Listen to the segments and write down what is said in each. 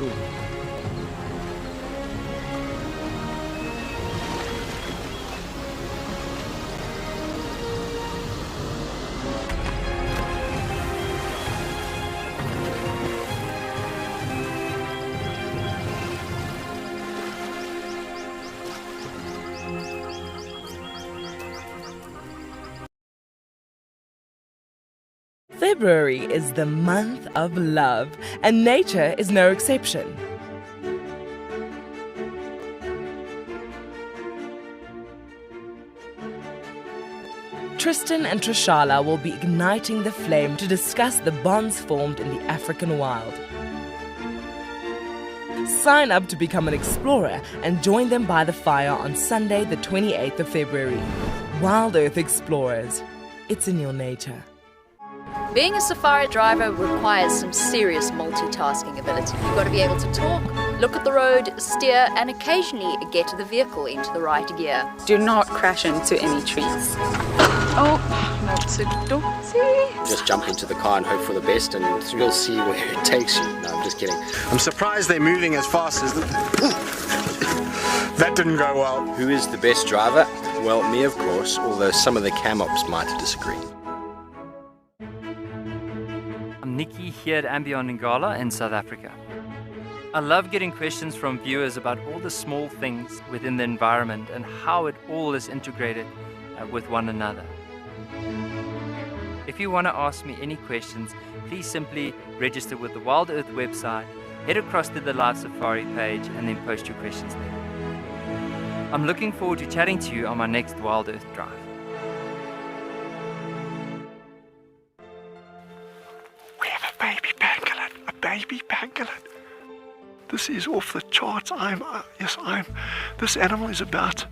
toe. February is the month of love, and nature is no exception. Tristan and Trishala will be igniting the flame to discuss the bonds formed in the African wild. Sign up to become an explorer and join them by the fire on Sunday, the 28th of February. Wild Earth Explorers. It's in your nature. Being a safari driver requires some serious multitasking ability. You've got to be able to talk, look at the road, steer, and occasionally get the vehicle into the right gear. Do not crash into any trees. Oh, not so dozy. Just jump into the car and hope for the best, and you'll see where it takes you. No, I'm just kidding. I'm surprised they're moving as fast as that didn't go well. Who is the best driver? Well, me, of course, although some of the cam ops might disagree. I'm Nikki here at Ambion Ngala in South Africa. I love getting questions from viewers about all the small things within the environment and how it all is integrated with one another. If you want to ask me any questions, please simply register with the Wild Earth website, head across to the Live Safari page and then post your questions there. I'm looking forward to chatting to you on my next Wild Earth drive. We have a baby pangolin. A baby pangolin. This is off the charts. This animal is about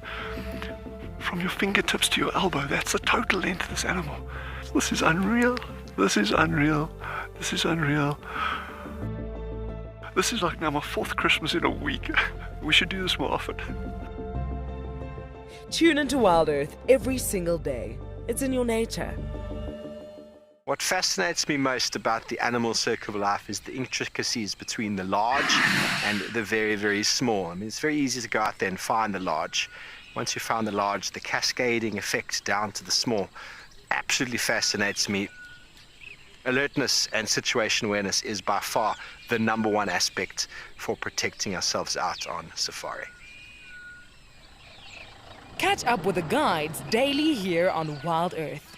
from your fingertips to your elbow. That's the total length of this animal. This is unreal. This is unreal. This is unreal. This is like now my 4th Christmas in a week. We should do this more often. Tune into Wild Earth every single day. It's in your nature. What fascinates me most about the animal circle of life is the intricacies between the large and the very, very small. I mean, it's very easy to go out there and find the large. Once you found the large, the cascading effect down to the small absolutely fascinates me. Alertness and situation awareness is by far the #1 aspect for protecting ourselves out on safari. Catch up with the guides daily here on Wild Earth.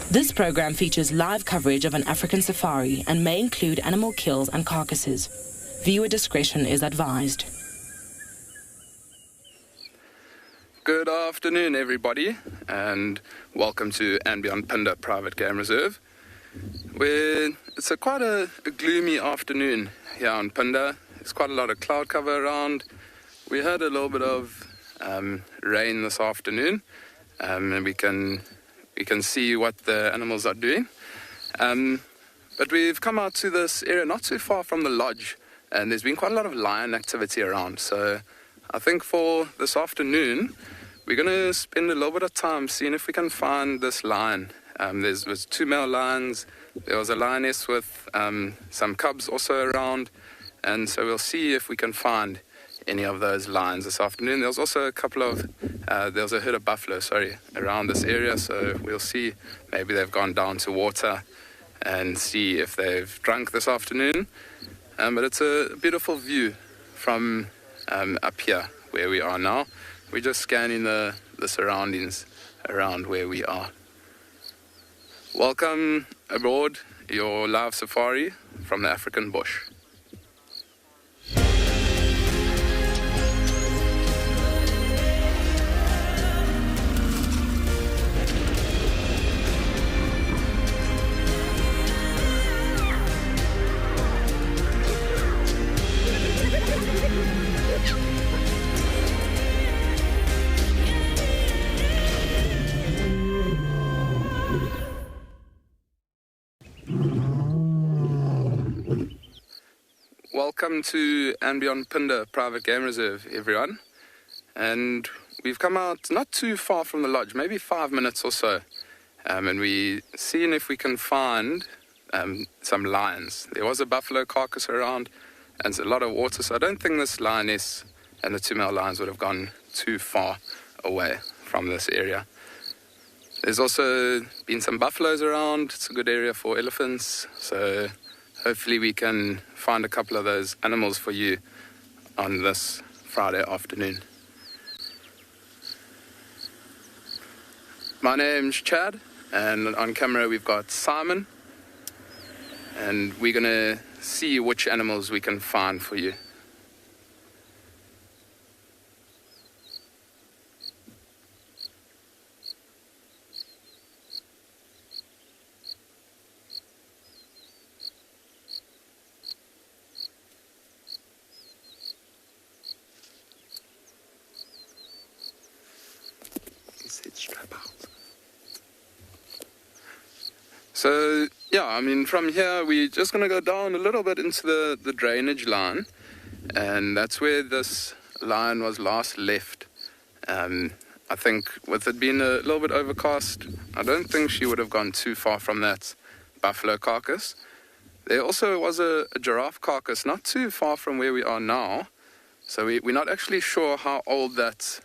This program features live coverage of an African safari and may include animal kills and carcasses. Viewer discretion is advised. Good afternoon, everybody, and welcome to Ambion Punda Private Game Reserve. It's quite a gloomy afternoon here on Punda. There's quite a lot of cloud cover around. We had a little bit of rain this afternoon, and we can see what the animals are doing. But we've come out to this area not too far from the lodge, and there's been quite a lot of lion activity around. So I think for this afternoon, we're going to spend a little bit of time seeing if we can find this lion. There's 2 male lions. There was a lioness with some cubs also around. And so we'll see if we can find any of those lions this afternoon. There's also a couple of, there's a herd of buffalo, around this area. So we'll see, maybe they've gone down to water and see if they've drunk this afternoon. But it's a beautiful view from up here where we are now. We're just scanning the surroundings around where we are. Welcome aboard your live safari from the African bush. Welcome to Untitled Private Game Reserve, everyone. And we've come out not too far from the lodge, maybe 5 minutes or so. And we're seeing if we can find some lions. There was a buffalo carcass around and a lot of water, so I don't think this lioness and the 2 male lions would have gone too far away from this area. There's also been some buffaloes around. It's a good area for elephants, so hopefully we can find a couple of those animals for you on this Friday afternoon. My name's Chad, and on camera we've got Simon, and we're going to see which animals we can find for you. So, yeah, I mean, from here, we're just going to go down a little bit into the drainage line. And that's where this lion was last left. I think with it being a little bit overcast, I don't think she would have gone too far from that buffalo carcass. There also was a giraffe carcass not too far from where we are now. So we're not actually sure how old that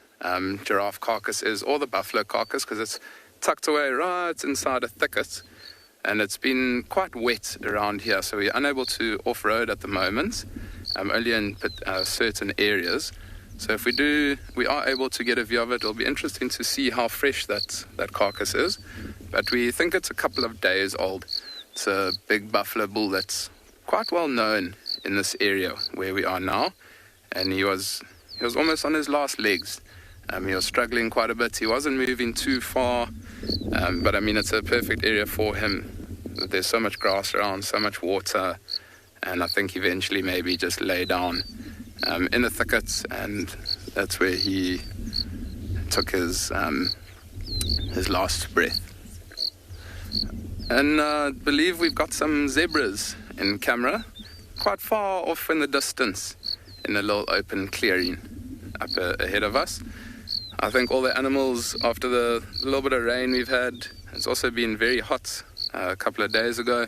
giraffe carcass is, or the buffalo carcass, because it's tucked away right inside a thicket. And it's been quite wet around here, so we're unable to off-road at the moment, only in certain areas. So if we are able to get a view of it. It'll be interesting to see how fresh that carcass is. But we think it's a couple of days old. It's a big buffalo bull that's quite well known in this area where we are now. And he was almost on his last legs. He was struggling quite a bit. He wasn't moving too far. But I mean, it's a perfect area for him. There's so much grass around, so much water, and I think eventually maybe just lay down in the thickets, and that's where he took his last breath. And I believe we've got some zebras in camera, quite far off in the distance, in a little open clearing up ahead of us. I think all the animals, after the little bit of rain we've had, it's also been very hot a couple of days ago.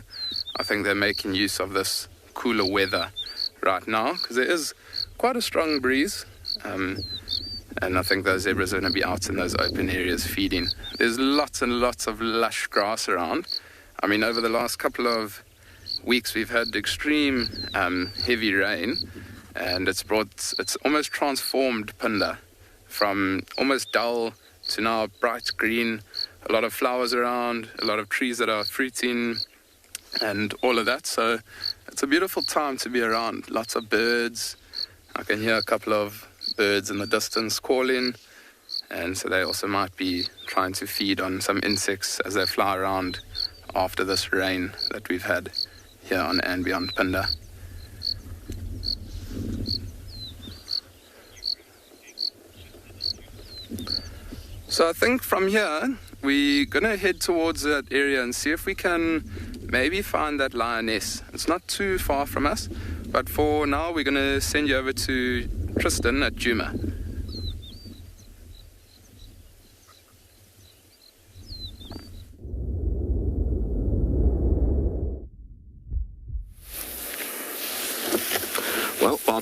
I think they're making use of this cooler weather right now, because there is quite a strong breeze, and I think those zebras are going to be out in those open areas feeding. There's lots and lots of lush grass around. I mean, over the last couple of weeks we've had extreme heavy rain, and it's almost transformed Phinda from almost dull to now bright green. A lot of flowers around, a lot of trees that are fruiting, and all of that. So it's a beautiful time to be around. Lots of birds. I can hear a couple of birds in the distance calling, and so they also might be trying to feed on some insects as they fly around after this rain that we've had here on and beyond Phinda. So I think from here, we're going to head towards that area and see if we can maybe find that lioness. It's not too far from us, but for now, we're going to send you over to Tristan at Djuma.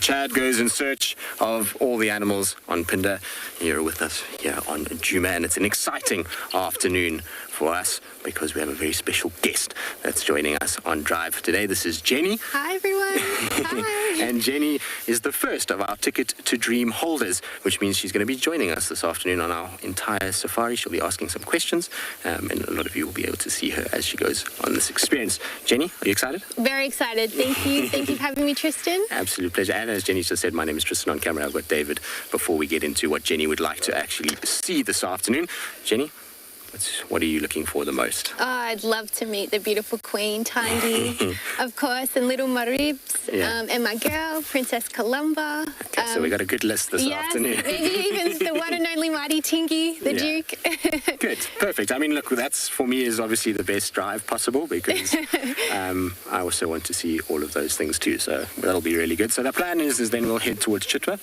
Chad goes in search of all the animals on Phinda. You're with us here on Juma, and it's an exciting afternoon for us because we have a very special guest that's joining us on Drive today. This is Jenny. Hi, everyone. Hi. And Jenny is the first of our Ticket to Dream holders, which means she's going to be joining us this afternoon on our entire safari. She'll be asking some questions, and a lot of you will be able to see her as she goes on this experience. Jenny, are you excited? Very excited. Thank you. Thank you for having me, Tristan. Absolute pleasure. And as Jenny just said, my name is Tristan on camera. I've got David. Before we get into what Jenny would like to actually see this afternoon, Jenny, what are you looking for the most? Oh, I'd love to meet the beautiful Queen, Tangi, of course, and little Maribs, and my girl, Princess Columba. Okay, so we got a good list this afternoon. Maybe even the one and only Marty Tingy, the Duke. Good, perfect. I mean, look, that's for me is obviously the best drive possible because I also want to see all of those things too. So that'll be really good. So the plan is then we'll head towards Chitwa.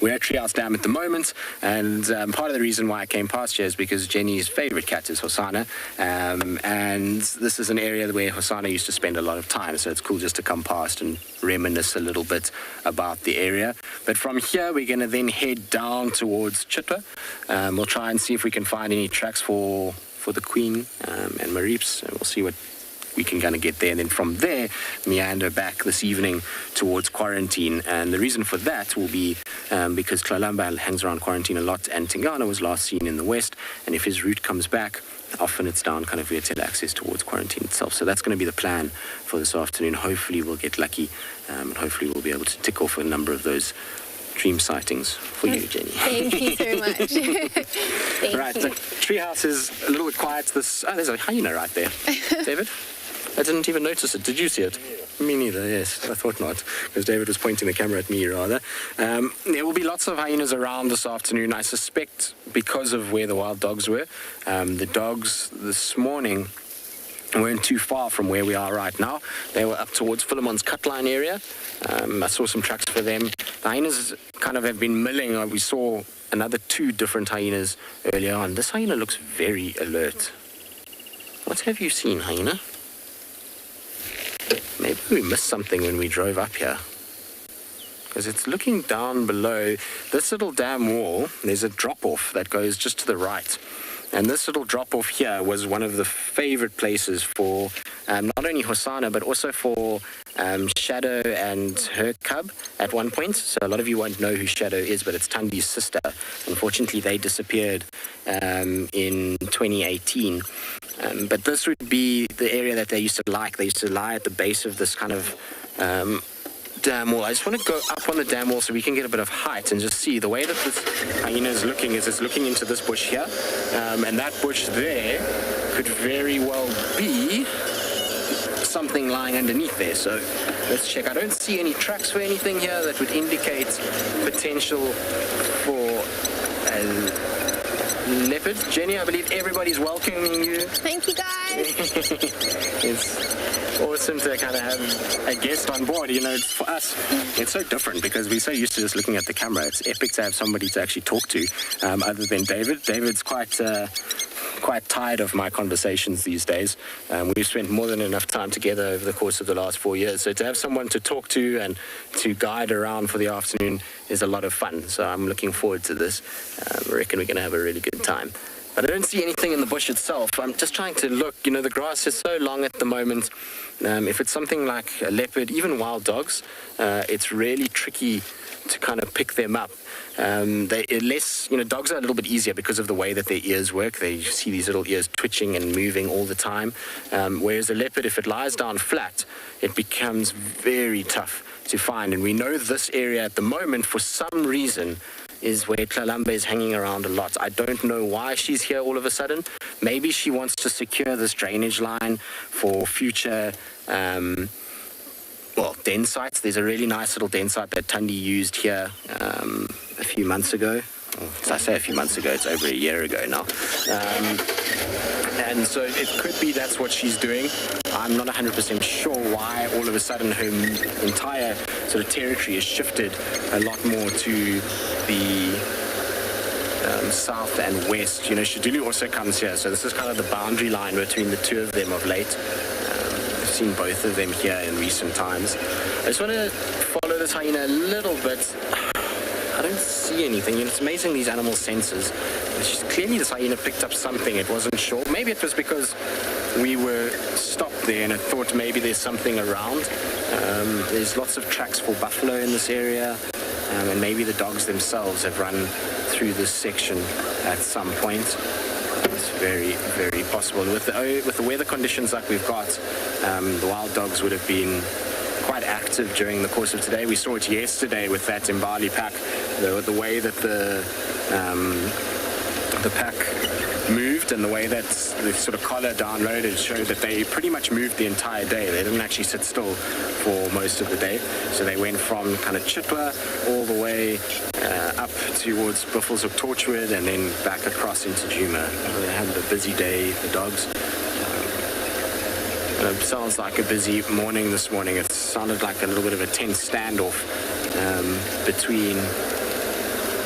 We're at Treehouse Dam at the moment, and part of the reason why I came past here is because Jenny's favorite cat is Hosanna, and this is an area where Hosanna used to spend a lot of time, so it's cool just to come past and reminisce a little bit about the area. But from here we're going to then head down towards Chitwa. We'll try and see if we can find any tracks for the Queen and Marips, and we'll see what we can kind of get there, and then from there meander back this evening towards Quarantine. And the reason for that will be because Tlalamba hangs around Quarantine a lot, and Tingana was last seen in the west, and if his route comes back, often it's down kind of via access towards Quarantine itself. So that's going to be the plan for this afternoon. Hopefully we'll get lucky, and hopefully we'll be able to tick off a number of those dream sightings for you, Jenny. Thank you so much. Thank right, you. the treehouse is a little bit quiet. There's a hyena right there. David? I didn't even notice it. Did you see it? Me neither, yes. I thought not, because David was pointing the camera at me, rather. There will be lots of hyenas around this afternoon, I suspect, because of where the wild dogs were. The dogs this morning weren't too far from where we are right now. They were up towards Philemon's Cutline area. I saw some tracks for them. The hyenas kind of have been milling. We saw another 2 different hyenas earlier on. This hyena looks very alert. What have you seen, hyena? Maybe we missed something when we drove up here, because it's looking down below this little dam wall. There's a drop-off that goes just to the right, and this little drop-off here was one of the favorite places for not only Hosanna but also for Shadow and her cub at one point. So a lot of you won't know who Shadow is, but it's Tandi's sister. Unfortunately, they disappeared in 2018. But this would be the area that they used to like. They used to lie at the base of this kind of dam wall. I just want to go up on the dam wall so we can get a bit of height and just see the way that this hyena is looking. Is it's looking into this bush here, and that bush there could very well be something lying underneath there. So let's check. I don't see any tracks for anything here that would indicate potential for leopard. Jenny, I believe everybody's welcoming you. Thank you, guys. It's awesome to kind of have a guest on board. You know, it's, for us, it's so different because we're so used to just looking at the camera. It's epic to have somebody to actually talk to, other than David. David's quite tired of my conversations these days. We've spent more than enough time together over the course of the last 4 years. So to have someone to talk to and to guide around for the afternoon is a lot of fun. So I'm looking forward to this. I reckon we're going to have a really good time. But I don't see anything in the bush itself. I'm just trying to look. You know, the grass is so long at the moment. If it's something like a leopard, even wild dogs, it's really tricky to kind of pick them up. Dogs are a little bit easier because of the way that their ears work. They see these little ears twitching and moving all the time. Whereas a leopard, if it lies down flat, it becomes very tough to find. And we know this area at the moment, for some reason, is where Tlalamba is hanging around a lot. I don't know why she's here all of a sudden. Maybe she wants to secure this drainage line for future den sites. There's a really nice little den site that Tandi used here a few months ago. So I say a few months ago, it's over a year ago now. And so it could be that's what she's doing. I'm not 100% sure why all of a sudden her entire sort of territory has shifted a lot more to the south and west. You know, Shadulu also comes here, so this is kind of the boundary line between the two of them of late. seen both of them here in recent times. I just want to follow this hyena a little bit. I don't see anything. You know, it's amazing, these animal senses. Clearly this hyena picked up something. It wasn't sure. Maybe it was because we were stopped there and it thought maybe there's something around. There's lots of tracks for buffalo in this area, and maybe the dogs themselves have run through this section at some point. It's very, very possible. And with the weather conditions like we've got, the wild dogs would have been quite active during the course of today. We saw it yesterday with that Mbali pack. The way that the pack moved and the way that the sort of collar downloaded showed that they pretty much moved the entire day. They didn't actually sit still for most of the day. So they went from kind of Chitwa all the way up towards Buffelshoek Torchwood and then back across into Djuma. They had a busy day, the dogs. It sounds like a busy morning this morning. It sounded like a little bit of a tense standoff between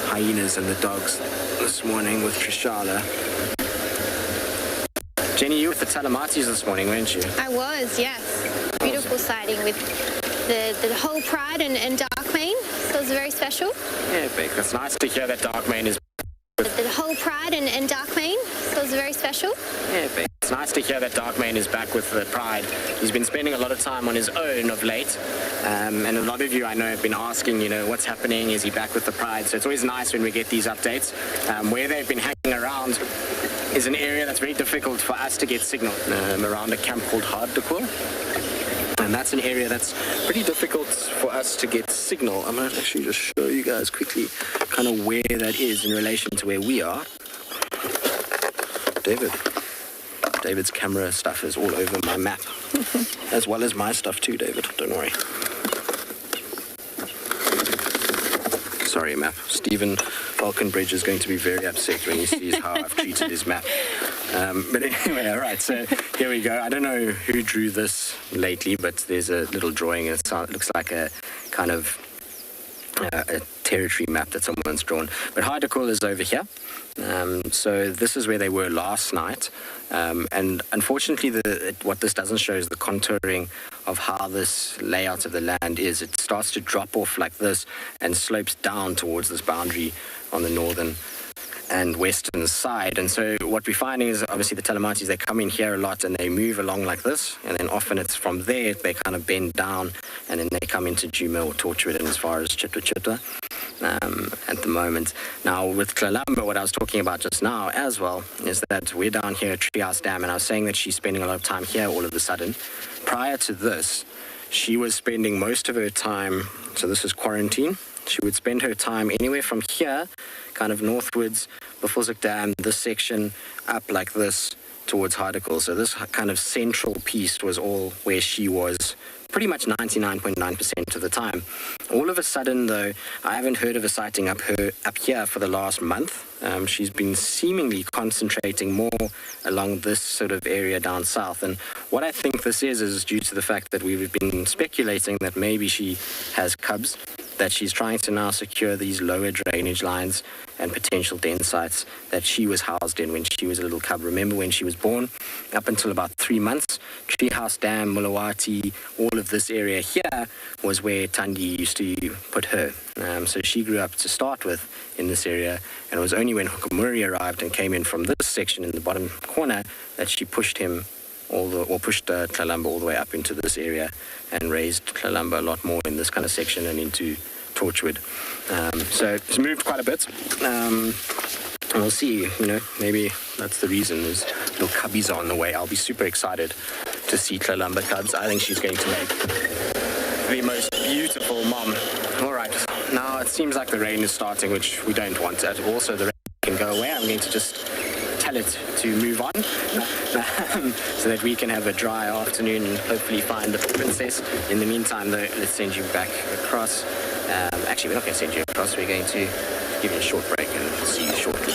hyenas and the dogs this morning with Trishala. Jenny, you were with the Talamatis this morning, weren't you? I was, yes. Beautiful sighting with the whole pride and dark mane. So it was very special. Yeah, Beck, it's nice to hear that dark mane is... The whole pride and dark mane. So it was very special. Yeah, Beck. It's nice to hear that Dark Mane is back with the pride. He's been spending a lot of time on his own of late, and a lot of you I know have been asking, you know, what's happening? Is he back with the pride? So it's always nice when we get these updates. Where they've been hanging around is an area that's very difficult for us to get signal, around a camp called Hornbill. And that's an area that's pretty difficult for us to get signal. I'm going to actually just show you guys quickly kind of where that is in relation to where we are. David's camera stuff is all over my map, as well as my stuff too, David, don't worry. Sorry, map. Stephen Falconbridge is going to be very upset when he sees how I've treated his map. But anyway, all right, so here we go. I don't know who drew this lately, but there's a little drawing. It looks like a kind of a territory map that someone's drawn. But Haidakul is over here. So this is where they were last night. And unfortunately, what this doesn't show is the contouring of how this layout of the land is. It starts to drop off like this and slopes down towards this boundary on the northern and western side. And so what we're finding is obviously the Talamatis, they come in here a lot and they move along like this, and then often it's from there they kind of bend down and then they come into Djuma or Torchwood and as far as Chitwa at the moment. Now with Kalamba, what I was talking about just now as well is that we're down here at Treehouse Dam, and I was saying that she's spending a lot of time here all of a sudden. Prior to this, she was spending most of her time, so this is quarantine, she would spend her time anywhere from here, kind of northwards, Buffelshoek Dam, this section, up like this towards Haidakul. So this kind of central piece was all where she was pretty much 99.9% of the time. All of a sudden, though, I haven't heard of a sighting up here for the last month. She's been seemingly concentrating more along this sort of area down south. And what I think this is due to the fact that we've been speculating that maybe she has cubs, that she's trying to now secure these lower drainage lines and potential den sites that she was housed in when she was a little cub. Remember when she was born, up until about 3 months, Treehouse Dam, Mulawati, all of this area here was where Tandi used to put her. So she grew up to start with in this area, and it was only when Hukumuri arrived and came in from this section in the bottom corner that she pushed him pushed Kalamba all the way up into this area and raised Kalamba a lot more in this kind of section and into Torchwood. So it's moved quite a bit. And we'll see, you know, maybe that's the reason. There's little cubbies on the way. I'll be super excited to see Kalamba cubs. I think she's going to make the most beautiful mom. All right, now it seems like the rain is starting, which we don't want at all, so the rain can go away. I'm going to just tell it to move on so that we can have a dry afternoon and hopefully find the princess. In the meantime, though, let's send you back across. Actually, we're not going to send you across. We're going to give you a short break and see you shortly.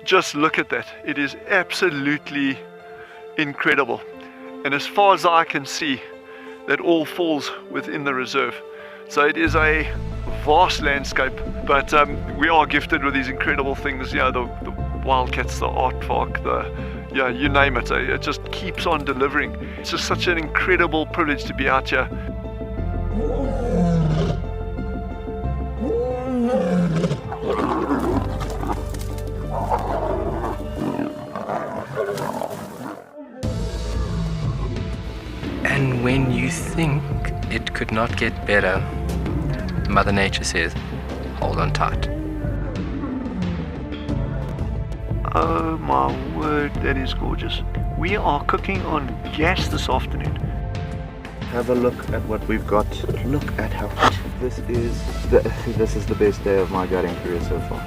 Just look at that. It is absolutely incredible. And as far as I can see, that all falls within the reserve. So it is a vast landscape, but we are gifted with these incredible things. You know, the wildcats, the aardvark, you name it. It just keeps on delivering. It's just such an incredible privilege to be out here. And when you think it could not get better, Mother Nature says, hold on tight. Oh my word, that is gorgeous. We are cooking on gas this afternoon. Have a look at what we've got. Look at how this is the best day of my gutting career so far.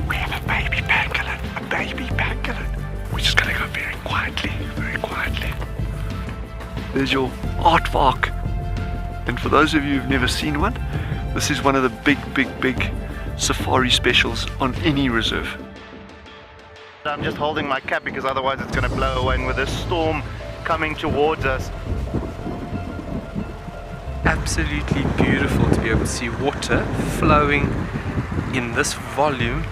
We have a baby pangolin. We're just gonna go very quietly. There's your aardvark. And for those of you who've never seen one, this is one of the big safari specials on any reserve. I'm just holding my cap because otherwise it's going to blow away, and with this storm coming towards us. Absolutely beautiful to be able to see water flowing in this volume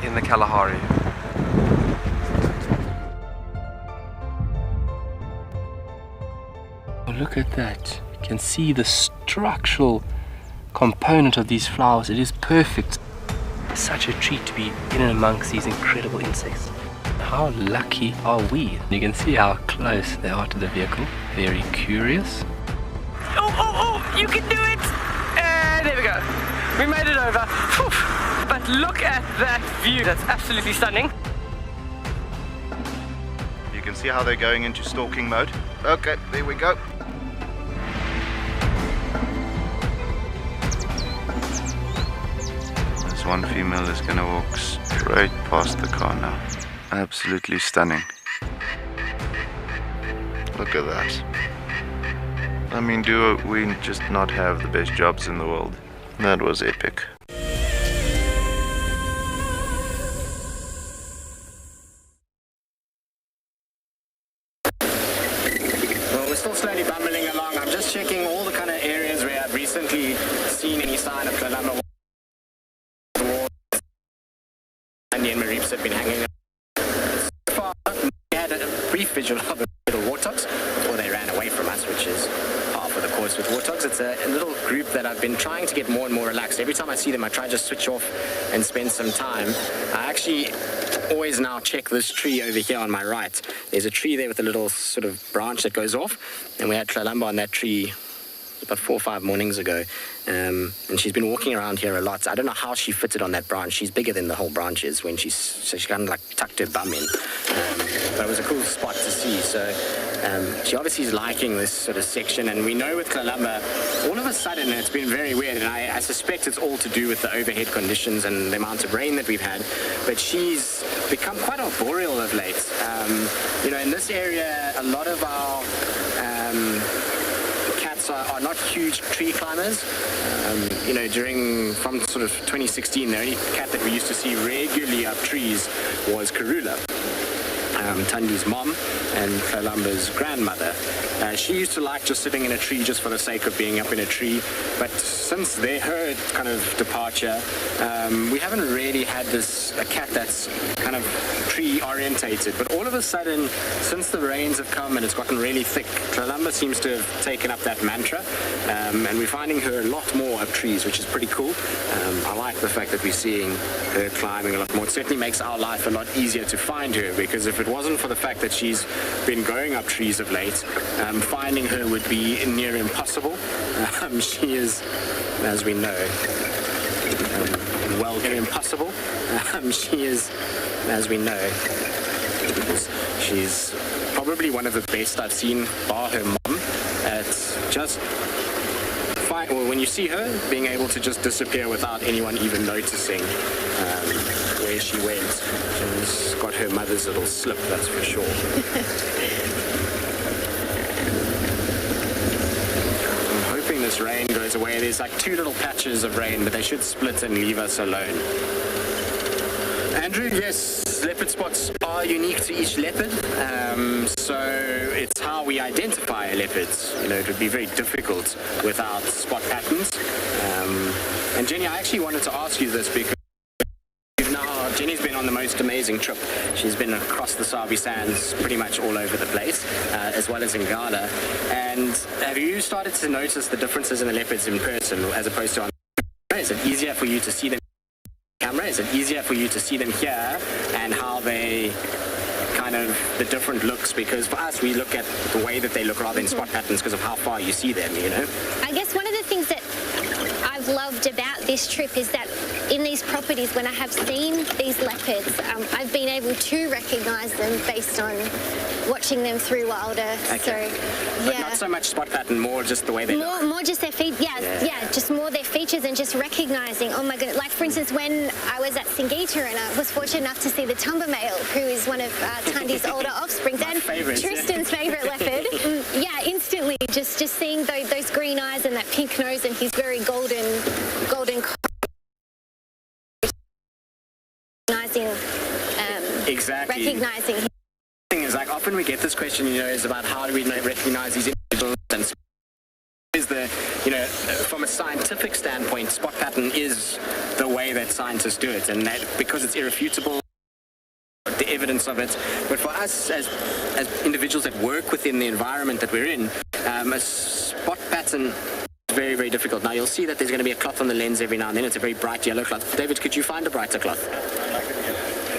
in the Kalahari. Oh, look at that. You can see the structural component of these flowers. It is perfect. Such a treat to be in and amongst these incredible insects. How lucky are we? You can see how close they are to the vehicle. Very curious. Oh, you can do it! There we go. We made it over. Whew. But look at that view. That's absolutely stunning. You can see how they're going into stalking mode. Okay, there we go. This one female is going to walk straight past the car now. Absolutely stunning. Look at that. I mean, do we just not have the best jobs in the world? That was epic. Well, we're still slowly bumbling along. I'm just checking all the kind of areas where I've recently seen any sign of Kalahari. Indian mareeps have been hanging. So far, we had a brief visual of the little warthogs before they ran away from us, which is par for the course with warthogs. It's a little group that I've been trying to get more and more relaxed. Every time I see them, I try to just switch off and spend some time. I actually always now check this tree over here on my right. There's a tree there with a little sort of branch that goes off, and we had Tlalamba on that tree about 4 or 5 mornings ago, and she's been walking around here a lot. I don't know how she fitted on that branch. She's bigger than the whole branch is when so she kind of like tucked her bum in. But it was a cool spot to see. So she obviously is liking this sort of section, and we know with Tlalamba, all of a sudden it's been very weird, and I suspect it's all to do with the overhead conditions and the amount of rain that we've had, but she's become quite arboreal of late. In this area, a lot of our are not huge tree climbers. From sort of 2016, the only cat that we used to see regularly up trees was Karula, Tandi's mom and Tlalamba's grandmother. She used to like just sitting in a tree just for the sake of being up in a tree, but since her kind of departure, we haven't really had a cat that's kind of tree orientated. But all of a sudden, since the rains have come and it's gotten really thick, Tlalamba seems to have taken up that mantra, and we're finding her a lot more up trees, which is pretty cool. I like the fact that we're seeing her climbing a lot more. It certainly makes our life a lot easier to find her, because if it wasn't for the fact that she's been going up trees of late, finding her would be near impossible. She is, as we know, impossible. She is, as we know, she's probably one of the best I've seen, bar her mom, at just when you see her, being able to just disappear without anyone even noticing where she went. She's got her mother's little slip, that's for sure. I'm hoping this rain goes away. There's like 2 little patches of rain, but they should split and leave us alone. Andrew, yes, leopard spots are unique to each leopard, so it's how we identify a leopard. It would be very difficult without spot patterns. And Jenny, I actually wanted to ask you this because Jenny's been on the most amazing trip. She's been across the Sabi Sands pretty much all over the place, as well as in Gala. And have you started to notice the differences in the leopards in person as opposed to on camera? Is it easier for you to see them on camera? Is it easier for you to see them here and how they kind of the different looks? Because for us, we look at the way that they look rather than spot patterns because of how far you see them, you know? I guess one of the things that I've loved about this trip is that in these properties, when I have seen these leopards, I've been able to recognise them based on watching them through Wild Earth. Okay. So, but yeah. not so much spot pattern, more just the way they look. More just their feet, yeah, just more their features and just recognising, oh my goodness, like for instance, when I was at Singita and I was fortunate enough to see the Tumba male, who is one of Tandi's older offspring, and Tristan's favourite leopard. Yeah, instantly, just seeing those green eyes and that pink nose and his very golden exactly. Recognizing him. The thing is, like, often we get this question, you know, is about how do we recognize these individuals, and is the, you know, from a scientific standpoint, spot pattern is the way that scientists do it, and that because it's irrefutable, the evidence of it. But for us as individuals that work within the environment that we're in, a spot pattern is very, very difficult. Now you'll see that there's going to be a cloth on the lens every now and then. It's a very bright yellow cloth. David, could you find a brighter cloth?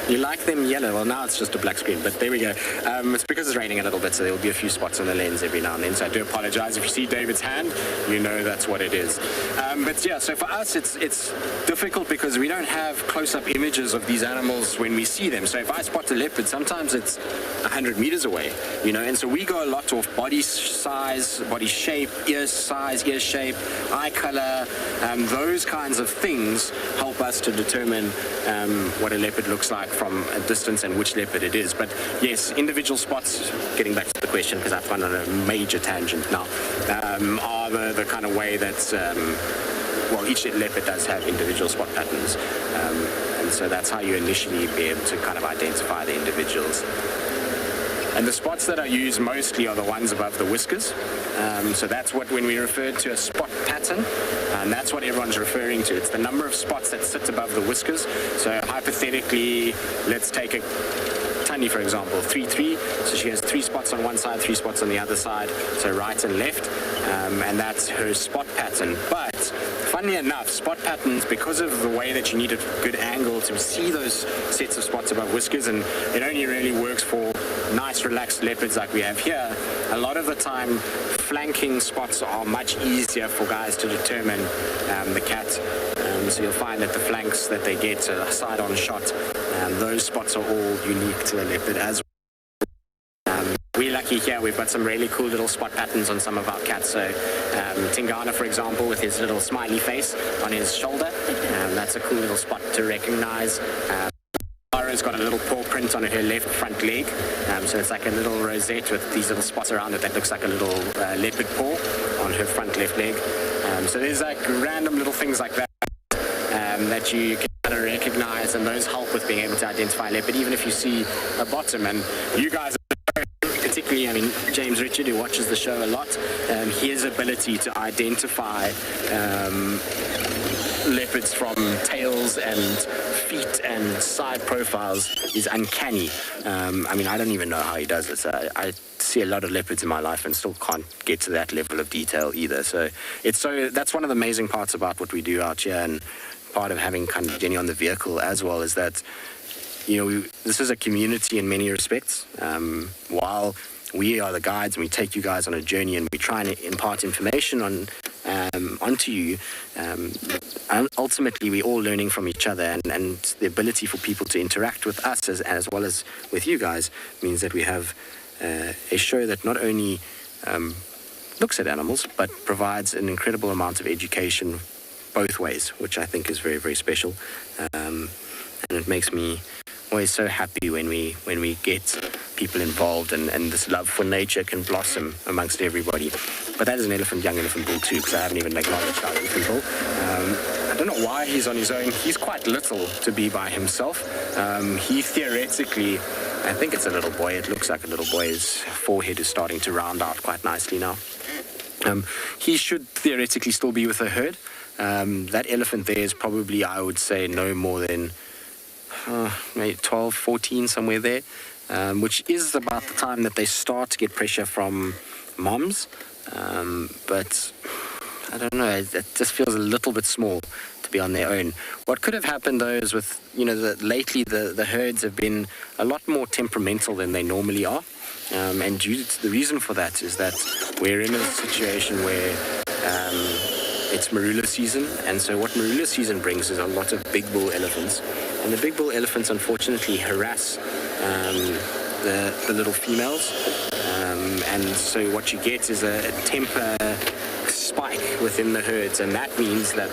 You like them yellow? Well, now it's just a black screen, but there we go. It's because it's raining a little bit, so there will be a few spots on the lens every now and then, so I do apologize. If you see David's hand, you know that's what it is. But yeah, so for us, it's difficult because we don't have close-up images of these animals when we see them. So if I spot a leopard, sometimes it's 100 meters away, you know, and so we go a lot off body size, body shape, ear size, ear shape, eye color, those kinds of things help us to determine what a leopard looks like from a distance and which leopard it is. But yes, individual spots, getting back to the question because I've gone on a major tangent now, are the kind of way that, well, each leopard does have individual spot patterns, and so that's how you initially be able to kind of identify the individuals. And the spots that I use mostly are the ones above the whiskers. So that's what, when we refer to a spot pattern, and that's what everyone's referring to. It's the number of spots that sit above the whiskers. So hypothetically, let's take a Tani, for example, 3-3. So she has 3 spots on one side, 3 spots on the other side, so right and left, and that's her spot pattern. But funnily enough, spot patterns, because of the way that you need a good angle to see those sets of spots above whiskers, and it only really works for nice relaxed leopards like we have here, a lot of the time flanking spots are much easier for guys to determine the cat. So you'll find that the flanks that they get, a side-on shot, those spots are all unique to a leopard as well. We're lucky here, we've got some really cool little spot patterns on some of our cats. So Tingana, for example, with his little smiley face on his shoulder, that's a cool little spot to recognize. Lara's got a little paw print on her left front leg, so it's like a little rosette with these little spots around it that looks like a little leopard paw on her front left leg. So there's like random little things like that that you can kind of recognize, and those help with being able to identify a leopard, even if you see a bottom. And you guys, particularly, I mean, James Richard, who watches the show a lot, his ability to identify leopards from tails and feet and side profiles is uncanny. I mean, I don't even know how he does it. I see a lot of leopards in my life and still can't get to that level of detail either. So that's one of the amazing parts about what we do out here, and part of having kind of Jenny on the vehicle as well, is that, you know, this is a community in many respects. While we are the guides and we take you guys on a journey and we try and impart information onto you, and ultimately we're all learning from each other, and the ability for people to interact with us as well as with you guys means that we have a show that not only looks at animals but provides an incredible amount of education both ways, which I think is very, very special, and it makes me always so happy when we get people involved and this love for nature can blossom amongst everybody. But that is an young elephant bull too, because I haven't even acknowledged our elephant bull. I don't know why he's on his own. He's quite little to be by himself. He theoretically, I think it's a little boy. It looks like a little boy. His forehead is starting to round out quite nicely now. He should theoretically still be with a herd. That elephant there is probably, I would say, no more than maybe 12, 14, somewhere there, which is about the time that they start to get pressure from moms. But I don't know, it just feels a little bit small to be on their own. What could have happened though is with, lately the herds have been a lot more temperamental than they normally are. And due to the reason for that is that we're in a situation where it's marula season, and so what marula season brings is a lot of big bull elephants, and the big bull elephants unfortunately harass the little females, and so what you get is a temper spike within the herds, and that means that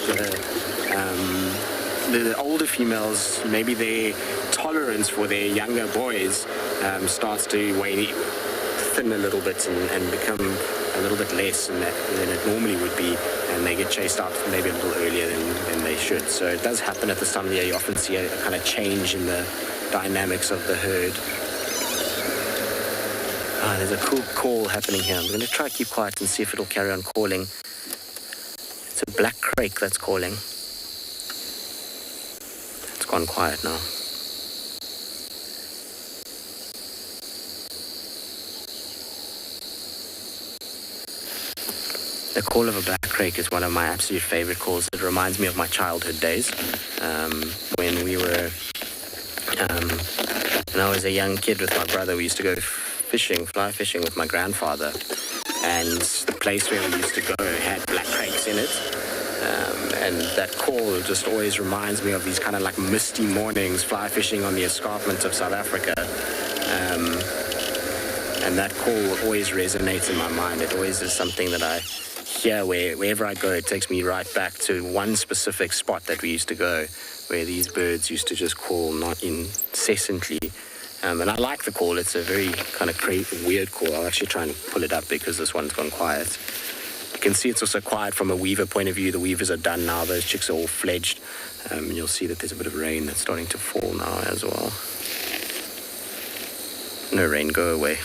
the older females, maybe their tolerance for their younger boys starts to thin a little bit and become a little bit less than it normally would be, and they get chased out maybe a little earlier than they should. So it does happen at this time of the year. You often see a kind of change in the dynamics of the herd. There's a cool call happening here. I'm going to try to keep quiet and see if it'll carry on calling. It's a black crake that's calling. It's gone quiet now. The call of a black crake is one of my absolute favorite calls. It reminds me of my childhood days when we were, when I was a young kid with my brother. We used to go fly fishing with my grandfather, and the place where we used to go had black crakes in it. And that call just always reminds me of these kind of like misty mornings fly fishing on the escarpment of South Africa. And that call always resonates in my mind. It always is something that I hear wherever I go. It takes me right back to one specific spot that we used to go, where these birds used to just call not incessantly. And I like the call. It's a very kind of weird call. I'll actually try and pull it up because this one's gone quiet. You can see it's also quiet from a weaver point of view. The weavers are done now. Those chicks are all fledged. And you'll see that there's a bit of rain that's starting to fall now as well. No rain, go away.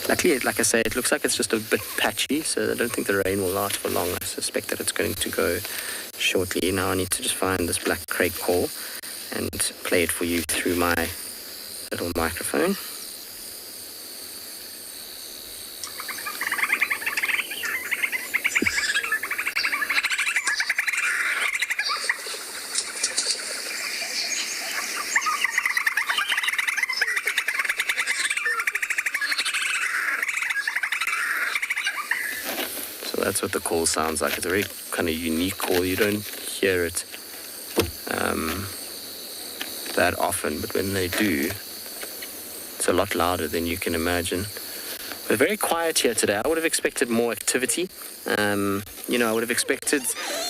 Luckily, like I say, it looks like it's just a bit patchy, so I don't think the rain will last for long. I suspect that it's going to go shortly. Now I need to just find this black crake call and play it for you through my little microphone. That's what the call sounds like. It's a very kind of unique call. You don't hear it that often, but when they do, it's a lot louder than you can imagine. We're very quiet here today. I would have expected more activity. I would have expected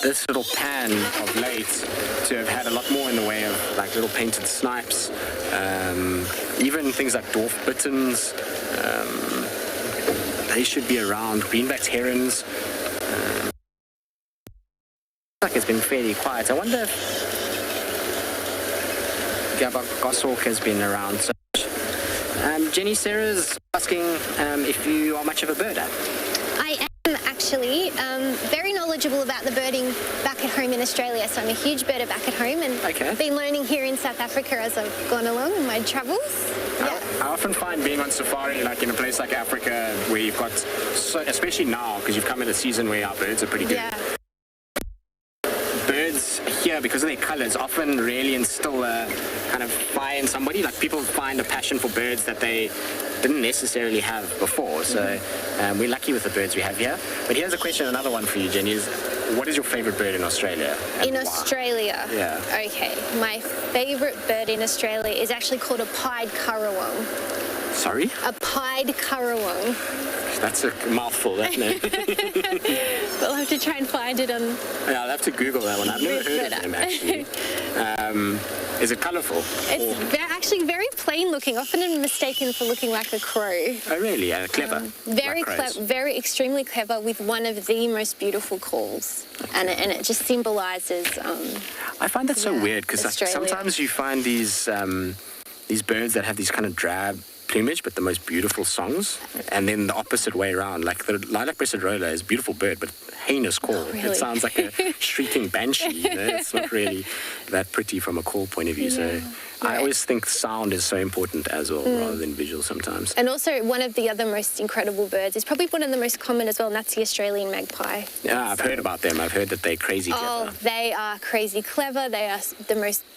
this little pan of late to have had a lot more in the way of like little painted snipes, even things like dwarf bitterns. They should be around. Greenbacked herons. Like it's been fairly quiet. I wonder if goshawk has been around so much. Jenny Sarah's asking if you are much of a birder. I am actually very knowledgeable about the birding back at home in Australia. So I'm a huge birder back at home, and I've been learning here in South Africa as I've gone along in my travels. I often find being on safari, like in a place like Africa, where you've got, especially now, because you've come in a season where our birds are pretty good. Yeah. Birds here, because of their colours, often really instill a kind of fire in somebody. Like people find a passion for birds that they didn't necessarily have before. So we're lucky with the birds we have here. But here's a question, another one for you, Jenny, is what is your favourite bird in Australia? In Australia? Yeah. Okay. My favourite bird in Australia is actually called a pied currawong. Sorry? A pied currawong. That's a mouthful, that name. We'll have to try and find it on... Yeah, I'll have to Google that one. I've never heard of them, actually. Is it colourful? It's actually very plain looking, often mistaken for looking like a crow. Oh, really? Clever? Very clever, very extremely clever, with one of the most beautiful calls. And it just symbolises... I find that so weird, because sometimes you find these birds that have these kind of drab plumage, but the most beautiful songs. And then the opposite way around. Like the lilac-breasted roller is a beautiful bird, but heinous call. Oh, really? It sounds like a shrieking banshee. You know? It's not really that pretty from a call point of view. So I always think sound is so important as well, rather than visual sometimes. And also one of the other most incredible birds is probably one of the most common as well, and that's the Australian magpie. Yeah, I've heard about them. I've heard that they're crazy clever. Oh, they are crazy clever. They are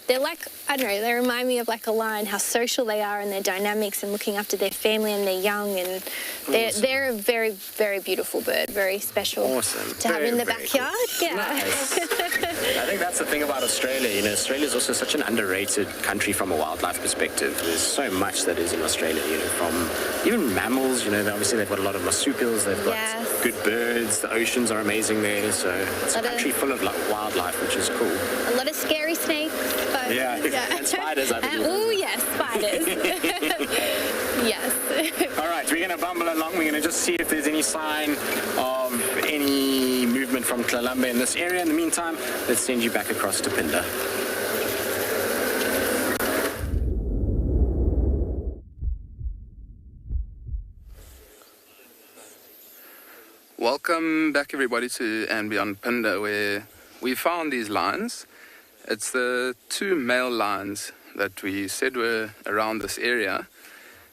they're like, I don't know, they remind me of like a lion, how social they are and their dynamics and looking after their family and their young. And they're a very, very beautiful bird, very special to have in the backyard. Cool. Yeah. Nice. I think that's the thing about Australia. You know, Australia is also such an underrated country from a wildlife perspective. There's so much that is in Australia, you know, from even mammals. You know, obviously they've got a lot of marsupials. They've got good birds. The oceans are amazing there. So it's a country full of wildlife, which is cool. A lot of scary snakes. But, and spiders, I believe. Oh, yes, spiders. Yes. All right, we're going to bumble along. We're going to just see if there's any sign of any movement from Kalamba in this area. In the meantime, let's send you back across to Pinda. Welcome back, everybody, to And Beyond Pinda, where we found these lions. It's the 2 male lions that we said were around this area.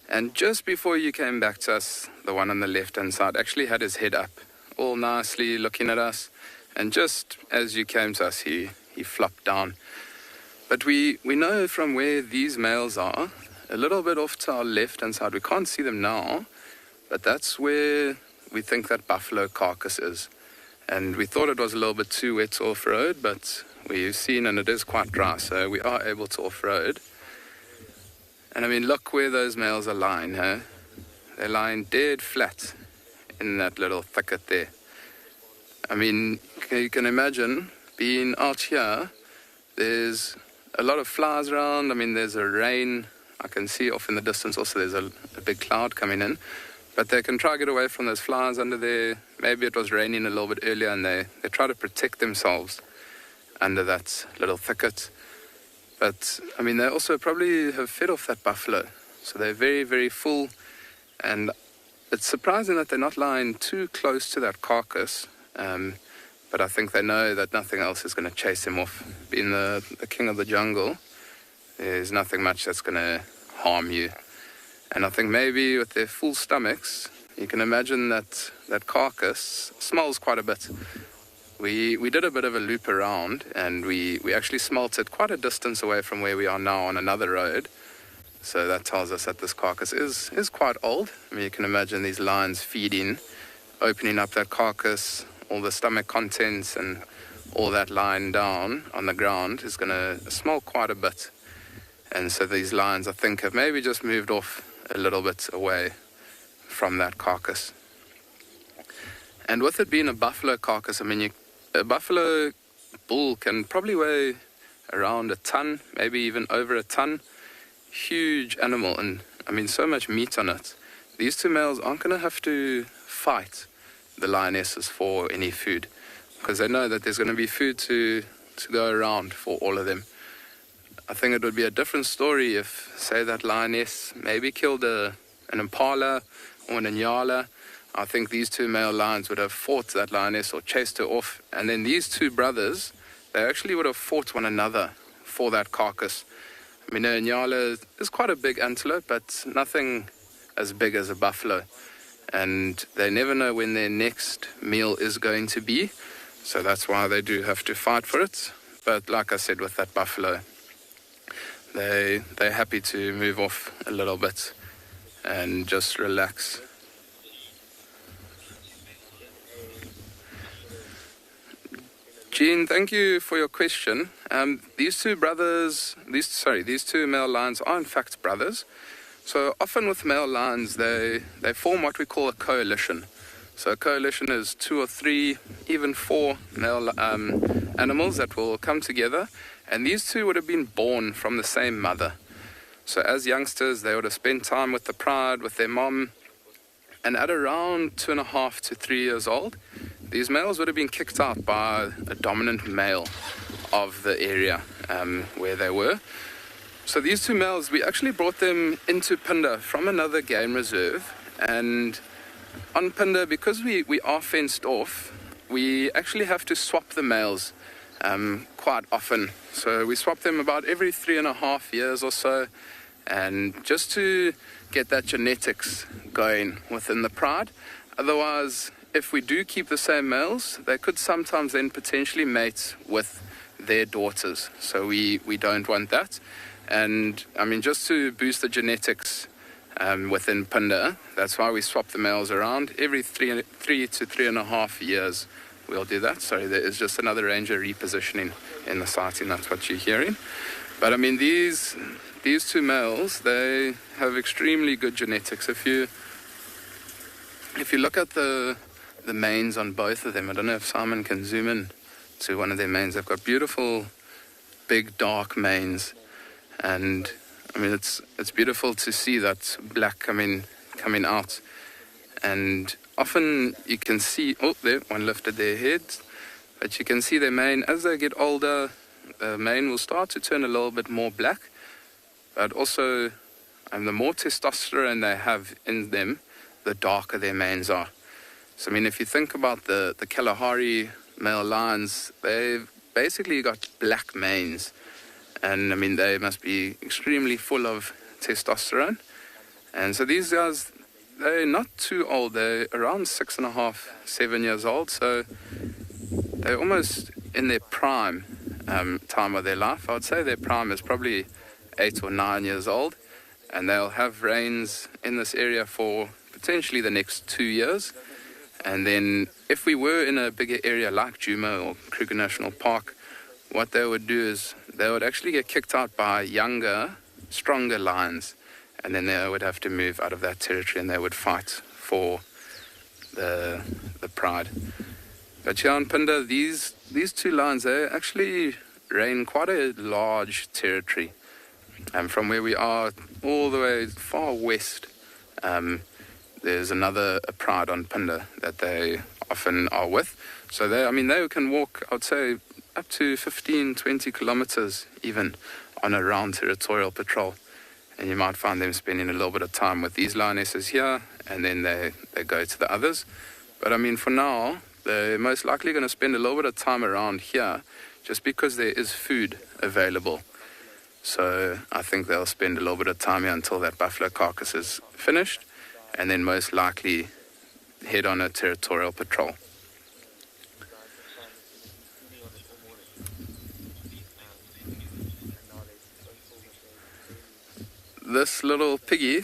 And just before you came back to us, the one on the left-hand side actually had his head up, all nicely looking at us. And just as you came to us, he flopped down. But we know from where these males are, a little bit off to our left-hand side. We can't see them now, but that's where we think that buffalo carcass is. And we thought it was a little bit too wet to off-road, but we've seen and it is quite dry, so we are able to off-road. And I mean, look where those males are lying, huh? They're lying dead flat in that little thicket there. I mean, you can imagine being out here, there's a lot of flies around. I mean, there's a rain. I can see off in the distance also there's a big cloud coming in. But they can try to get away from those flies under there. Maybe it was raining a little bit earlier and they try to protect themselves under that little thicket. But, I mean, they also probably have fed off that buffalo. So they're very, very full. And it's surprising that they're not lying too close to that carcass. But I think they know that nothing else is going to chase him off. Being the king of the jungle, there's nothing much that's going to harm you. And I think maybe with their full stomachs, you can imagine that carcass smells quite a bit. We did a bit of a loop around and we actually smelt it quite a distance away from where we are now on another road. So that tells us that this carcass is quite old. I mean, you can imagine these lions feeding, opening up that carcass, all the stomach contents and all that lying down on the ground is going to smell quite a bit. And so these lions, I think, have maybe just moved off a little bit away from that carcass. And with it being a buffalo carcass, I mean, a buffalo bull can probably weigh around a ton, maybe even over a ton. Huge animal, and I mean, so much meat on it. These 2 males aren't going to have to fight the lionesses for any food, because they know that there's going to be food to go around for all of them. I think it would be a different story if, say, that lioness maybe killed an impala or an inyala. I think these 2 male lions would have fought that lioness or chased her off. And then these 2 brothers, they actually would have fought one another for that carcass. I mean, an inyala is quite a big antelope, but nothing as big as a buffalo. And they never know when their next meal is going to be. So that's why they do have to fight for it. But like I said, with that buffalo, they're happy to move off a little bit and just relax. Jean, thank you for your question. These 2 male lions are in fact brothers. So often with male lions, they form what we call a coalition. So a coalition is 2 or 3, even 4 male animals that will come together. And these 2 would have been born from the same mother. So as youngsters, they would have spent time with the pride, with their mom. And at around 2.5 to 3 years old, these males would have been kicked out by a dominant male of the area where they were. So these two males, we actually brought them into Punda from another game reserve, and on Punda, because we are fenced off, we actually have to swap the males quite often. So we swap them about every 3.5 years or so, and just to get that genetics going within the pride. Otherwise, if we do keep the same males, they could sometimes then potentially mate with their daughters. So we don't want that. And I mean, just to boost the genetics within Punda, that's why we swap the males around every 3 to 3.5 years. We'll do that. Sorry, there is just another ranger repositioning in the sighting. That's what you're hearing. But I mean, these two males, they have extremely good genetics. If you look at the manes on both of them, I don't know if Simon can zoom in to one of their manes. They've got beautiful, big, dark manes, and I mean, it's beautiful to see that black coming out. And often you can see, oh, there, one lifted their heads, but you can see their mane, as they get older, the mane will start to turn a little bit more black, but also the more testosterone they have in them, the darker their manes are. So I mean, if you think about the Kalahari male lions, they've basically got black manes, and I mean, they must be extremely full of testosterone. And so these guys, they're not too old. They're around 6.5, 7 years old. So they're almost in their prime time of their life. I would say their prime is probably 8 or 9 years old. And they'll have reigns in this area for potentially the next 2 years. And then if we were in a bigger area like Djuma or Kruger National Park, what they would do is they would actually get kicked out by younger, stronger lions. And then they would have to move out of that territory and they would fight for the pride. But here on Punda, these two lions, they actually reign quite a large territory. And from where we are all the way far west, there's another pride on Punda that they often are with. So they can walk, I would say, up to 15, 20 kilometers even on a round territorial patrol. And you might find them spending a little bit of time with these lionesses here, and then they go to the others. But I mean, for now, they're most likely going to spend a little bit of time around here just because there is food available. So I think they'll spend a little bit of time here until that buffalo carcass is finished, and then most likely head on a territorial patrol. This little piggy,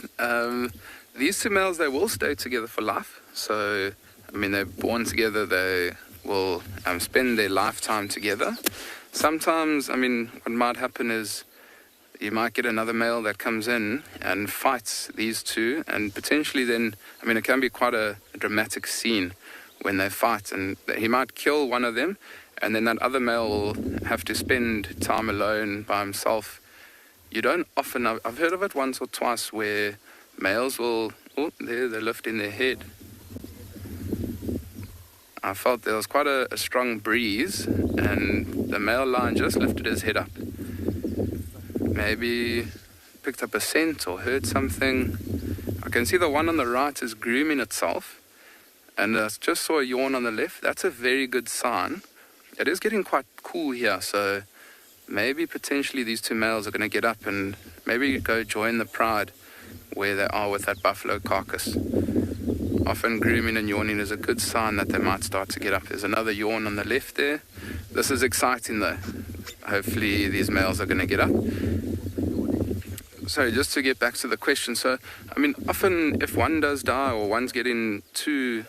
these two males, they will stay together for life. So, I mean, they're born together, they will spend their lifetime together. Sometimes, I mean, what might happen is you might get another male that comes in and fights these two, and potentially then, I mean, it can be quite a dramatic scene when they fight, and he might kill one of them, and then that other male will have to spend time alone by himself. You don't often, I've heard of it once or twice where males will, they're lifting their head. I felt there was quite a strong breeze and the male lion just lifted his head up. Maybe picked up a scent or heard something. I can see the one on the right is grooming itself, and I just saw a yawn on the left. That's a very good sign. It is getting quite cool here, so maybe potentially these two males are going to get up and maybe go join the pride where they are with that buffalo carcass. Often grooming and yawning is a good sign that they might start to get up. There's another yawn on the left there. This is exciting though. Hopefully these males are going to get up. So just to get back to the question, so I mean, often if one does die or one's getting too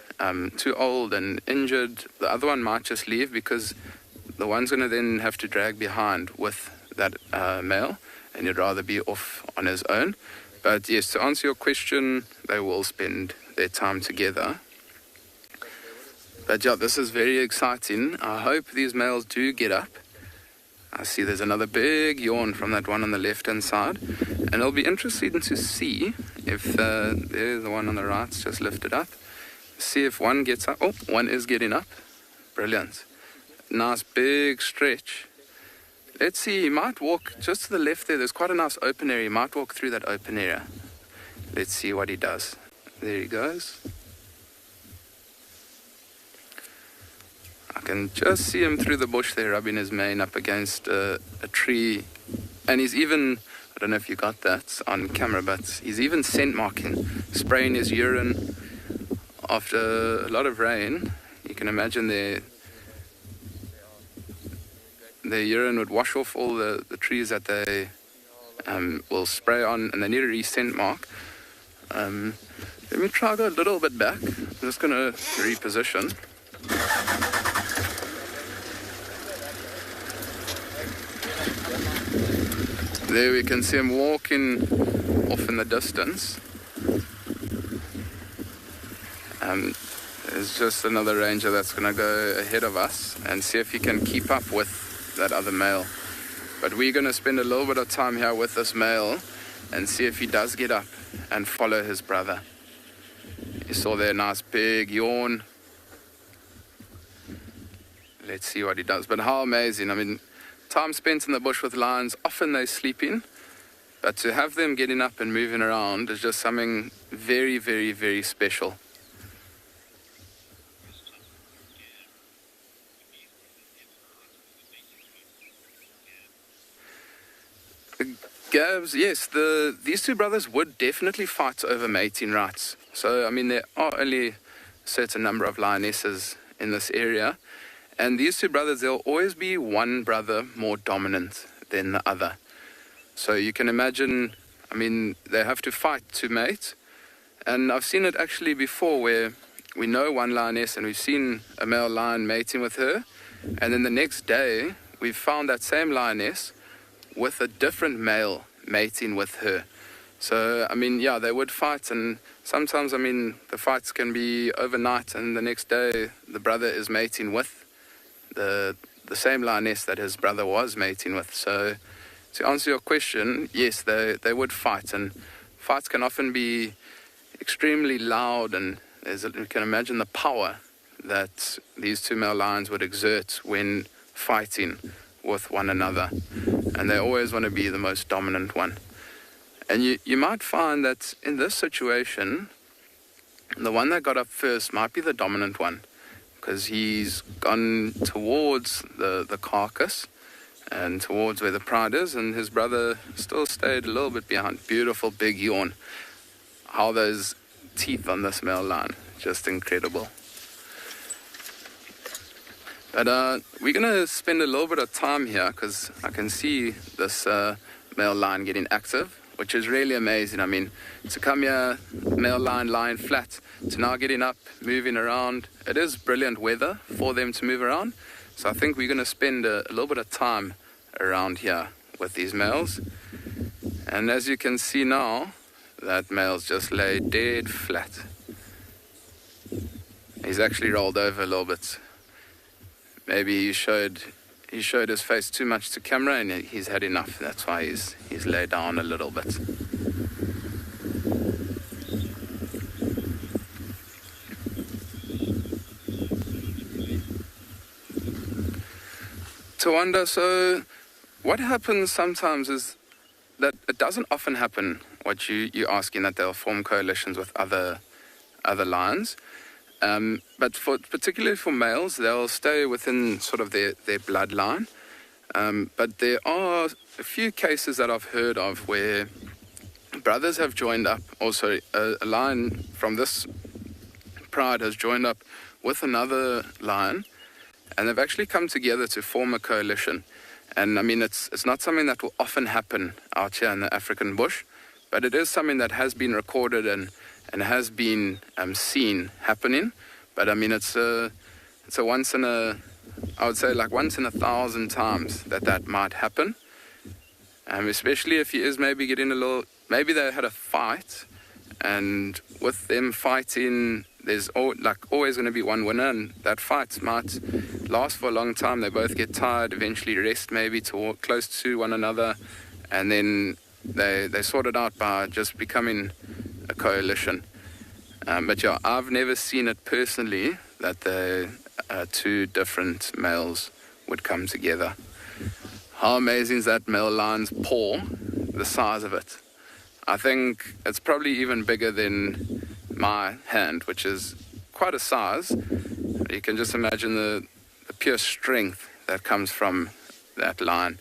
old and injured, the other one might just leave because the one's going to then have to drag behind with that male, and you'd rather be off on his own. But yes, to answer your question, they will spend their time together. But yeah, this is very exciting. I hope these males do get up. I see there's another big yawn from that one on the left-hand side. And it'll be interesting to see if there's the one on the right's just lifted up. See if one gets up. Oh, one is getting up. Brilliant. Nice big stretch. Let's see, he might walk just to the left there. There's quite a nice open area. He might walk through that open area. Let's see what he does. There he goes. I can just see him through the bush there, rubbing his mane up against a tree. And he's even, I don't know if you got that on camera, but he's even scent marking, spraying his urine after a lot of rain. You can imagine their urine would wash off all the trees that they will spray on, and they need a re-scent mark. Let me try go a little bit back. I'm just going to reposition. There we can see him walking off in the distance. There's just another ranger that's going to go ahead of us and see if he can keep up with that other male. But we're going to spend a little bit of time here with this male and see if he does get up and follow his brother. You saw there a nice big yawn. Let's see what he does. But how amazing. I mean, time spent in the bush with lions, often they're sleeping, but to have them getting up and moving around is just something very, very, very special. Gavs, yes, these two brothers would definitely fight over mating rights. So, I mean, there are only a certain number of lionesses in this area. And these two brothers, there'll always be one brother more dominant than the other. So you can imagine, I mean, they have to fight to mate. And I've seen it actually before where we know one lioness and we've seen a male lion mating with her. And then the next day, we've found that same lioness with a different male mating with her. So, I mean, yeah, they would fight, and sometimes, I mean, the fights can be overnight, and the next day the brother is mating with the same lioness that his brother was mating with. So, to answer your question, yes, they would fight, and fights can often be extremely loud, and you can imagine the power that these two male lions would exert when fighting with one another, and they always want to be the most dominant one. And you might find that in this situation, the one that got up first might be the dominant one, because he's gone towards the carcass and towards where the pride is, and his brother still stayed a little bit behind. Beautiful big yawn. How those teeth on this male lion, just incredible. But we're going to spend a little bit of time here because I can see this male lion getting active, which is really amazing. I mean, to come here, male lion lying flat, to now getting up, moving around. It is brilliant weather for them to move around. So I think we're going to spend a little bit of time around here with these males. And as you can see now, that male's just lay dead flat. He's actually rolled over a little bit. Maybe he showed his face too much to camera and he's had enough. That's why he's laid down a little bit. Tawanda, so what happens sometimes is that it doesn't often happen, what you're asking, that they'll form coalitions with other lions. But particularly for males, they'll stay within sort of their bloodline. But there are a few cases that I've heard of where brothers have joined up, also a lion from this pride has joined up with another lion, and they've actually come together to form a coalition. And I mean, it's not something that will often happen out here in the African bush, but it is something that has been recorded and has been seen happening. But I mean, it's a once in a, I would say like once in 1,000 times that might happen. Especially if he is maybe getting a little, maybe they had a fight, and with them fighting, there's always going to be one winner, and that fight might last for a long time. They both get tired, eventually rest maybe close to one another, and then they sort it out by just becoming a coalition. But yeah, I've never seen it personally that the two different males would come together. how amazing is that male lion's paw, the size of it. I think it's probably even bigger than my hand, which is quite a size. You can just imagine the pure strength that comes from that lion.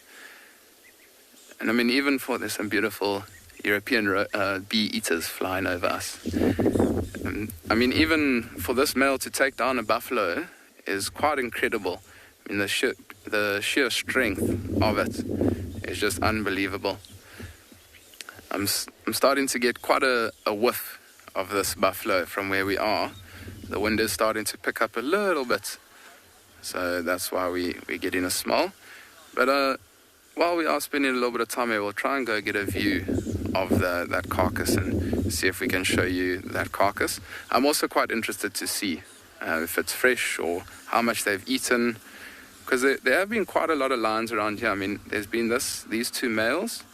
And I mean, even for there's some beautiful European bee eaters flying over us. I mean, even for this male to take down a buffalo is quite incredible. I mean, the sheer strength of it is just unbelievable. I'm starting to get quite a whiff of this buffalo from where we are. The wind is starting to pick up a little bit, so that's why we're getting a smell. But while we are spending a little bit of time here, we'll try and go get a view of that carcass and see if we can show you that carcass. I'm also quite interested to see if it's fresh or how much they've eaten, because there have been quite a lot of lions around here. I mean, there's been these two males.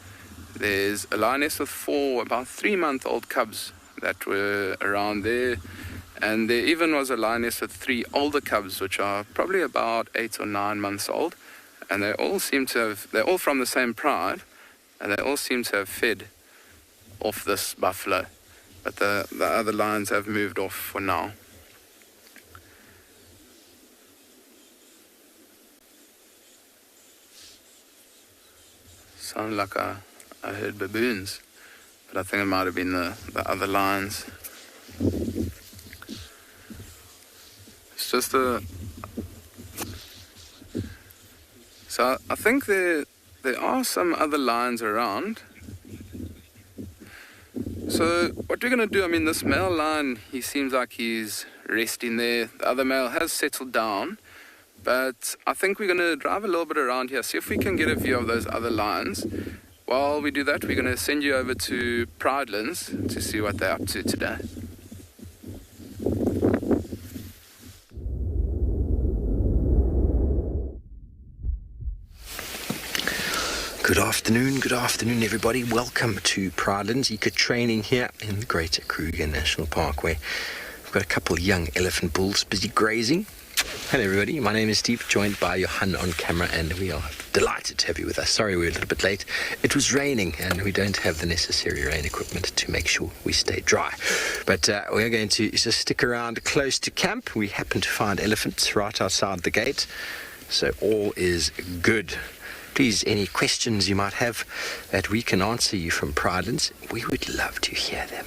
There's a lioness with 4 about 3-month-old cubs that were around there, and there even was a lioness with 3 older cubs, which are probably about 8 or 9 months old, and they're all from the same pride, and they all seem to have fed off this buffalo, but the other lions have moved off for now. Sounded like I heard baboons, but I think it might have been the other lions. It's just so I think there are some other lions around. So what we're going to do, I mean, this male lion, he seems like he's resting there. The other male has settled down, but I think we're going to drive a little bit around here, see if we can get a view of those other lions. While we do that, we're going to send you over to Pridelands to see what they're up to today. Good afternoon everybody. Welcome to Pridelands Eco Training here in the Greater Kruger National Park, where we've got a couple of young elephant bulls busy grazing. Hello everybody, my name is Steve, joined by Johan on camera, and we are delighted to have you with us. Sorry we're a little bit late. It was raining and we don't have the necessary rain equipment to make sure we stay dry. But we're going to just stick around close to camp. We happen to find elephants right outside the gate, so all is good. Please, any questions you might have that we can answer you from Pridelands, we would love to hear them.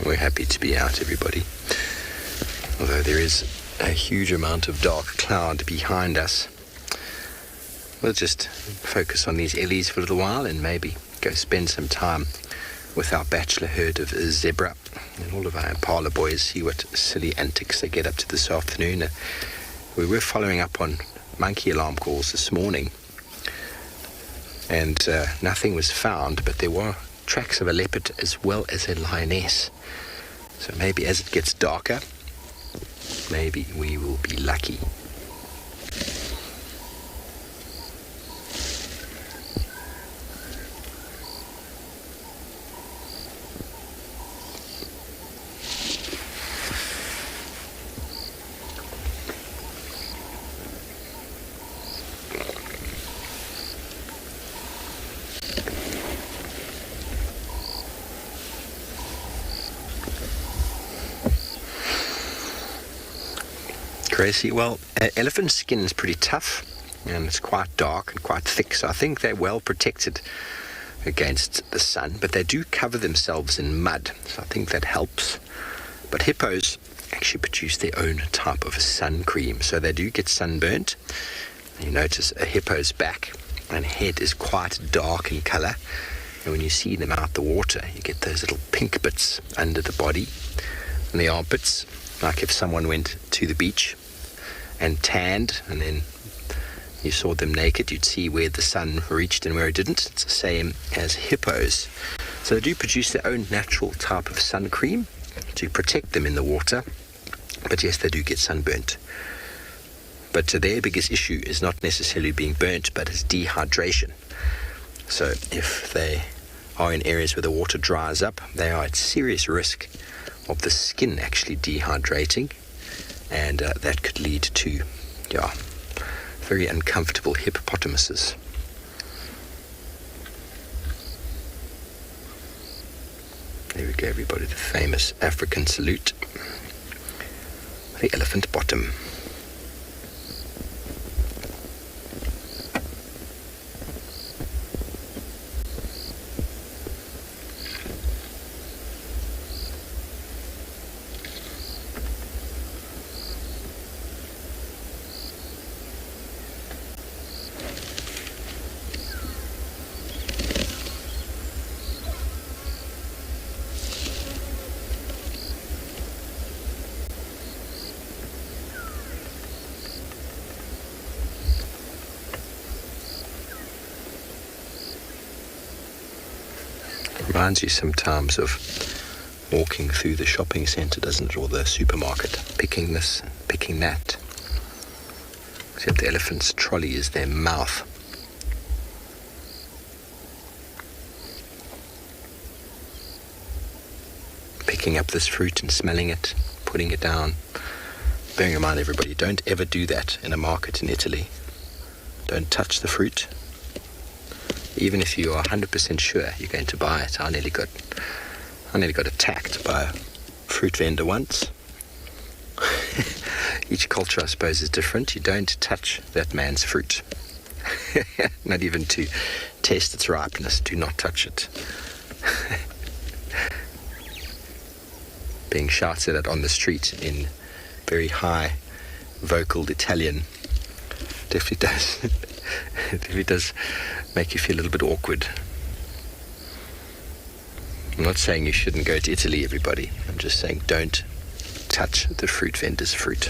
We're happy to be out, everybody. Although there is a huge amount of dark cloud behind us, we'll just focus on these ellies for a little while and maybe go spend some time with our bachelor herd of zebra and all of our impala boys, see what silly antics they get up to this afternoon. We were following up on monkey alarm calls this morning, and nothing was found, but there were tracks of a leopard as well as a lioness. So maybe as it gets darker, maybe we will be lucky. Gracie, well, elephant skin is pretty tough and it's quite dark and quite thick, so I think they're well protected against the sun, but they do cover themselves in mud, so I think that helps. But hippos actually produce their own type of sun cream, so they do get sunburnt. You notice a hippo's back and head is quite dark in colour, And when you see them out the water, you get those little pink bits under the body and the armpits, like if someone went to the beach and tanned and then you saw them naked, you'd see where the sun reached and where it didn't. It's the same as hippos. So they do produce their own natural type of sun cream to protect them in the water. But yes, they do get sunburnt. But their biggest issue is not necessarily being burnt, but it's dehydration. So if they are in areas where the water dries up, they are at serious risk of the skin actually dehydrating. And that could lead to, very uncomfortable hippopotamuses. There we go, everybody, the famous African salute. The elephant bottom. Reminds you sometimes of walking through the shopping centre, doesn't it, or the supermarket, picking this, picking that. Except the elephant's trolley is their mouth. Picking up this fruit and smelling it, putting it down. Bearing in mind, everybody, don't ever do that in a market in Italy. Don't touch the fruit. Even if you are 100% sure you're going to buy it. I nearly got attacked by a fruit vendor once. Each culture, I suppose, is different. You don't touch that man's fruit. Not even to test its ripeness. Do not touch it. Being shouted at on the street in very high vocaled Italian definitely does make you feel a little bit awkward. I'm not saying you shouldn't go to Italy, everybody. I'm just saying don't touch the fruit vendor's fruit.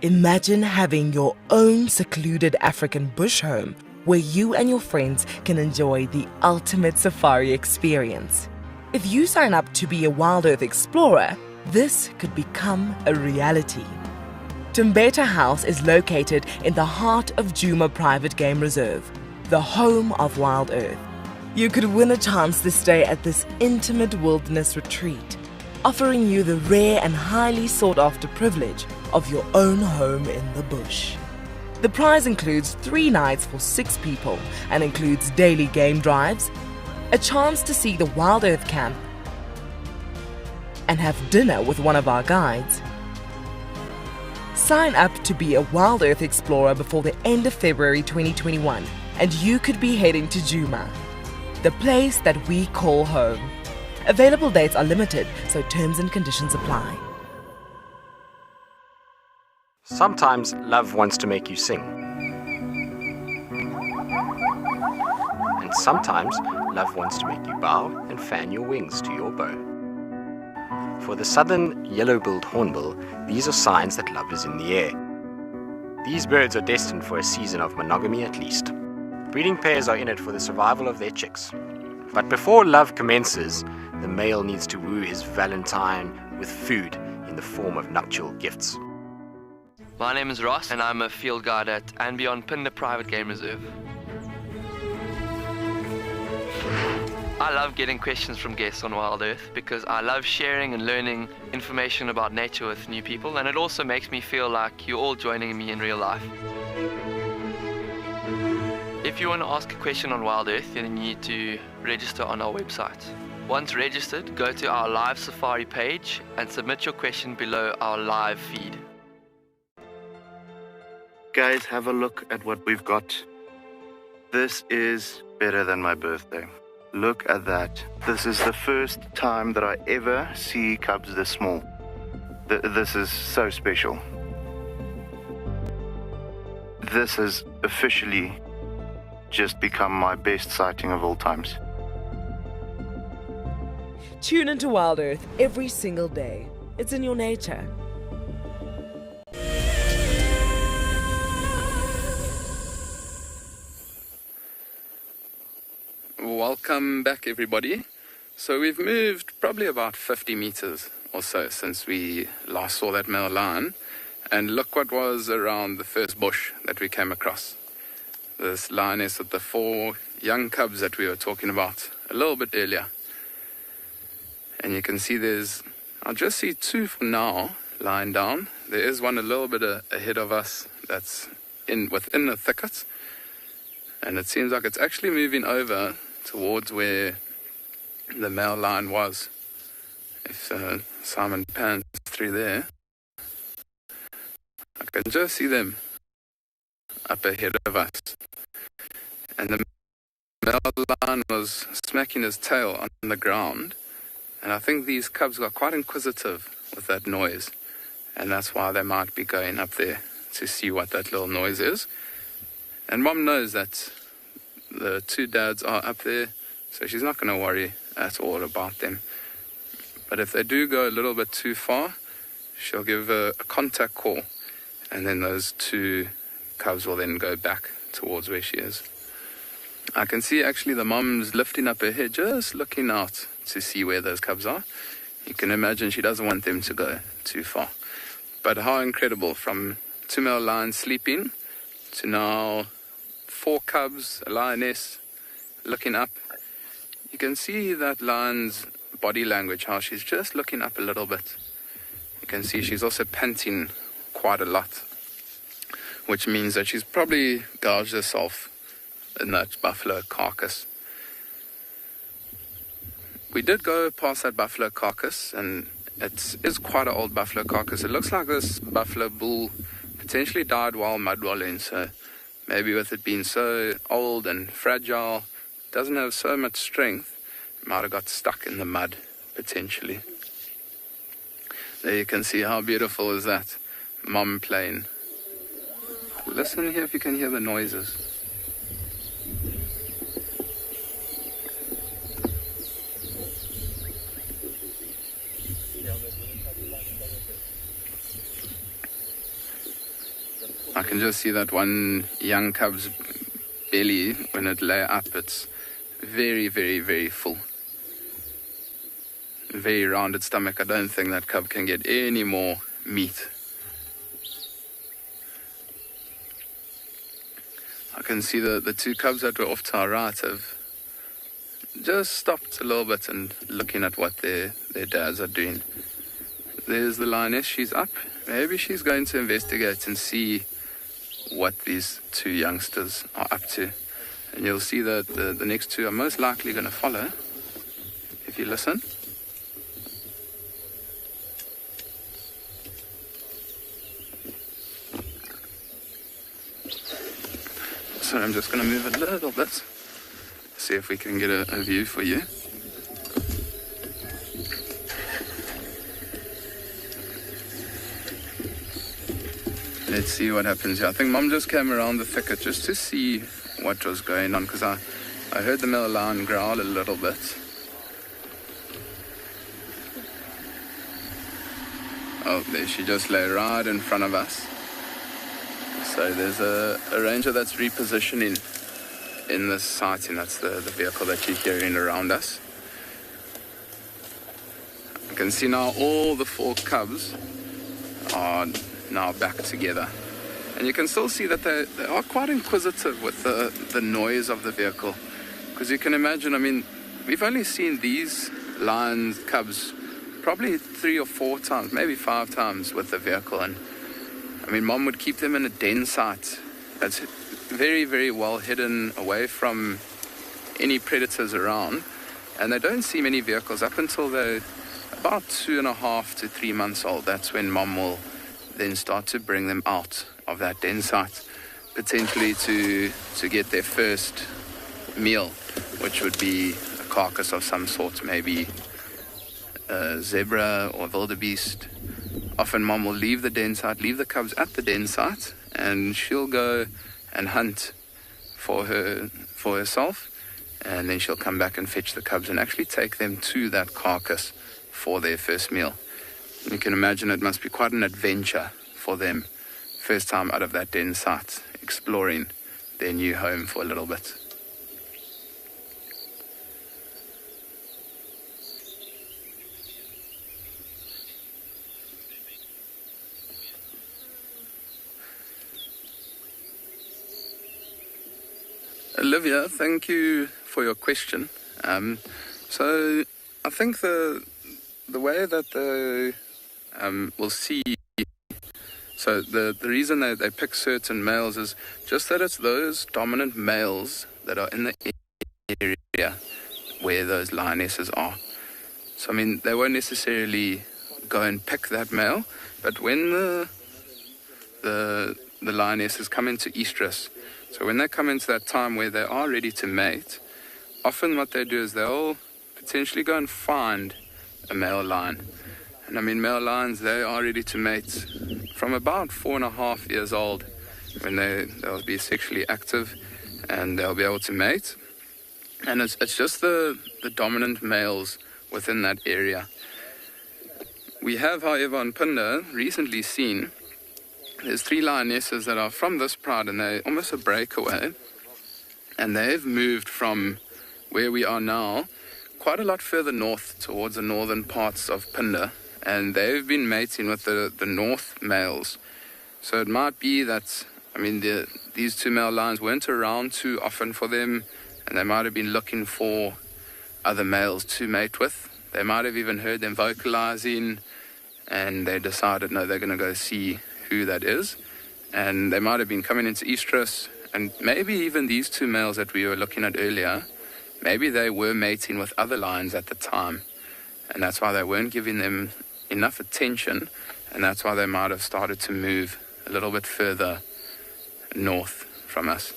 Imagine having your own secluded African bush home where you and your friends can enjoy the ultimate safari experience. If you sign up to be a Wild Earth Explorer, this could become a reality. Tumbeta House is located in the heart of Djuma Private Game Reserve, the home of Wild Earth. You could win a chance to stay at this intimate wilderness retreat, offering you the rare and highly sought-after privilege of your own home in the bush. The prize includes 3 nights for 6 people and includes daily game drives, a chance to see the Wild Earth camp, and have dinner with one of our guides. Sign up to be a Wild Earth Explorer before the end of February 2021, and you could be heading to Djuma, the place that we call home. Available dates are limited, so terms and conditions apply. Sometimes love wants to make you sing. And sometimes love wants to make you bow and fan your wings to your bow. For the southern yellow-billed hornbill, these are signs that love is in the air. These birds are destined for a season of monogamy at least. Breeding pairs are in it for the survival of their chicks. But before love commences, the male needs to woo his valentine with food in the form of nuptial gifts. My name is Ross and I'm a field guide at Untitled Private Game Reserve. I love getting questions from guests on Wild Earth because I love sharing and learning information about nature with new people, and it also makes me feel like you're all joining me in real life. If you want to ask a question on Wild Earth, then you need to register on our website. Once registered, go to our live safari page and submit your question below our live feed. Guys, have a look at what we've got. This is better than my birthday. Look at that. This is the first time that I ever see cubs this small. This is so special. This has officially just become my best sighting of all times. Tune into Wild Earth every single day. It's in your nature. Welcome back, everybody. So we've moved probably about 50 meters or so since we last saw that male lion, and look what was around the first bush that we came across. This lioness with the 4 young cubs that we were talking about a little bit earlier. And you can see I'll just see 2 for now lying down. There is one a little bit ahead of us that's within the thicket, and it seems like it's actually moving over towards where the male lion was. If Simon pans through there, I can just see them up ahead of us. And the male lion was smacking his tail on the ground, and I think these cubs got quite inquisitive with that noise, and that's why they might be going up there to see what that little noise is. And Mom knows that the 2 dads are up there, so she's not going to worry at all about them. But if they do go a little bit too far, she'll give a contact call, and then those 2 cubs will then go back towards where she is. I can see actually the mom's lifting up her head, just looking out to see where those cubs are. You can imagine she doesn't want them to go too far. But how incredible, from 2 male lions sleeping to now 4 cubs, a lioness looking up. You can see that lion's body language, how she's just looking up a little bit. You can see she's also panting quite a lot, which means that she's probably gouged herself in that buffalo carcass. We did go past that buffalo carcass, and it is quite an old buffalo carcass. It looks like this buffalo bull potentially died while mudwalling, so maybe with it being so old and fragile, doesn't have so much strength, it might have got stuck in the mud, potentially. There you can see how beautiful is that. Mom playing. Listen here if you can hear the noises. I can just see that one young cub's belly, when it lay up, it's very, very, very full. Very rounded stomach. I don't think that cub can get any more meat. I can see the 2 cubs that were off to our right have just stopped a little bit and looking at what their dads are doing. There's the lioness, she's up. Maybe she's going to investigate and see what these 2 youngsters are up to. And you'll see that the next 2 are most likely going to follow, if you listen. So I'm just going to move a little bit, see if we can get a view for you. Let's see what happens here. I think Mom just came around the thicket just to see what was going on, because I heard the male lion growl a little bit. Oh, there she just lay right in front of us. So there's a ranger that's repositioning in this sighting. That's the vehicle that you're hearing around us. You can see now all the 4 cubs are now back together. And you can still see that they are quite inquisitive with the noise of the vehicle. Because you can imagine, I mean, we've only seen these lion cubs probably 3 or 4 times, maybe 5 times with the vehicle. And I mean, Mom would keep them in a den site that's very, very well hidden away from any predators around. And they don't see many vehicles up until they're about 2.5 to 3 months old. That's when Mom will then start to bring them out of that den site, potentially to get their first meal, which would be a carcass of some sort, maybe a zebra or wildebeest often mom will leave the den site, leave the cubs at the den site, and she'll go and hunt for herself, and then she'll come back and fetch the cubs and actually take them to that carcass for their first meal. You can imagine it must be quite an adventure for them, first time out of that den site, exploring their new home for a little bit. Olivia, thank you for your question. So I think the way that they will see, so the reason they pick certain males is just that it's those dominant males that are in the area where those lionesses are. So I mean, they won't necessarily go and pick that male, but when the lionesses come into estrus, so when they come into that time where they are ready to mate, often what they do is they'll potentially go and find a male lion. And I mean, male lions, they are ready to mate from about 4.5 years old, when they'll be sexually active and they'll be able to mate. And it's just the dominant males within that area. We have, however, on Punda recently seen there's 3 lionesses that are from this pride, and they're almost a breakaway, and they've moved from where we are now quite a lot further north towards the northern parts of Punda, and they've been mating with the north males. So it might be that, I mean, these 2 male lions weren't around too often for them, and they might have been looking for other males to mate with. They might have even heard them vocalizing, and they decided, no, they're going to go see who that is. And they might have been coming into estrus, and maybe even these 2 males that we were looking at earlier, maybe they were mating with other lions at the time, and that's why they weren't giving them enough attention, and that's why they might have started to move a little bit further north from us.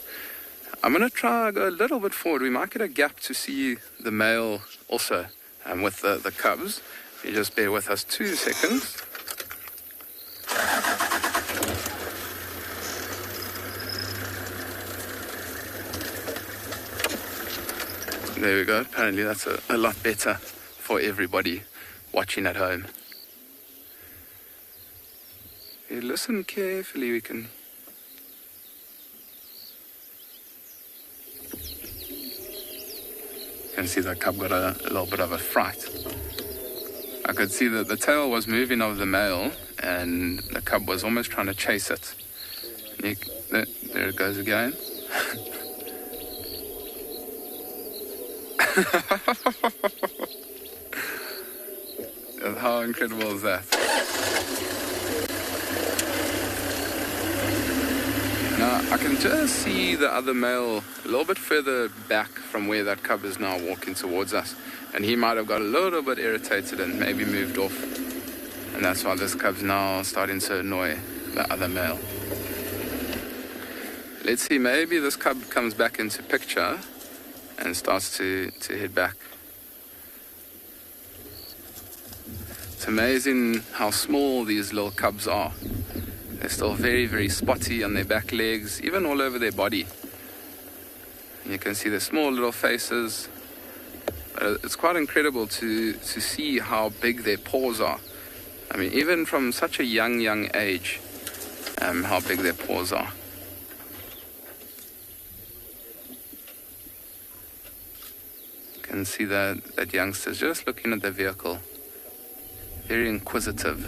I'm going to try go a little bit forward. We might get a gap to see the male also, with the cubs. If you just bear with us 2 seconds. There we go. Apparently that's a lot better for everybody watching at home. If you listen carefully, we can... You can see that cub got a little bit of a fright. I could see that the tail was moving of the male, and the cub was almost trying to chase it. There it goes again. How incredible is that? Now, I can just see the other male a little bit further back from where that cub is now walking towards us. And he might have got a little bit irritated and maybe moved off. And that's why this cub's now starting to annoy the other male. Let's see, maybe this cub comes back into picture and starts to head back. It's amazing how small these little cubs are. They're still very, very spotty on their back legs, even all over their body. And you can see their small little faces. It's quite incredible to see how big their paws are. I mean, even from such a young age, how big their paws are. You can see that youngster's just looking at the vehicle, very inquisitive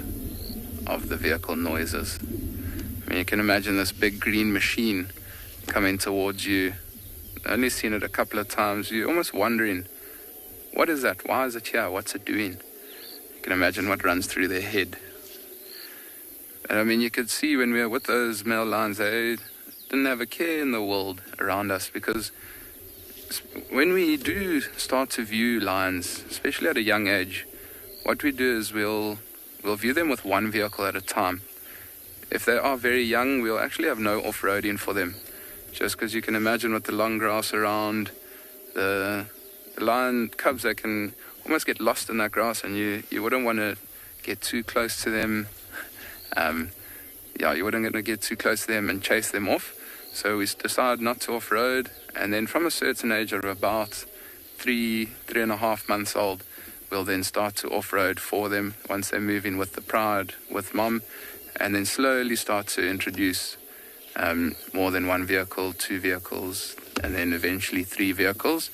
of the vehicle noises. I mean, you can imagine this big green machine coming towards you. I've only seen it a couple of times. You're almost wondering, what is that? Why is it here? What's it doing? You can imagine what runs through their head. And I mean, you could see when we were with those male lions, they didn't have a care in the world around us, because when we do start to view lions, especially at a young age, what we do is we'll view them with one vehicle at a time. If they are very young, we'll actually have no off-roading for them, just because you can imagine with the long grass around, the lion cubs, they can almost get lost in that grass, and you wouldn't want to get too close to them Yeah, you wouldn't going to get too close to them and chase them off. So we decided not to off-road, and then from a certain age of about 3.5 months old, we'll then start to off-road for them once they move in with the pride, with mom, and then slowly start to introduce more than one vehicle, 2 vehicles, and then eventually 3 vehicles,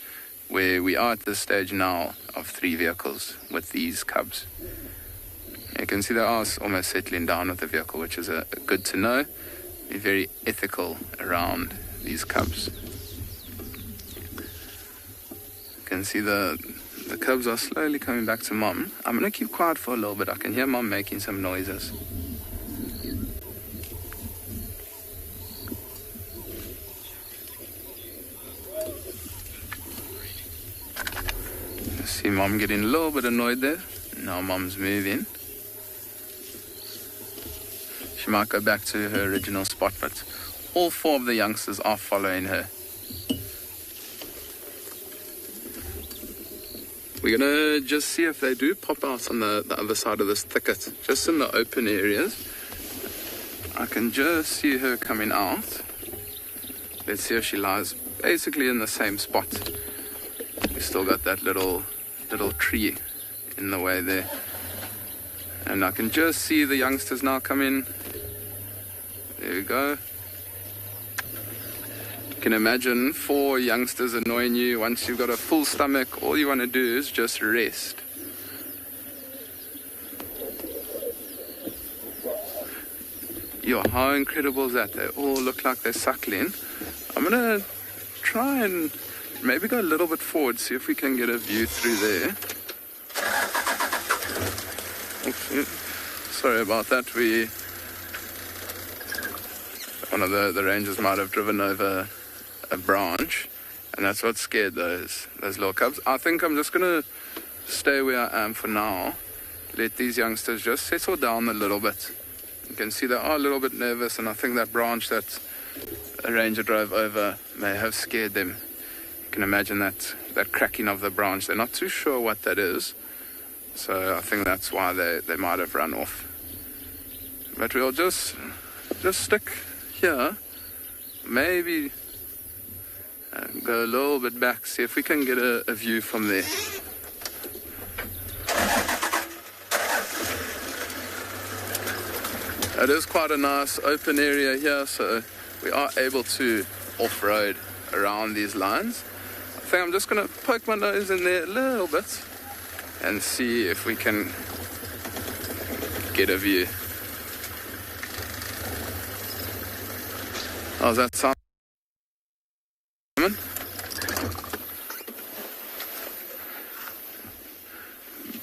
where we are at this stage now of 3 vehicles with these cubs. You can see they are almost settling down with the vehicle, which is good to know. Be very ethical around these cubs. You can see the cubs are slowly coming back to mom. I'm going to keep quiet for a little bit. I can hear mom making some noises. I see mom getting a little bit annoyed there. Now mom's moving. She might go back to her original spot, but all 4 of the youngsters are following her. We're going to just see if they do pop out on the other side of this thicket, just in the open areas. I can just see her coming out. Let's see if she lies basically in the same spot. We still got that little tree in the way there. And I can just see the youngsters now come in. There we go. You can imagine 4 youngsters annoying you. Once you've got a full stomach, all you want to do is just rest. Yo, how incredible is that? They all look like they're suckling. I'm going to try and maybe go a little bit forward, see if we can get a view through there. Oops, sorry about that. One of the rangers might have driven over a branch, and that's what scared those little cubs. I think I'm just going to stay where I am for now. Let these youngsters just settle down a little bit. You can see they are a little bit nervous, and I think that branch that a ranger drove over may have scared them. You can imagine that cracking of the branch. They're not too sure what that is, so I think that's why they might have run off. But we'll just stick here, maybe go a little bit back, see if we can get a view from there. It is quite a nice open area here, so we are able to off-road around these lines. I think I'm just going to poke my nose in there a little bit and see if we can get a view. How's that sound?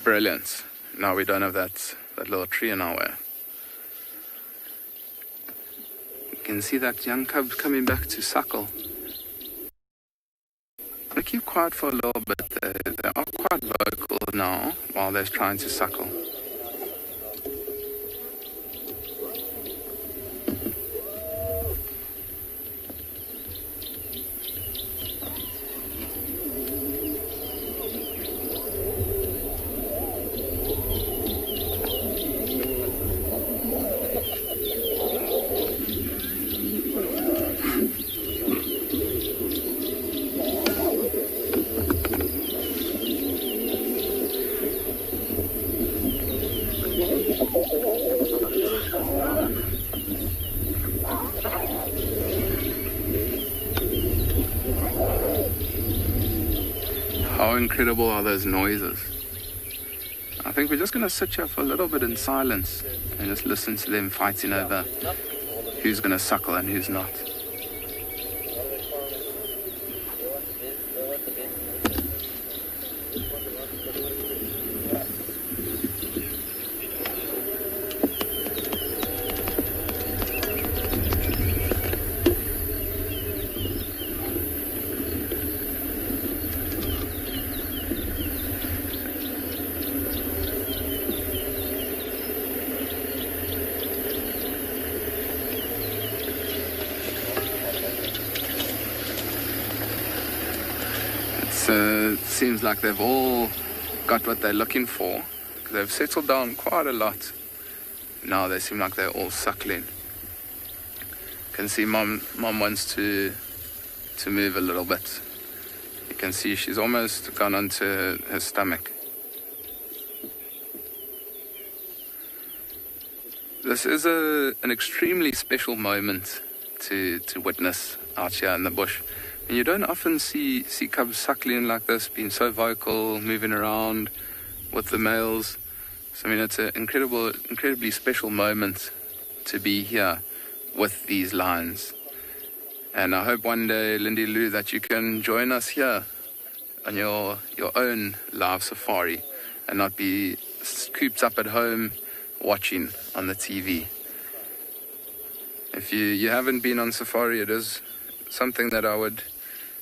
Brilliant. Now we don't have that little tree in our way. You can see that young cub coming back to suckle. I'm going to keep quiet for a little bit. They are quite vocal now while they're trying to suckle. How incredible are those noises? I think we're just going to sit here for a little bit in silence and just listen to them fighting over who's going to suckle and who's not. It seems like they've all got what they're looking for. They've settled down quite a lot. now they seem like they're all suckling. You can see mom wants to move a little bit. You can see she's almost gone onto her stomach. This is an extremely special moment to witness out here in the bush. And you don't often see cubs suckling like this, being so vocal, moving around with the males. So I mean, it's an incredibly special moment to be here with these lions. And I hope one day, Lindy Lou, that you can join us here on your own live safari and not be cooped up at home watching on the TV. If you haven't been on safari, it is something that I would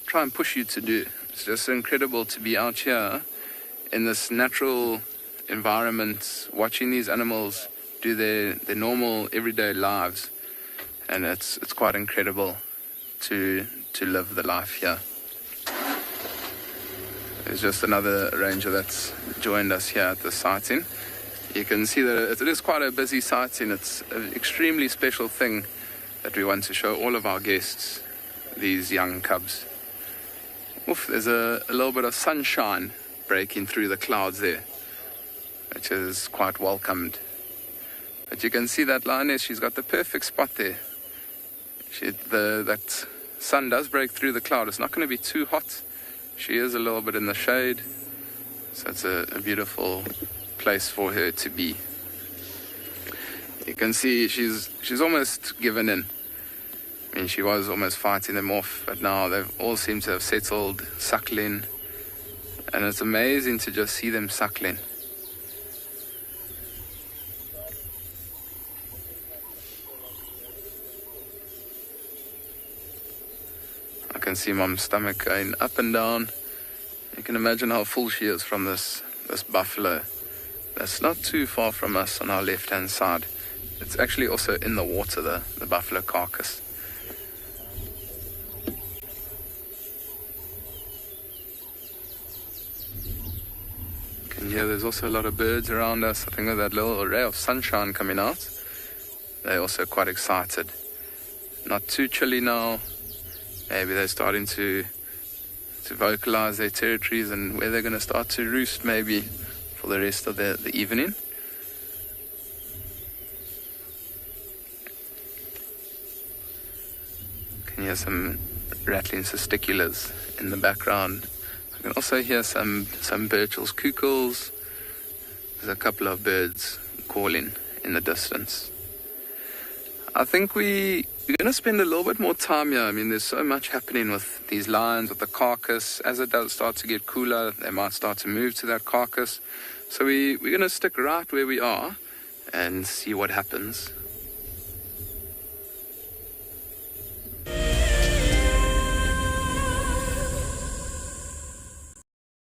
try and push you to do. It's just incredible to be out here in this natural environment, watching these animals do their normal everyday lives, and it's quite incredible to live the life here. There's just another ranger that's joined us here at the sighting. You can see that it is quite a busy sighting. It's an extremely special thing that we want to show all of our guests, these young cubs. Oof, there's a little bit of sunshine breaking through the clouds there, which is quite welcomed. But you can see that lioness, she's got the perfect spot there. That sun does break through the cloud. It's not going to be too hot. She is a little bit in the shade, so it's a beautiful place for her to be. You can see she's almost given in. I mean, she was almost fighting them off, but now they've all seemed to have settled, suckling, and it's amazing to just see them suckling. I can see Mom's stomach going up and down. You can imagine how full she is from this buffalo. That's not too far from us on our left-hand side. It's actually also in the water, the buffalo carcass. You can hear there's also a lot of birds around us. I think with that little ray of sunshine coming out, they're also quite excited. Not too chilly now. Maybe they're starting to vocalize their territories and where they're going to start to roost maybe for the rest of the evening. You can hear some rattling testiculars in the background. I can also hear some Birchall's kukels. There's a couple of birds calling in the distance. I think we're going to spend a little bit more time here. I mean, there's so much happening with these lions, with the carcass. As it does start to get cooler, they might start to move to that carcass. So we're going to stick right where we are and see what happens.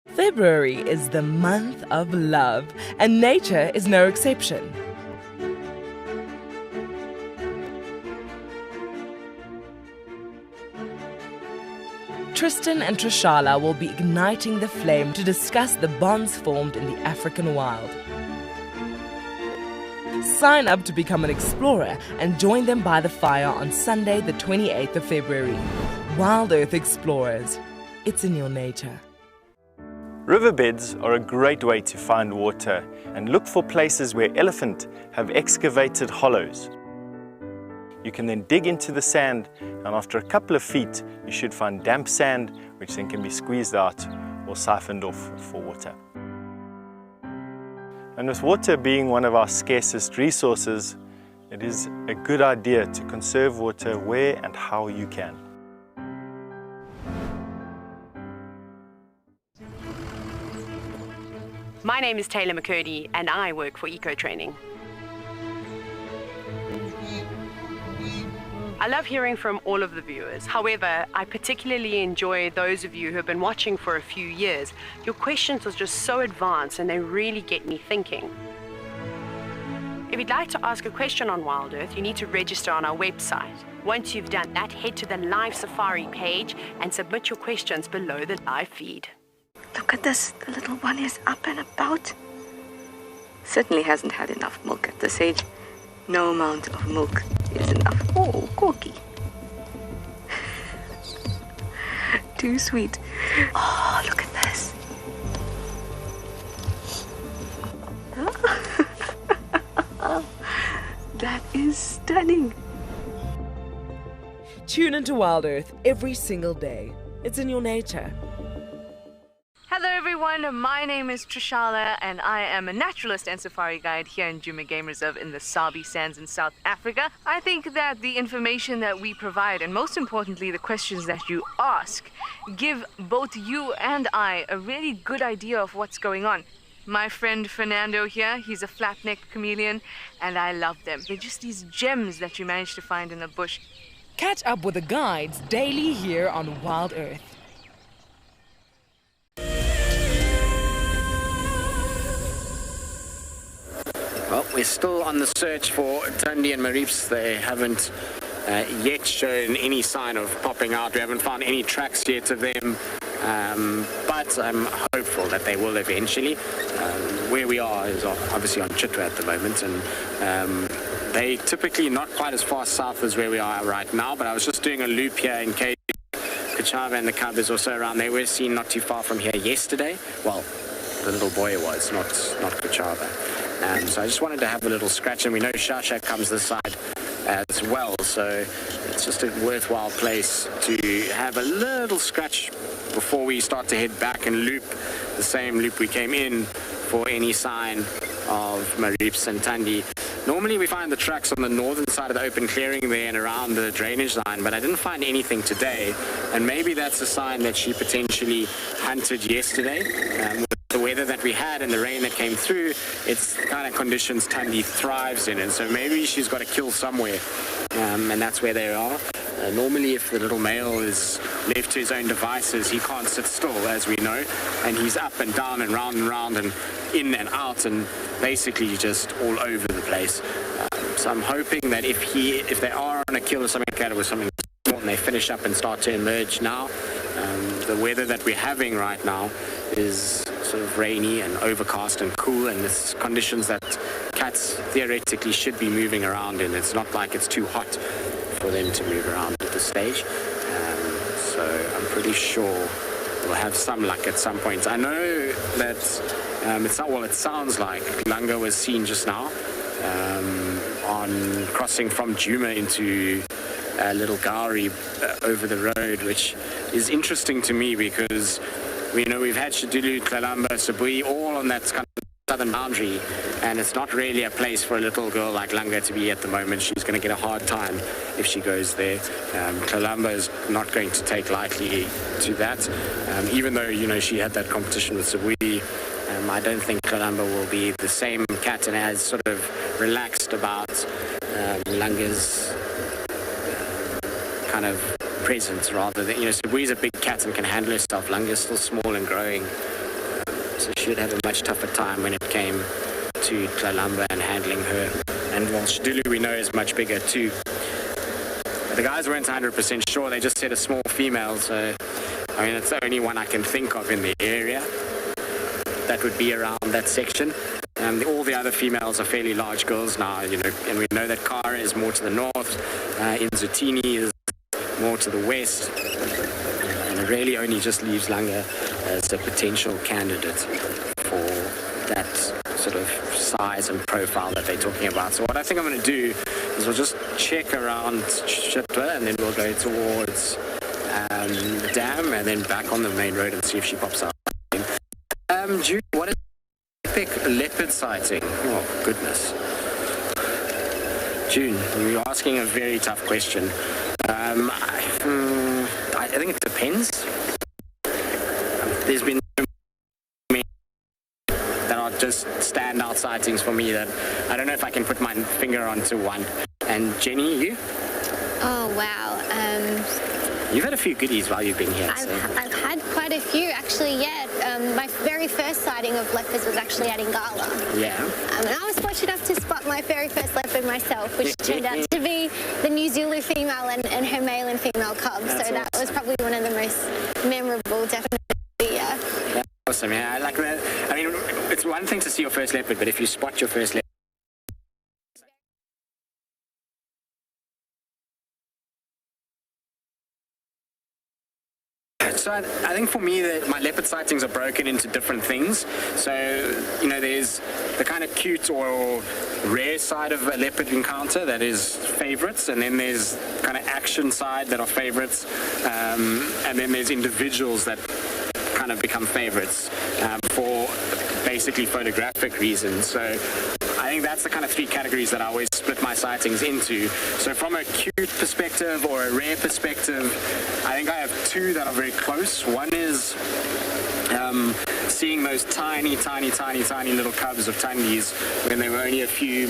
February is the month of love, and nature is no exception. Tristan and Trishala will be igniting the flame to discuss the bonds formed in the African wild. Sign up to become an explorer and join them by the fire on Sunday, the 28th of February. Wild Earth Explorers. It's in your nature. Riverbeds are a great way to find water and look for places where elephant have excavated hollows. You can then dig into the sand, and after a couple of feet you should find damp sand, which then can be squeezed out or siphoned off for water. And with water being one of our scarcest resources, it is a good idea to conserve water where and how you can. My name is Taylor McCurdy and I work for Eco Training. I love hearing from all of the viewers. However, I particularly enjoy those of you who have been watching for a few years. Your questions are just so advanced and they really get me thinking. If you'd like to ask a question on Wild Earth, you need to register on our website. Once you've done that, head to the Live Safari page and submit your questions below the live feed. Look at this, the little one is up and about. Certainly hasn't had enough milk at this age. No amount of milk is enough. Oh, Corky. Too sweet. Oh, look at this. That is stunning. Tune into Wild Earth every single day. It's in your nature. Hello everyone, my name is Trishala and I am a naturalist and safari guide here in Djuma Game Reserve in the Sabi Sands in South Africa. I think that the information that we provide, and most importantly the questions that you ask, give both you and I a really good idea of what's going on. My friend Fernando here, he's a flat-necked chameleon and I love them. They're just these gems that you manage to find in the bush. Catch up with the guides daily here on Wild Earth. Well, we're still on the search for Thandi and Marips. They haven't yet shown any sign of popping out. We haven't found any tracks yet of them, but I'm hopeful that they will eventually. Where we are is obviously on Chitwa at the moment, and they typically not quite as far south as where we are right now, but I was just doing a loop here in case Kachava and the cub is also around. They were seen not too far from here yesterday. Well, the little boy was, not Kachava. So I just wanted to have a little scratch, and we know Shasha comes this side as well, so it's just a worthwhile place to have a little scratch before we start to head back and loop the same loop we came in for any sign of Marips and Thandi. Normally we find the tracks on the northern side of the open clearing there and around the drainage line, but I didn't find anything today, and maybe that's a sign that she potentially hunted yesterday. With the weather that we had and the rain that came through, it's the kind of conditions Thandi thrives in, and so maybe she's got to kill somewhere, and that's where they are. Normally if the little male is left to his own devices, he can't sit still, as we know, and he's up and down and round and in and out and basically just all over the place. So I'm hoping that if they are on a kill or something like that, or something and they finish up and start to emerge now, the weather that we're having right now is sort of rainy and overcast and cool, and it's conditions that cats theoretically should be moving around in. It's not like it's too hot for them to move around at this stage. So I'm pretty sure we'll have some luck at some point. I know that it sounds like Langa was seen just now on crossing from Djuma into Little Gowrie over the road, which is interesting to me because we know we've had Shadulu, Tlalamba, Sibui, all on that kind of southern boundary, and it's not really a place for a little girl like Langa to be at the moment. She's going to get a hard time if she goes there. Tlalamba is not going to take lightly to that, even though, you know, she had that competition with Sibui. I don't think Tlalamba will be the same cat and as sort of relaxed about Langa's kind of presence, rather than, you know, Sibui's a big cat and can handle herself. Langa's still small and growing, so she would have a much tougher time when it came to Tlalamba and handling her. And well, Shadulu we know is much bigger too. But the guys weren't 100% sure. They just said a small female, so I mean it's the only one I can think of in the area that would be around that section. All the other females are fairly large girls now, you know, and we know that Kara is more to the north, Inzutini is more to the west, and it really only just leaves Langa as a potential candidate for that sort of size and profile that they're talking about. So what I think I'm going to do is we'll just check around Chitwa, and then we'll go towards the dam and then back on the main road and see if she pops up. June, what is epic leopard sighting? Oh, goodness. June, you're asking a very tough question. I think it depends. There's been so many that are just standout sightings for me that I don't know if I can put my finger onto one. And Jenny, you? Oh, wow. You've had a few goodies while you've been here. I've had quite a few, actually, yeah. My very first sighting of leopards was actually at Ingala. Yeah. And I was fortunate enough to spot my very first leopard myself, which turned out to be the New Zulu female and her male and female cubs. So that was probably one of the most memorable, definitely, yeah. That's awesome, yeah. I like that. I mean, it's one thing to see your first leopard, but if you spot your first leopard, So I think for me, my leopard sightings are broken into different things. So, there's the kind of cute or rare side of a leopard encounter that is favorites, and then there's kind of action side that are favorites, and then there's individuals that kind of become favorites for basically photographic reasons. So I think that's the kind of three categories that I always split my sightings into. So from a cute perspective or a rare perspective, I think I have two that are very close. One is seeing those tiny little cubs of tundies when they were only a few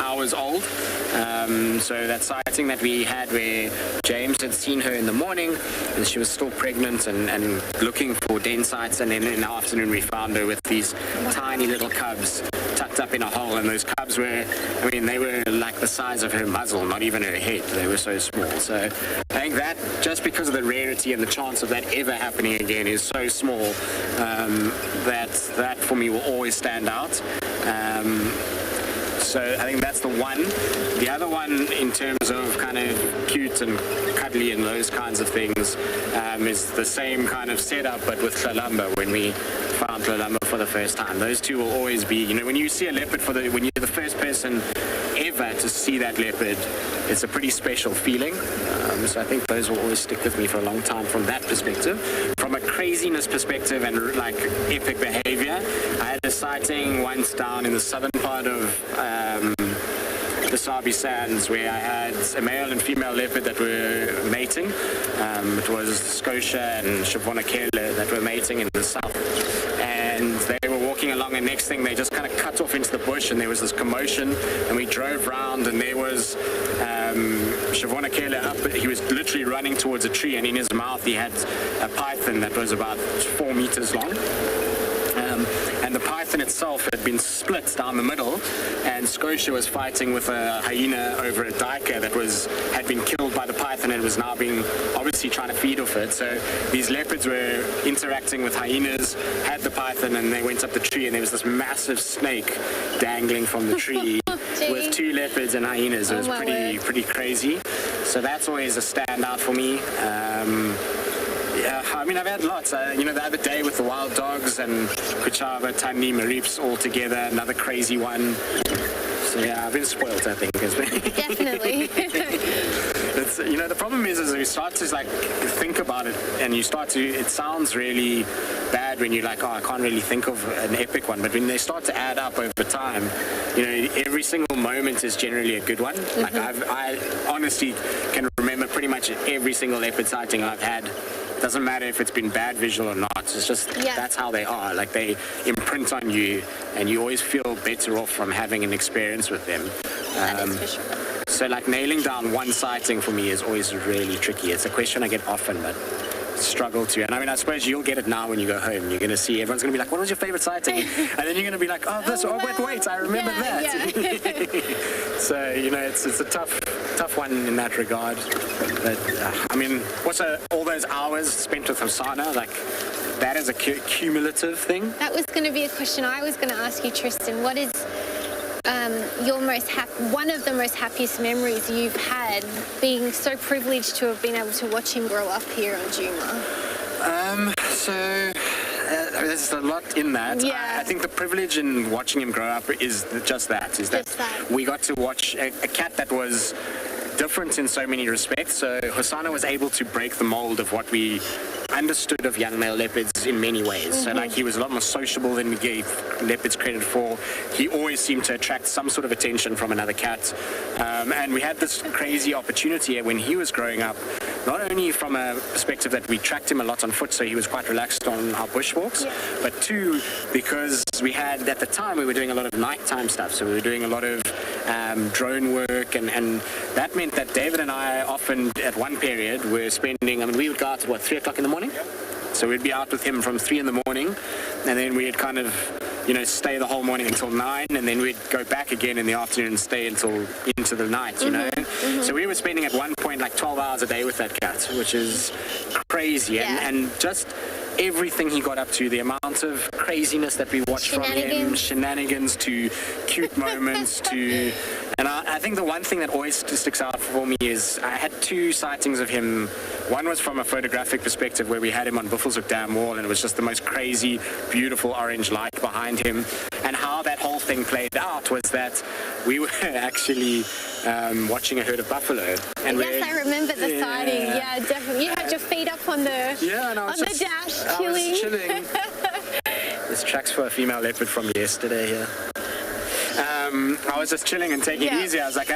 hours old. So that sighting that we had where James had seen her in the morning and she was still pregnant and looking for den sites, and then in the afternoon we found her with these tiny little cubs tucked up in a hole, and those cubs were, they were like the size of her muzzle, not even her head. They were so small. So I think that, just because of the rarity and the chance of that ever happening again is so small, that for me will always stand out. So I think that's the one. The other one, in terms of kind of cute and cuddly and those kinds of things, is the same kind of setup, but with Tlalamba, when we found Tlalamba for the first time. Those two will always be, when you see a leopard when you're the first person ever to see that leopard, it's a pretty special feeling. So I think those will always stick with me for a long time from that perspective. From a craziness perspective and like epic behavior, I had a sighting once down in the southern part of the Sabi Sands, where I had a male and female leopard that were mating. It was Scotia and Shavonakele that were mating in the south. And they were walking along, and next thing they just kind of cut off into the bush, and there was this commotion, and we drove round, and there was Shavonakele up. He was literally running towards a tree, and in his mouth he had a python that was about 4 meters long. And the python itself had been split down the middle, and Scotia was fighting with a hyena over a duiker that had been killed by the python and was now being obviously trying to feed off it. So these leopards were interacting with hyenas, had the python, and they went up the tree, and there was this massive snake dangling from the tree with two leopards and hyenas. It was pretty crazy. So that's always a standout for me. Yeah, I've had lots. The other day with the wild dogs and Kuchava, Tandi, Marips all together, another crazy one. So yeah, I've been spoiled, I think. Definitely. It's, the problem is you start to think about it, and it sounds really bad when you're like, I can't really think of an epic one. But when they start to add up over time, every single moment is generally a good one. Mm-hmm. Like I honestly can remember pretty much every single leopard sighting I've had. Doesn't matter if it's been bad visual or not. It's just that's how they are. Like, they imprint on you, and you always feel better off from having an experience with them. That is for sure. So nailing down one sighting for me is always really tricky. It's a question I get often, but struggle to. And I suppose you'll get it now when you go home. You're going to see, everyone's going to be like, what was your favorite sighting? And then you're going to be like, wait, I remember that. Yeah. So, it's a tough one in that regard. But, all those hours spent with Hosanna, that is a cumulative thing. That was going to be a question I was going to ask you, Tristan. What is one of the most happiest memories you've had, being so privileged to have been able to watch him grow up here on Djuma? There's a lot in that. Yeah. I think the privilege in watching him grow up is just that. We got to watch a cat that was different in so many respects. So Hosanna was able to break the mold of what we understood of young male leopards in many ways. Mm-hmm. So he was a lot more sociable than we gave leopards credit for. He always seemed to attract some sort of attention from another cat. And we had this crazy opportunity when he was growing up, not only from a perspective that we tracked him a lot on foot, so he was quite relaxed on our bushwalks, but two, because we had, at the time, we were doing a lot of nighttime stuff. So we were doing a lot of drone work, and that meant that David and I often, at one period, were spending, we would go out at 3 o'clock in the morning? So we'd be out with him from 3 in the morning, and then we'd kind of, stay the whole morning until 9, and then we'd go back again in the afternoon and stay until into the night, Mm-hmm. So we were spending at one point 12 hours a day with that cat, which is crazy. Yeah. And just everything he got up to, the amount of craziness that we watched from him, shenanigans to cute moments to... And I think the one thing that always sticks out for me is I had 2 sightings of him. One was from a photographic perspective where we had him on Buffelshoek Dam Wall, and it was just the most crazy, beautiful orange light behind him. And how that whole thing played out was that we were actually watching a herd of buffalo. And yes, I remember the sighting. Yeah, definitely. You had your feet up on the dash, chilling. I was chilling. This track's for a female leopard from yesterday here. I was just chilling and taking it easy. I was like,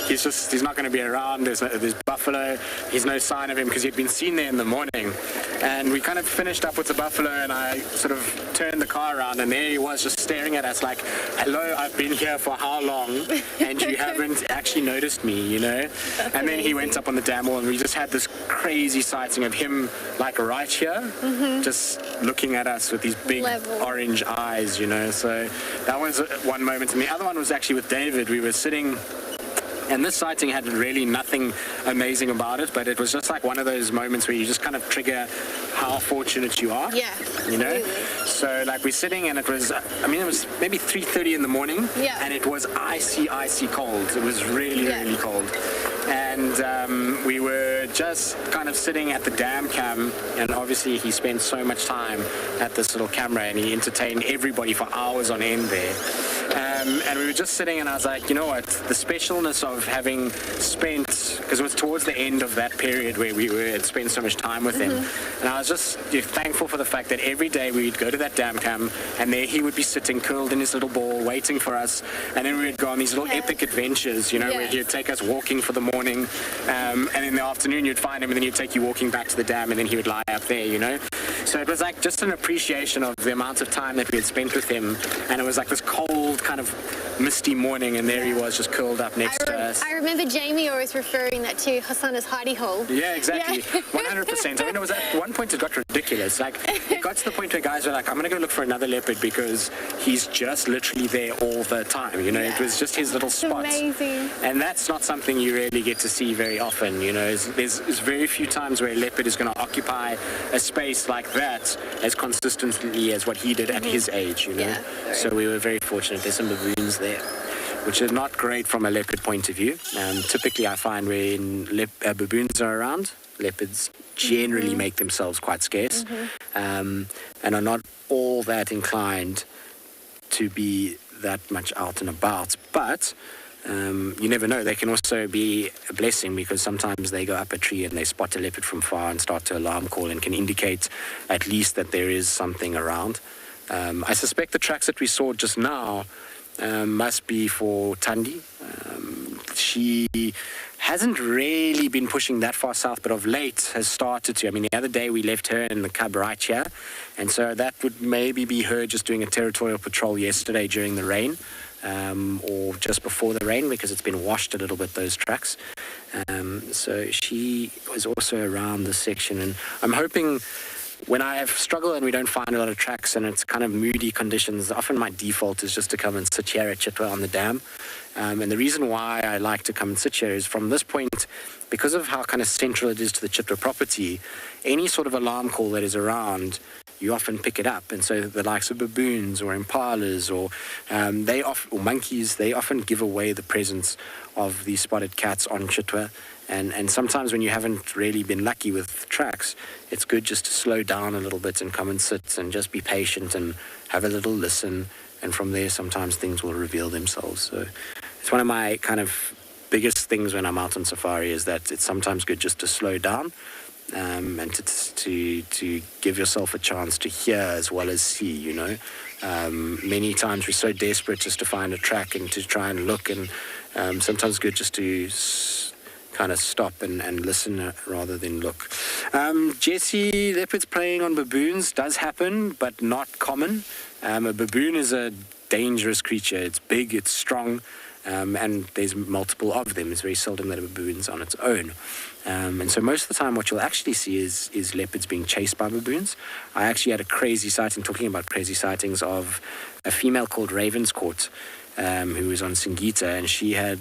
he's not going to be around. There's buffalo. There's no sign of him because he'd been seen there in the morning. And we kind of finished up with the buffalo, and I sort of turned the car around, and there he was just staring at us like, hello, I've been here for how long? And you haven't actually noticed me, And then he went up on the dam wall, and we just had this crazy sighting of him like right here, just looking at us with these big orange eyes, So that was one moment. And the other one was actually with David. We were sitting, and this sighting had really nothing amazing about it, but it was just like one of those moments where you just kind of trigger how fortunate you are. Yeah. So like we're sitting, and it was maybe 3:30 in the morning, and it was icy cold. It was really cold. And we were just kind of sitting at the dam cam, and obviously he spent so much time at this little camera, and he entertained everybody for hours on end there. And we were just sitting, and I was like, you know what, the specialness of having spent, because it was towards the end of that period where we had spent so much time with him, and I was just thankful for the fact that every day we'd go to that dam cam, and there he would be sitting curled in his little ball waiting for us, and then we would go on these little epic adventures, where he would take us walking for the morning, and in the afternoon you'd find him, and then he'd take you walking back to the dam, and then he would lie up there, So it was like just an appreciation of the amount of time that we had spent with him, and it was like this cold kind of misty morning, and there he was just curled up next to us. I remember Jamie always referring that to Hosanna's hidey hole. Yeah, exactly. 100%. I mean, it was at one point it got ridiculous. Like, it got to the point where guys were like, I'm going to go look for another leopard because he's just literally there all the time. It was just his little spot. Amazing. And that's not something you really get to see very often. There's very few times where a leopard is going to occupy a space like that as consistently as what he did at his age. So we were very fortunate. There's some baboons there, which is not great from a leopard point of view. Typically, I find when baboons are around, leopards generally make themselves quite scarce, and are not all that inclined to be that much out and about. But you never know. They can also be a blessing, because sometimes they go up a tree and they spot a leopard from far and start to alarm call and can indicate at least that there is something around. I suspect the tracks that we saw just now must be for Thandi. She hasn't really been pushing that far south, but of late has started to. I mean, the other day we left her in the cub right here, and so that would maybe be her just doing a territorial patrol yesterday during the rain, or just before the rain, because it's been washed a little bit, those tracks. So she was also around this section, and I'm hoping, when I have struggled and we don't find a lot of tracks and it's kind of moody conditions, often my default is just to come and sit here at Chitwa on the dam. And the reason why I like to come and sit here is from this point, because of how kind of central it is to the Chitwa property, any sort of alarm call that is around, you often pick it up. And so the likes of baboons or impalas or monkeys, they often give away the presence of these spotted cats on Chitwa. And sometimes when you haven't really been lucky with tracks, it's good just to slow down a little bit and come and sit and just be patient and have a little listen. And from there, sometimes things will reveal themselves. So it's one of my kind of biggest things when I'm out on safari, is that it's sometimes good just to slow down, and to give yourself a chance to hear as well as see, Many times we're so desperate just to find a track and to try and look, and sometimes good just to kind of stop and listen rather than look. Jesse, leopards preying on baboons does happen, but not common. A baboon is a dangerous creature. It's big, it's strong, and there's multiple of them. It's very seldom that a baboon's on its own. And so most of the time what you'll actually see is leopards being chased by baboons. I actually had a crazy sighting, talking about crazy sightings, of a female called Ravenscourt, who was on Singita, and she had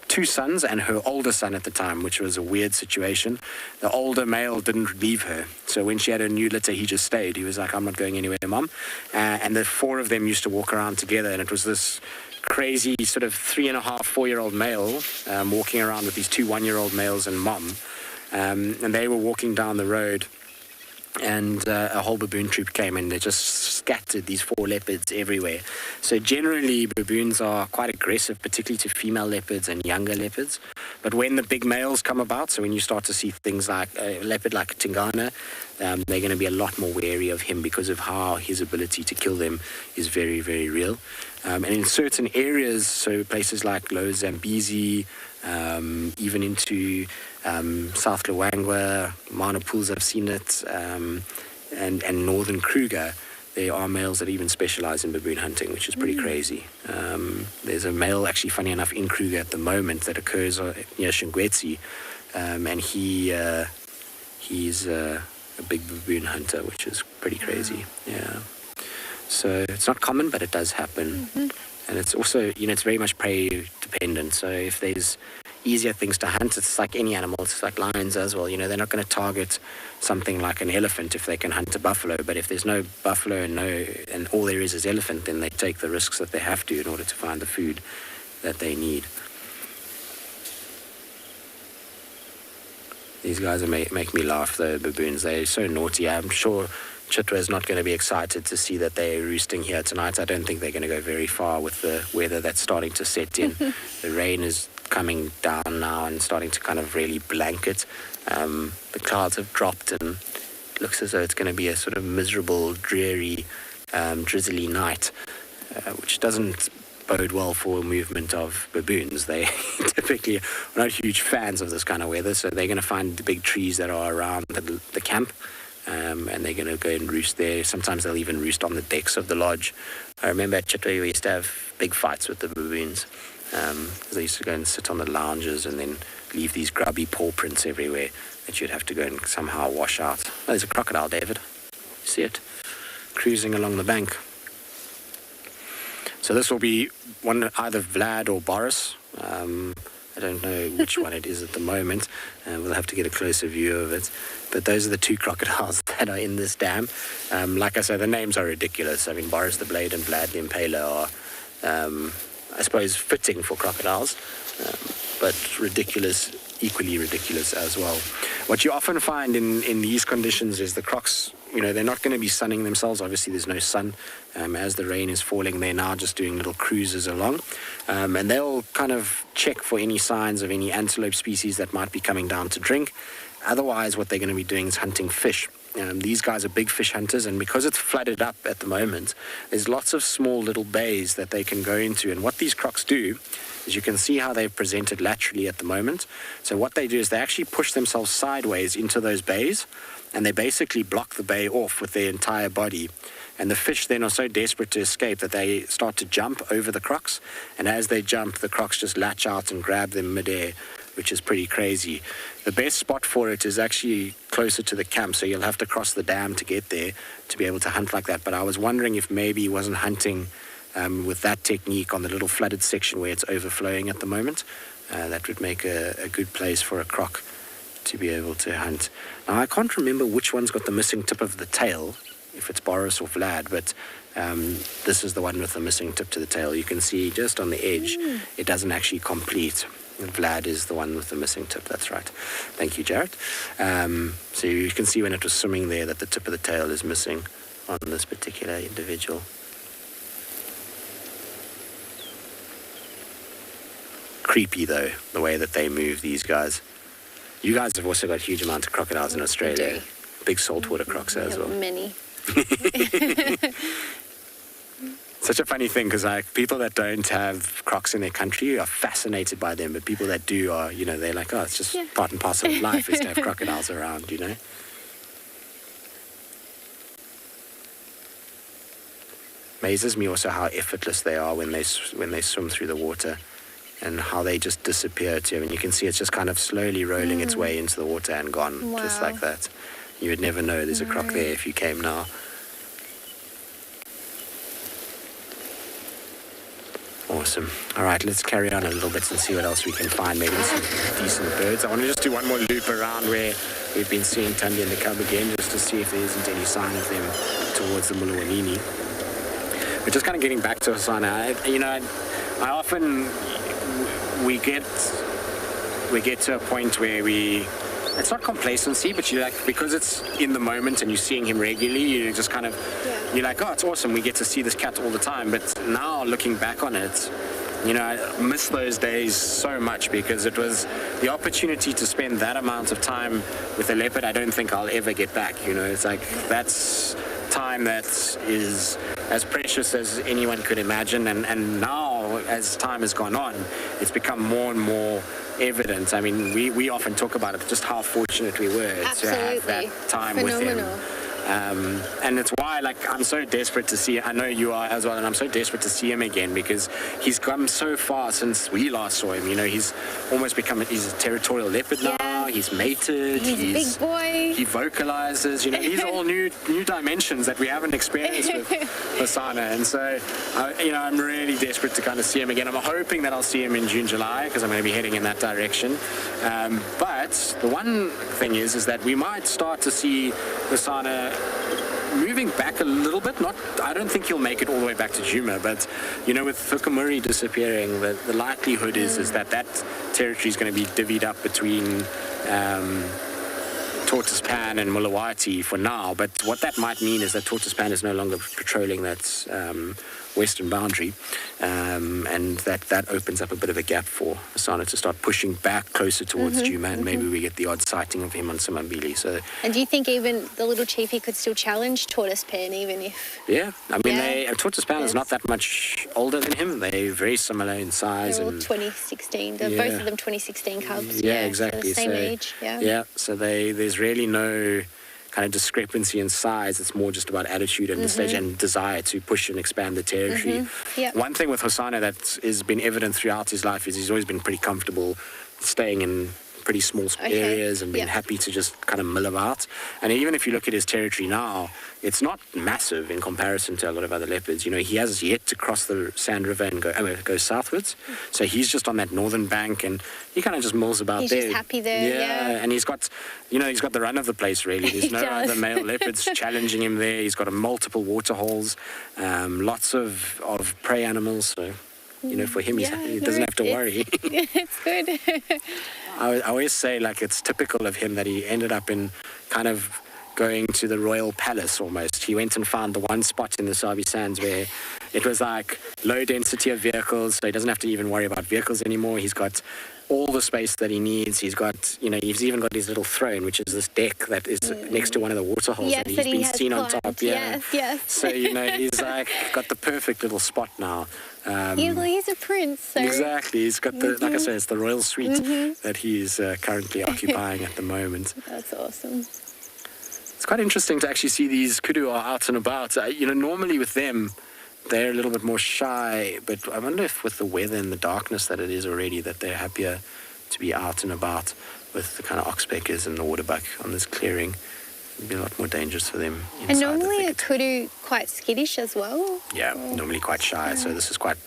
2 sons and her older son at the time, which was a weird situation. The older male didn't leave her, so when she had her new litter, he just stayed. He was like, I'm not going anywhere, Mom. And the 4 of them used to walk around together, and it was this crazy sort of 3.5, 4-year-old male walking around with these 2 1-year-old males and mom. And they were walking down the road, and a whole baboon troop came and they just scattered these 4 leopards everywhere. So generally baboons are quite aggressive, particularly to female leopards and younger leopards. But when the big males come about, so when you start to see things like a leopard like Tingana, they're going to be a lot more wary of him because of how his ability to kill them is very, very real. And in certain areas, so places like Lower Zambezi, even into South Luangwa, Mana Pools, I've seen it, and Northern Kruger, there are males that even specialize in baboon hunting, which is pretty crazy. There's a male, actually, funny enough, in Kruger at the moment that occurs near Shingwetsi, and he's a big baboon hunter, which is pretty crazy. Yeah. So it's not common, but it does happen. And it's also, it's very much prey dependent. So if there's easier things to hunt, it's like any animal, it's like lions as well. They're not going to target something like an elephant if they can hunt a buffalo. But if there's no buffalo and all there is elephant, then they take the risks that they have to in order to find the food that they need. These guys make me laugh, the baboons. They're so naughty. I'm sure Chitwa is not going to be excited to see that they're roosting here tonight. I don't think they're going to go very far with the weather that's starting to set in. The rain is coming down now and starting to kind of really blanket. The clouds have dropped and it looks as though it's going to be a sort of miserable, dreary, drizzly night, which doesn't bode well for movement of baboons. They typically are not huge fans of this kind of weather, so they're going to find the big trees that are around the camp. And they're going to go and roost there. Sometimes they'll even roost on the decks of the lodge. I remember at Chitwa we used to have big fights with the baboons. They used to go and sit on the lounges and then leave these grubby paw prints everywhere that you'd have to go and somehow wash out. Oh, there's a crocodile, David. You see it? Cruising along the bank. So this will be either Vlad or Boris. I don't know which one it is at the moment. We'll have to get a closer view of it. But those are the 2 crocodiles that are in this dam. Like I said, the names are ridiculous. I mean, Boris the Blade and Vlad the Impaler are, I suppose, fitting for crocodiles, but equally ridiculous as well. What you often find in these conditions is the crocs, they're not going to be sunning themselves. Obviously, there's no sun. As the rain is falling, they're now just doing little cruises along. And they'll kind of check for any signs of any antelope species that might be coming down to drink. Otherwise, what they're going to be doing is hunting fish. These guys are big fish hunters, and because it's flooded up at the moment, there's lots of small little bays that they can go into. And what these crocs do is, you can see how they've presented laterally at the moment. So what they do is they actually push themselves sideways into those bays, and they basically block the bay off with their entire body. And the fish then are so desperate to escape that they start to jump over the crocs. And as they jump, the crocs just latch out and grab them midair, which is pretty crazy. The best spot for it is actually closer to the camp, so you'll have to cross the dam to get there to be able to hunt like that. But I was wondering if maybe he wasn't hunting with that technique on the little flooded section where it's overflowing at the moment. That would make a good place for a croc to be able to hunt. Now, I can't remember which one's got the missing tip of the tail, if it's Boris or Vlad, but this is the one with the missing tip to the tail. You can see just on the edge, it doesn't actually complete. Vlad is the one with the missing tip, that's right. Thank you, Jarrett. So you can see when it was swimming there that the tip of the tail is missing on this particular individual. Creepy, though, the way that they move, these guys. You guys have also got a huge amount of crocodiles in Australia. Big saltwater crocs as well. Many. Such a funny thing, because people that don't have crocs in their country are fascinated by them, but people that do are, they're like, oh, it's just part and parcel of life is to have crocodiles around, Amazes me also how effortless they are when they swim through the water, and how they just disappear too. I mean, you can see it's just kind of slowly rolling its way into the water and gone, just like that. You would never know there's a croc there if you came now. Awesome. All right, let's carry on a little bit and see what else we can find. Maybe some decent birds. I want to just do one more loop around where we've been seeing Thandi and the cub again, just to see if there isn't any sign of them towards the Muluwanini. We're just kind of getting back to Hasana. I often we get to a point where it's not complacency, but you like, because it's in the moment and you're seeing him regularly, you just kind of, you're like, oh, it's awesome, we get to see this cat all the time. But now looking back on it, you know, I miss those days so much, because it was the opportunity to spend that amount of time with a leopard. I don't think I'll ever get back. You know, it's like, that's time that is as precious as anyone could imagine. And now, as time has gone on, it's become more and more evident. I mean, we often talk about it, just how fortunate we were to have that time with him. And it's why, like, I'm so desperate to see, I know you are as well, and I'm so desperate to see him again, because he's come so far since we last saw him. You know, he's almost become, he's a territorial leopard now, he's mated, he's a big boy, he vocalizes, you know, these are all new dimensions that we haven't experienced with Hosana. And so, you know, I'm really desperate to kind of see him again. I'm hoping that I'll see him in June, July, because I'm going to be heading in that direction. But the one thing is that we might start to see Hosana moving back a little bit. I don't think he'll make it all the way back to Djuma, but you know, with Hukamuri disappearing, the likelihood is that territory is going to be divvied up between Tortoise Pan and Mulawati for now. But what that might mean is that Tortoise Pan is no longer patrolling that western boundary, and that opens up a bit of a gap for Hosana to start pushing back closer towards Djuma, and maybe we get the odd sighting of him on Simambili. So, and do you think even the little chiefy could still challenge Tortoise Pan, even if? Yeah, I mean, Tortoise Pan is not that much older than him. They're very similar in size. They're all and 2016. They're both of them 2016 cubs. Yeah, exactly. So the same age. Yeah. Yeah. So there's really no kind of discrepancy in size. It's more just about attitude and the stage and desire to push and expand the territory. One thing with Hosana that has been evident throughout his life is he's always been pretty comfortable staying in pretty small areas and being happy to just kind of mill about. And even if you look at his territory now, it's not massive in comparison to a lot of other leopards. You know, he has yet to cross the Sand River and go southwards. So he's just on that northern bank, and he kind of just mills about he's there. He's just happy there, yeah. And he's got the run of the place, really. There's no other male leopards challenging him there. He's got multiple water holes, lots of prey animals. So, you know, for him, he doesn't have to worry. It's good. I always say, like, it's typical of him that he ended up in kind of going to the royal palace almost. He went and found the one spot in the Sabi Sands where it was like low density of vehicles, so he doesn't have to even worry about vehicles anymore. He's got all the space that he needs. He's got, you know, he's even got his little throne, which is this deck that is next to one of the water holes, and he's been seen on top. Yes. So, you know, he's like got the perfect little spot now. He's a prince. So. Exactly. He's got the, like I said, it's the royal suite that he's currently occupying at the moment. That's awesome. It's quite interesting to actually see these kudu are out and about. You know, normally with them, they're a little bit more shy, but I wonder if with the weather and the darkness that it is already, that they're happier to be out and about with the kind of oxpeckers and the waterbuck on this clearing. It'd be a lot more dangerous for them. And normally a kudu quite skittish as well. Yeah, normally quite shy, so this is quite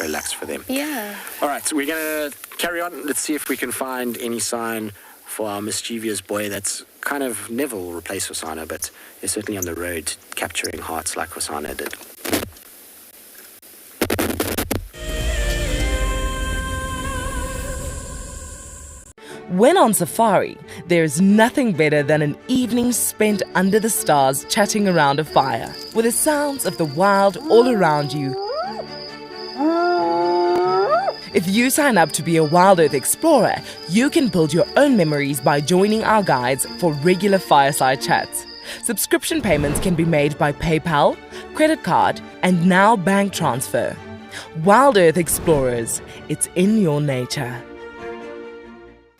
relaxed for them. Yeah. All right, so we're going to carry on. Let's see if we can find any sign for our mischievous boy that's kind of never will replace Hosana, but is certainly on the road capturing hearts like Hosana did. When on safari, there's nothing better than an evening spent under the stars chatting around a fire, with the sounds of the wild all around you. If you sign up to be a Wild Earth Explorer, you can build your own memories by joining our guides for regular fireside chats. Subscription payments can be made by PayPal, credit card, and now bank transfer. Wild Earth Explorers, it's in your nature.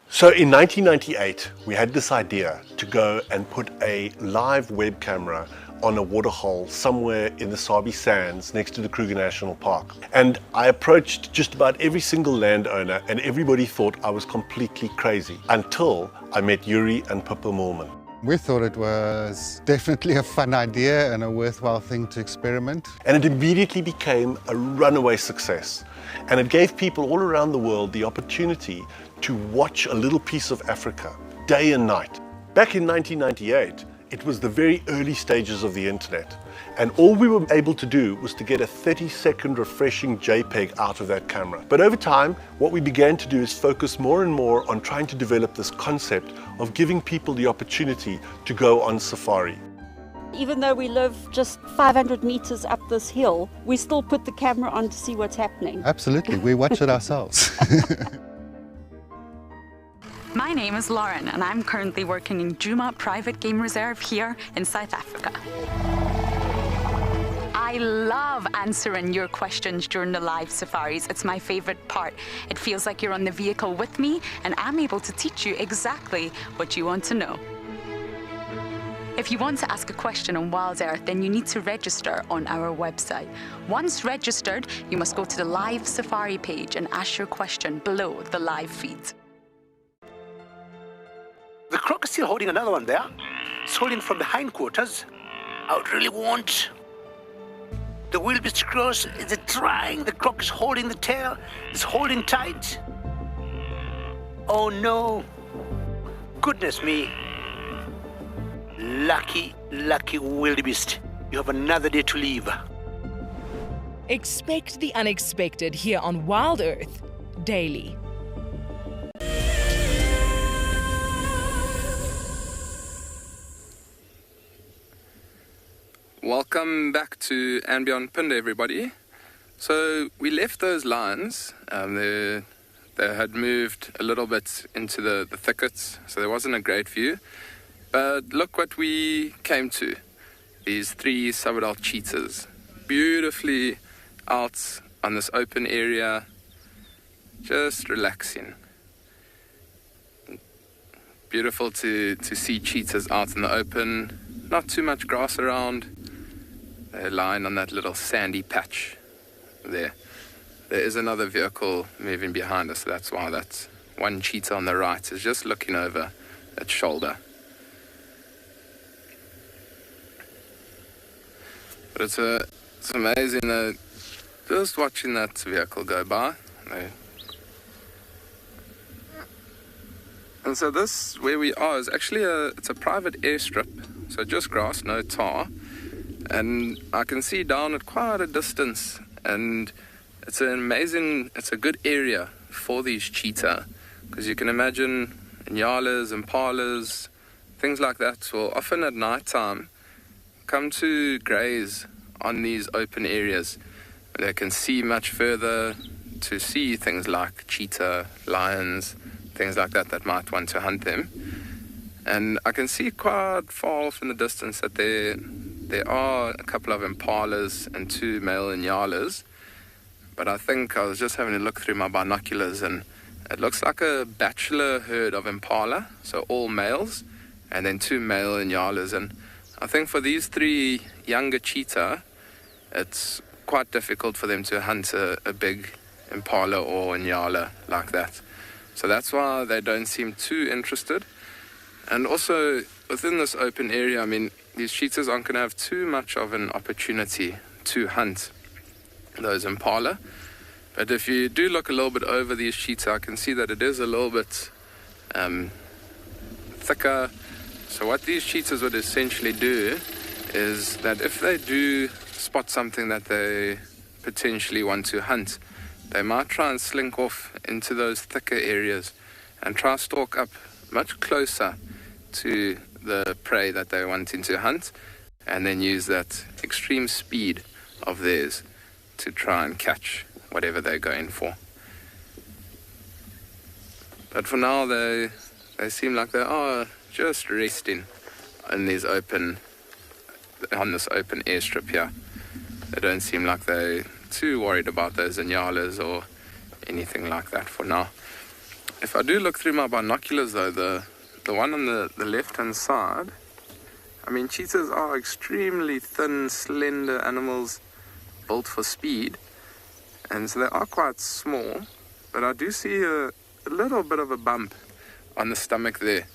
So in 1998, we had this idea to go and put a live web camera on a waterhole somewhere in the Sabi Sands next to the Kruger National Park. And I approached just about every single landowner, and everybody thought I was completely crazy until I met Yuri and Pippa Moorman. We thought it was definitely a fun idea and a worthwhile thing to experiment. And it immediately became a runaway success. And it gave people all around the world the opportunity to watch a little piece of Africa day and night. Back in 1998, It was the very early stages of the internet, and all we were able to do was to get a 30-second refreshing JPEG out of that camera. But over time, what we began to do is focus more and more on trying to develop this concept of giving people the opportunity to go on safari. Even though we live just 500 meters up this hill, we still put the camera on to see what's happening. Absolutely, we watch it ourselves. My name is Lauren and I'm currently working in Djuma Private Game Reserve here in South Africa. I love answering your questions during the live safaris. It's my favorite part. It feels like you're on the vehicle with me and I'm able to teach you exactly what you want to know. If you want to ask a question on Wild Earth, then you need to register on our website. Once registered, you must go to the live safari page and ask your question below the live feed. The croc is still holding another one there. It's holding from the hindquarters. I would really want the wildebeest to cross. Is it trying? The croc is holding the tail. It's holding tight. Oh no. Goodness me. Lucky, lucky wildebeest. You have another day to leave. Expect the unexpected here on Wild Earth daily. Welcome back to And Beyond Punda, everybody. So we left those lions. They had moved a little bit into the thickets, so there wasn't a great view. But look what we came to. These 3 subadult cheetahs. Beautifully out on this open area, just relaxing. Beautiful to see cheetahs out in the open. Not too much grass around. They're lying on that little sandy patch there. There is another vehicle moving behind us. That's why that one cheetah on the right is just looking over its shoulder. But it's amazing just watching that vehicle go by. And so this, where we are, is actually it's a private airstrip. So just grass, no tar. And I can see down at quite a distance, and it's a good area for these cheetah, because you can imagine nyalas, impalas, things like that will often at night time come to graze on these open areas. They can see much further to see things like cheetah, lions, things like that might want to hunt them. And I can see quite far off in the distance that there are a couple of impalas and 2 male nyalas. But I think I was just having a look through my binoculars, and it looks like a bachelor herd of impala, so all males, and then 2 male nyalas. And I think for these 3 younger cheetah, it's quite difficult for them to hunt a big impala or nyala like that. So that's why they don't seem too interested. And also, within this open area, I mean, these cheetahs aren't going to have too much of an opportunity to hunt those impala. But if you do look a little bit over these cheetah, I can see that it is a little bit thicker. So what these cheetahs would essentially do is that if they do spot something that they potentially want to hunt, they might try and slink off into those thicker areas and try to stalk up much closer to the prey that they're wanting to hunt, and then use that extreme speed of theirs to try and catch whatever they're going for. But for now, they seem like they are just resting on this open airstrip here. They don't seem like they're too worried about those nyalas or anything like that for now. If I do look through my binoculars though, the one on the left-hand side, I mean, cheetahs are extremely thin, slender animals built for speed, and so they are quite small, but I do see a little bit of a bump on the stomach there,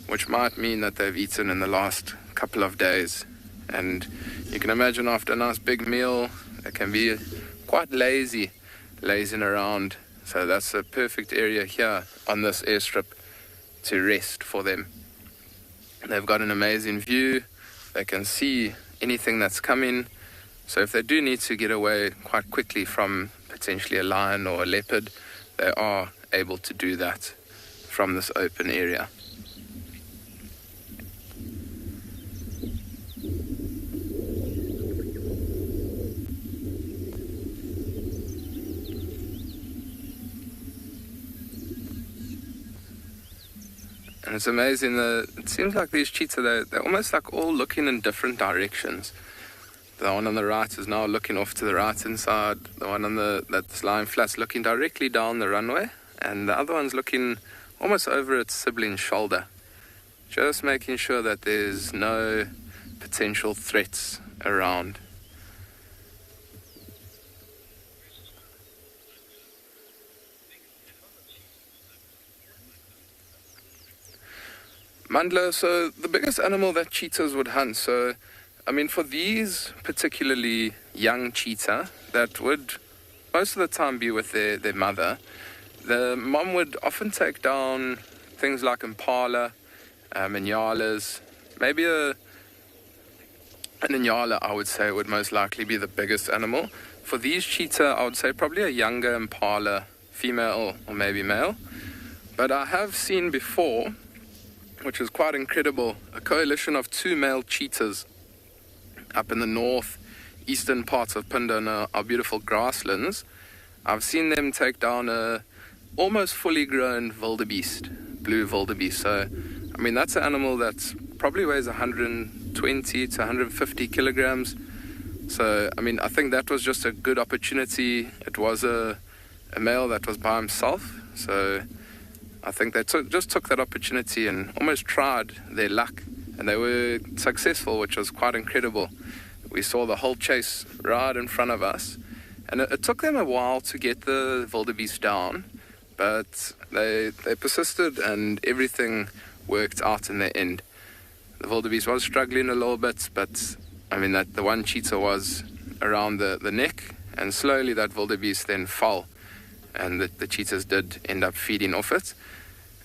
which might mean that they've eaten in the last couple of days. And you can imagine after a nice big meal, they can be quite lazy, lazing around. So that's a perfect area here on this airstrip to rest for them. They've got an amazing view. They can see anything that's coming. So if they do need to get away quite quickly from potentially a lion or a leopard, they are able to do that from this open area. And it's amazing, it seems like these cheetahs, they're almost like all looking in different directions. The one on the right is now looking off to the right-hand side. The one on that's lying flat's looking directly down the runway. And the other one's looking almost over its sibling's shoulder. Just making sure that there's no potential threats around. Mandla, so the biggest animal that cheetahs would hunt, so I mean for these particularly young cheetah that would most of the time be with their mother, the mom would often take down things like impala, inyalas, maybe an inyala I would say would most likely be the biggest animal. For these cheetah I would say probably a younger impala, female or maybe male. But I have seen before, which is quite incredible, a coalition of 2 male cheetahs up in the northeastern parts of Punda in our beautiful grasslands. I've seen them take down a almost fully grown wildebeest, blue wildebeest. So, I mean, that's an animal that probably weighs 120 to 150 kilograms. So, I mean, I think that was just a good opportunity. It was a male that was by himself. So I think they just took that opportunity and almost tried their luck, and they were successful, which was quite incredible. We saw the whole chase right in front of us, and it took them a while to get the wildebeest down, but they persisted and everything worked out in the end. The wildebeest was struggling a little bit, but I mean that the one cheetah was around the neck, and slowly that wildebeest then fell, and the cheetahs did end up feeding off it.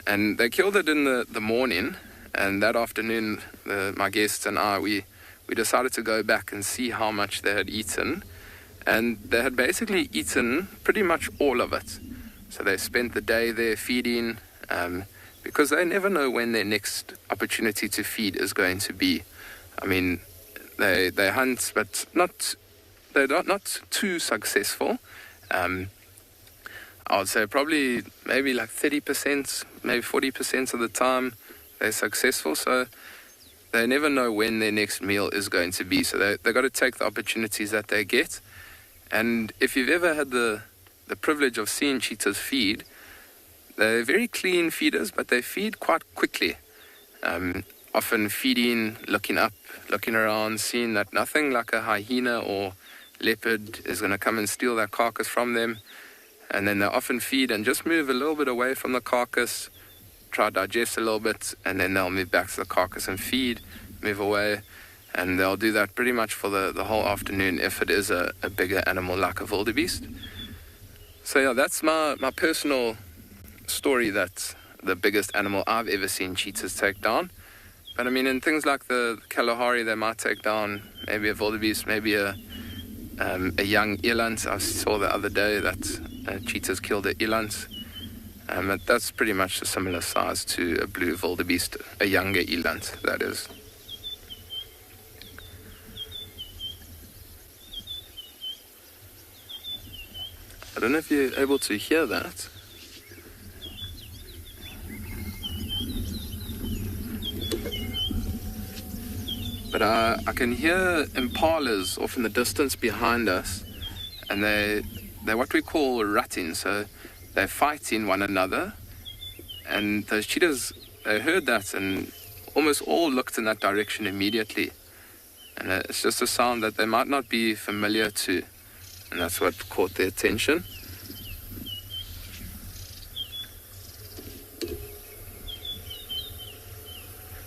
And they killed it in the morning, and that afternoon my guests and I, we decided to go back and see how much they had eaten, and they had basically eaten pretty much all of it. So they spent the day there feeding, because they never know when their next opportunity to feed is going to be. I mean, they hunt, but they're not too successful. I would say probably maybe like 30%, maybe 40% of the time they're successful. So they never know when their next meal is going to be. So they've got to take the opportunities that they get. And if you've ever had the privilege of seeing cheetahs feed, they're very clean feeders, but they feed quite quickly. Often feeding, looking up, looking around, seeing that nothing like a hyena or leopard is going to come and steal that carcass from them. And then they often feed and just move a little bit away from the carcass, try to digest a little bit, and then they'll move back to the carcass and feed, move away. And they'll do that pretty much for the whole afternoon if it is a bigger animal like a wildebeest. So yeah, that's my personal story, that the biggest animal I've ever seen cheetahs take down. But I mean, in things like the Kalahari, they might take down maybe a wildebeest, maybe a young eland. I saw the other day that cheetahs killed an eland. That's pretty much a similar size to a blue wildebeest, a younger eland, that is. I don't know if you're able to hear that. But I can hear impalas off in the distance behind us, and they're what we call rutting, so they're fighting one another. And those cheetahs, they heard that and almost all looked in that direction immediately. And it's just a sound that they might not be familiar to, and that's what caught their attention.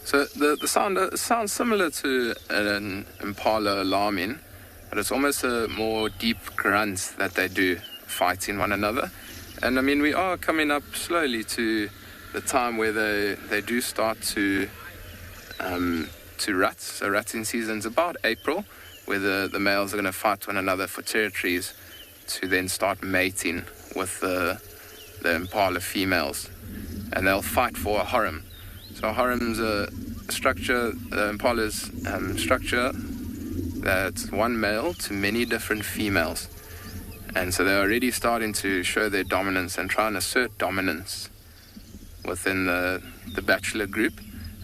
So the sound sounds similar to an impala alarming, but it's almost a more deep grunt that they do, fighting one another. And I mean, we are coming up slowly to the time where they do start to to rut. So rutting season's about April, where the males are going to fight one another for territories to then start mating with the impala females. And they'll fight for a harem. So a harem's a structure, the impala's structure, that's one male to many different females. And so they're already starting to show their dominance and try and assert dominance within the bachelor group.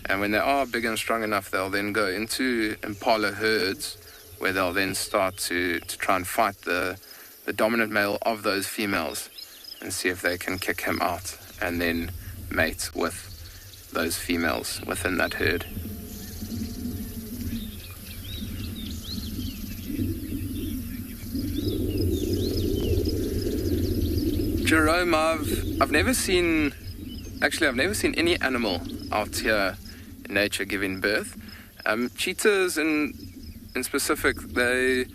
And when they are big and strong enough, they'll then go into impala herds, where they'll then start to try and fight the dominant male of those females and see if they can kick him out and then mate with those females within that herd. Jerome, I've never seen any animal out here in nature giving birth. Cheetahs in specific, they're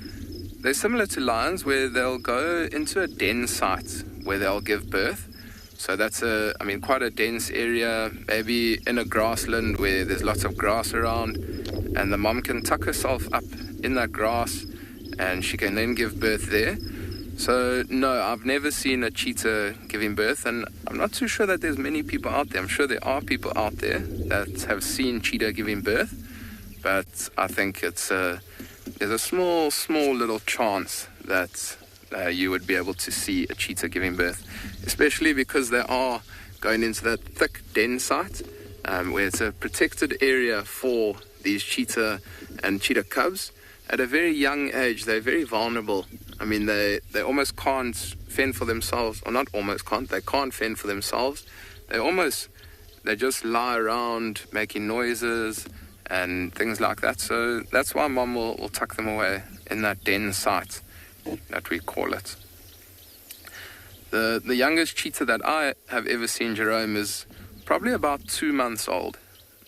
similar to lions, where they'll go into a den site where they'll give birth. So that's quite a dense area, maybe in a grassland where there's lots of grass around, and the mom can tuck herself up in that grass and she can then give birth there. So no, I've never seen a cheetah giving birth, and I'm not too sure that there's many people out there. I'm sure there are people out there that have seen cheetah giving birth, but I think there's a small little chance that you would be able to see a cheetah giving birth, especially because they are going into that thick den site, where it's a protected area for these cheetah and cheetah cubs. At a very young age, they're very vulnerable. I mean, they almost can't fend for themselves, or not almost can't, they can't fend for themselves. They just lie around making noises and things like that. So that's why mom will tuck them away in that den site, that we call it. The youngest cheetah that I have ever seen, Jerome, is probably about 2 months old.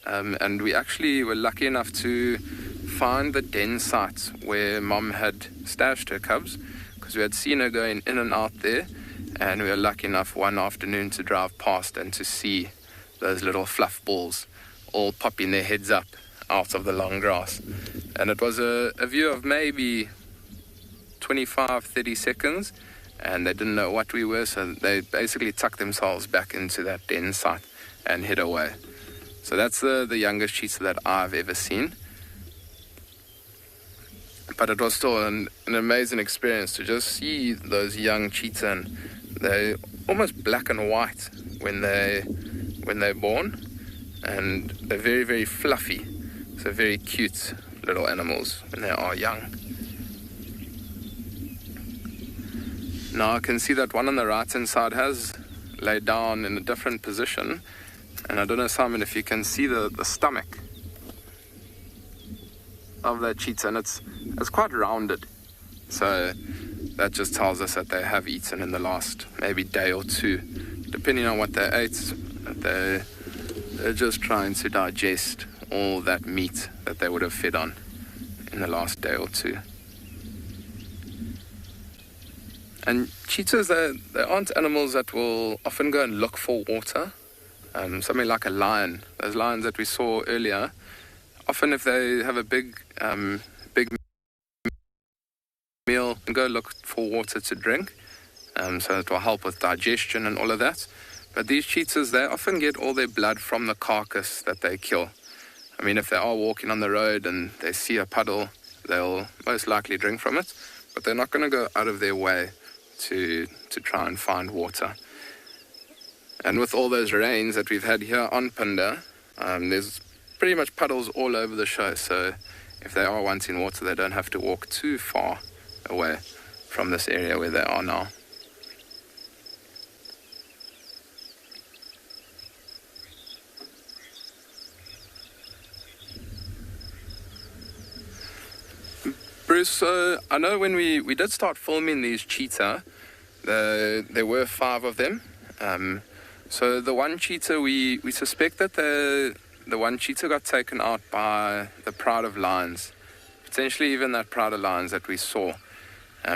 And we actually were lucky enough to find the den site where mom had stashed her cubs, because we had seen her going in and out there, and we were lucky enough one afternoon to drive past and to see those little fluff balls all popping their heads up out of the long grass. And it was a view of maybe 25-30 seconds, and they didn't know what we were, so they basically tucked themselves back into that den site and hid away. So that's the youngest cheetah that I've ever seen. But it was still an amazing experience to just see those young cheetah, and they're almost black and white when they're born, and they're very, very fluffy. So very cute little animals when they are young. Now I can see that one on the right hand side has laid down in a different position, and I don't know, Simon, if you can see the stomach of that cheetah, and it's quite rounded. So that just tells us that they have eaten in the last maybe day or two, depending on what they ate. They're just trying to digest all that meat that they would have fed on in the last day or two. And cheetahs, they aren't animals that will often go and look for water. Something like a lion, those lions that we saw earlier, often if they have a big meal, and go look for water to drink, so it will help with digestion and all of that. But these cheetahs, they often get all their blood from the carcass that they kill. I mean, if they are walking on the road and they see a puddle, they'll most likely drink from it, but they're not going to go out of their way to try and find water. And with all those rains that we've had here on Punda, there's pretty much puddles all over the show, so if they are wanting water, they don't have to walk too far away from this area where they are now. Bruce, so I know when we did start filming these cheetah, there were 5 of them. So the one cheetah, we suspect that the one cheetah got taken out by the pride of lions, potentially even that pride of lions that we saw,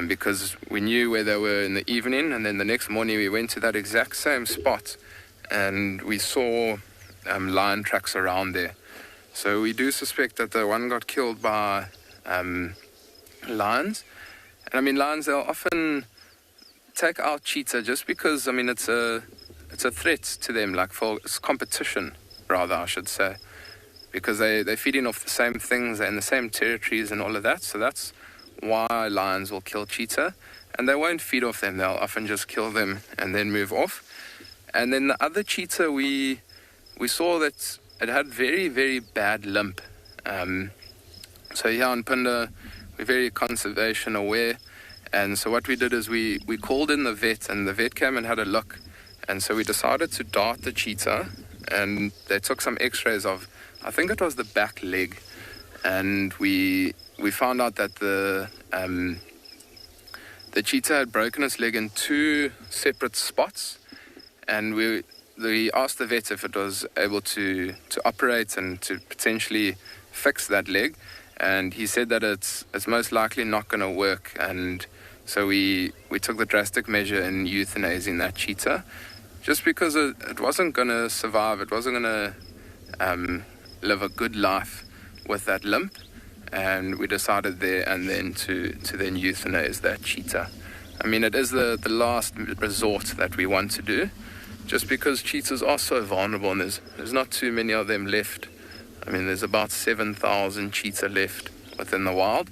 because we knew where they were in the evening, and then the next morning we went to that exact same spot and we saw lion tracks around there. So we do suspect that the one got killed by lions. And I mean, lions, they'll often take out cheetah just because, I mean, it's a threat to them, like it's competition, rather, I should say. Because they're feeding off the same things, they're in the same territories and all of that. So that's why lions will kill cheetah. And they won't feed off them, they'll often just kill them and then move off. And then the other cheetah, we saw that it had very, very bad limp. So here in Punda, we're very conservation aware. And so what we did is we called in the vet, and the vet came and had a look. And so we decided to dart the cheetah, and they took some x-rays of, I think it was the back leg. And we found out that the cheetah had broken its leg in 2 separate spots. And we asked the vet if it was able to operate and to potentially fix that leg. And he said that it's most likely not going to work. And so we took the drastic measure in euthanizing that cheetah, just because it wasn't going to survive. It wasn't going to live a good life with that limp. And we decided there and then to then euthanize that cheetah. I mean, it is the last resort that we want to do, just because cheetahs are so vulnerable, and there's not too many of them left. I mean, there's about 7,000 cheetah left within the wild,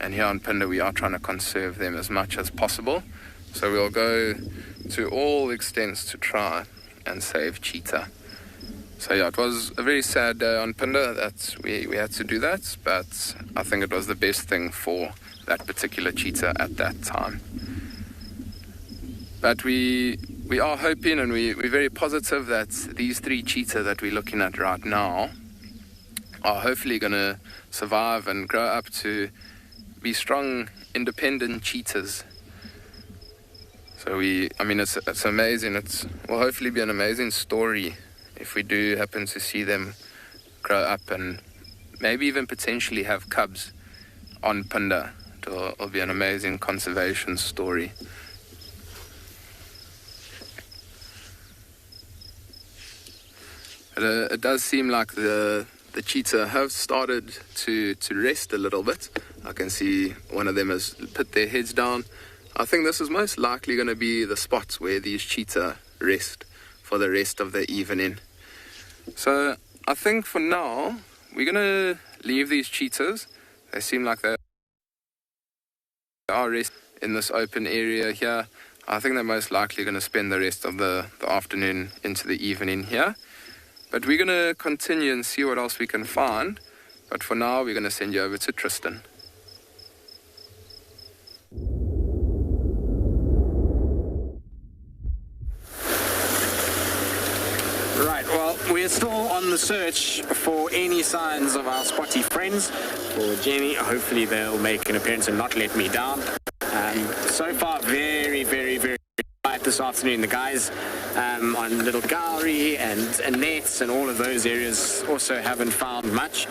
and here in Punda we are trying to conserve them as much as possible. So we'll go to all extents to try and save cheetah. So yeah, it was a very sad day on Punda that we had to do that, but I think it was the best thing for that particular cheetah at that time. But we are hoping, and we're very positive that these 3 cheetah that we're looking at right now are hopefully going to survive and grow up to be strong, independent cheetahs. So I mean, it's amazing. It will hopefully be an amazing story if we do happen to see them grow up and maybe even potentially have cubs on Punda. It'll be an amazing conservation story. It does seem like the cheetah have started to rest a little bit. I can see one of them has put their heads down. I think this is most likely going to be the spot where these cheetah rest for the rest of the evening. So I think for now, we're going to leave these cheetahs. They seem like they are resting in this open area here. I think they're most likely going to spend the rest of the afternoon into the evening here. But we're going to continue and see what else we can find. But for now, we're going to send you over to Tristan. Right, well, we're still on the search for any signs of our spotty friends. For Jenny, hopefully they'll make an appearance and not let me down. So far, very, very, very quiet this afternoon. The guys on Little Gallery and Nets and all of those areas also haven't found much.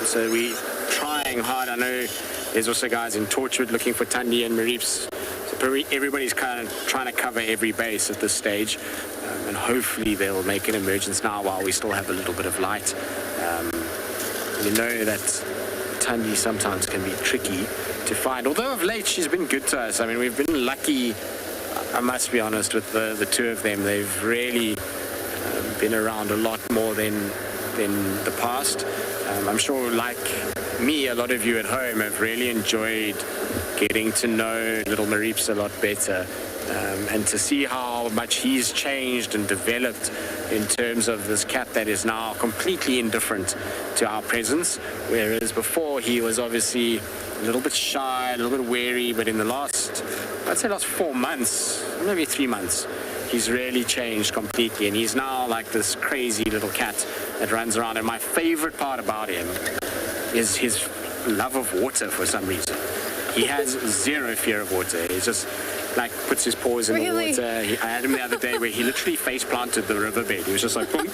So we're trying hard. I know there's also guys in Torchwood looking for Tundi and Marips. So everybody's kind of trying to cover every base at this stage. And hopefully they'll make an emergence now while we still have a little bit of light. We know that Tundi sometimes can be tricky to find. Although of late she's been good to us. I mean, we've been lucky, I must be honest, with the 2 of them. They've really been around a lot more than the past. I'm sure, like me, a lot of you at home have really enjoyed getting to know little Marips a lot better. And to see how much he's changed and developed in terms of this cat that is now completely indifferent to our presence, whereas before he was obviously a little bit shy, a little bit wary, but in the last 4 months, maybe 3 months, he's really changed completely, and he's now like this crazy little cat that runs around. And my favorite part about him is his love of water for some reason. He has zero fear of water. He's just like puts his paws in the water. I had him the other day where he literally face planted the riverbed. He was just like boom,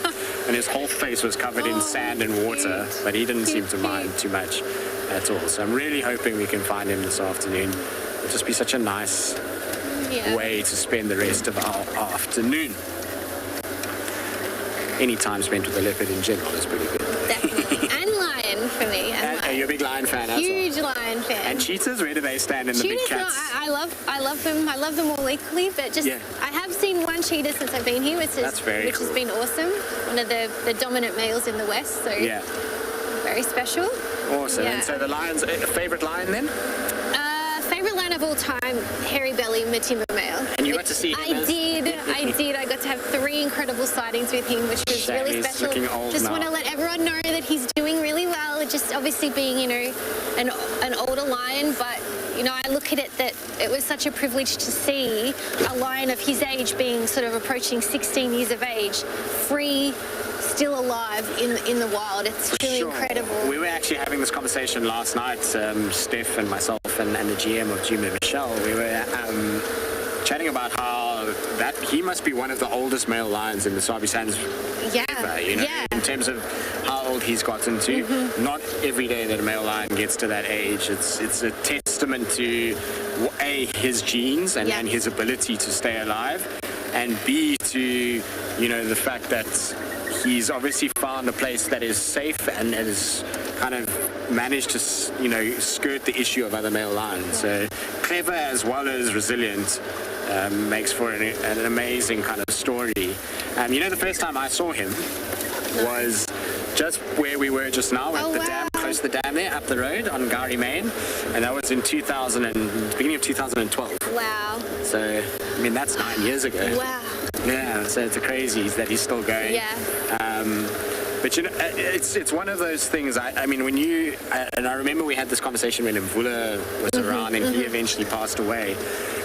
and his whole face was covered in sand and water, but he didn't seem to mind too much at all. So I'm really hoping we can find him this afternoon. It'll just be such a nice way to spend the rest of our afternoon. any time spent with a leopard in general is pretty good. Definitely. And lion for me. And You're a big lion fan as well. huge lion fan. And cheetahs, where do they stand in the big Cheetahs, no, cats? I love them. I love them all equally, but just I have seen one cheetah since I've been here, which That's very has been awesome. One of the dominant males in the west, so very special. Awesome. Yeah. And so the lions, favourite lion then? Favorite lion of all time, hairy belly Matimba male. And you got to see him? I did. I got to have 3 incredible sightings with him, which was really He's special. looking old Just now. want to let everyone know that he's doing really well. Just obviously being, you know, an older lion, but you know, I look at it that it was such a privilege to see a lion of his age being sort of approaching 16 years of age, free, still alive in the wild. It's really incredible. We were actually having this conversation last night, Steph and myself and the GM of Juma, Michelle. We were chatting about how that he must be one of the oldest male lions in the Sabi Sands ever, you know, in terms of how old he's gotten to. Not every day that a male lion gets to that age. It's a testament to A, his genes and his ability to stay alive, and B, to, you know, the fact that he's obviously found a place that is safe and has kind of managed to, you know, skirt the issue of other male lions. So clever as well as resilient, makes for an amazing kind of story. You know, the first time I saw him was just where we were just now at the dam, close to the dam there, up the road on Gari Main, and that was in beginning of 2012. Wow. So, I mean, that's 9 years ago. Wow. Yeah, so it's crazy that he's still going. Yeah. But you know, it's one of those things. I mean, when and I remember we had this conversation when Mvula was around and he eventually passed away.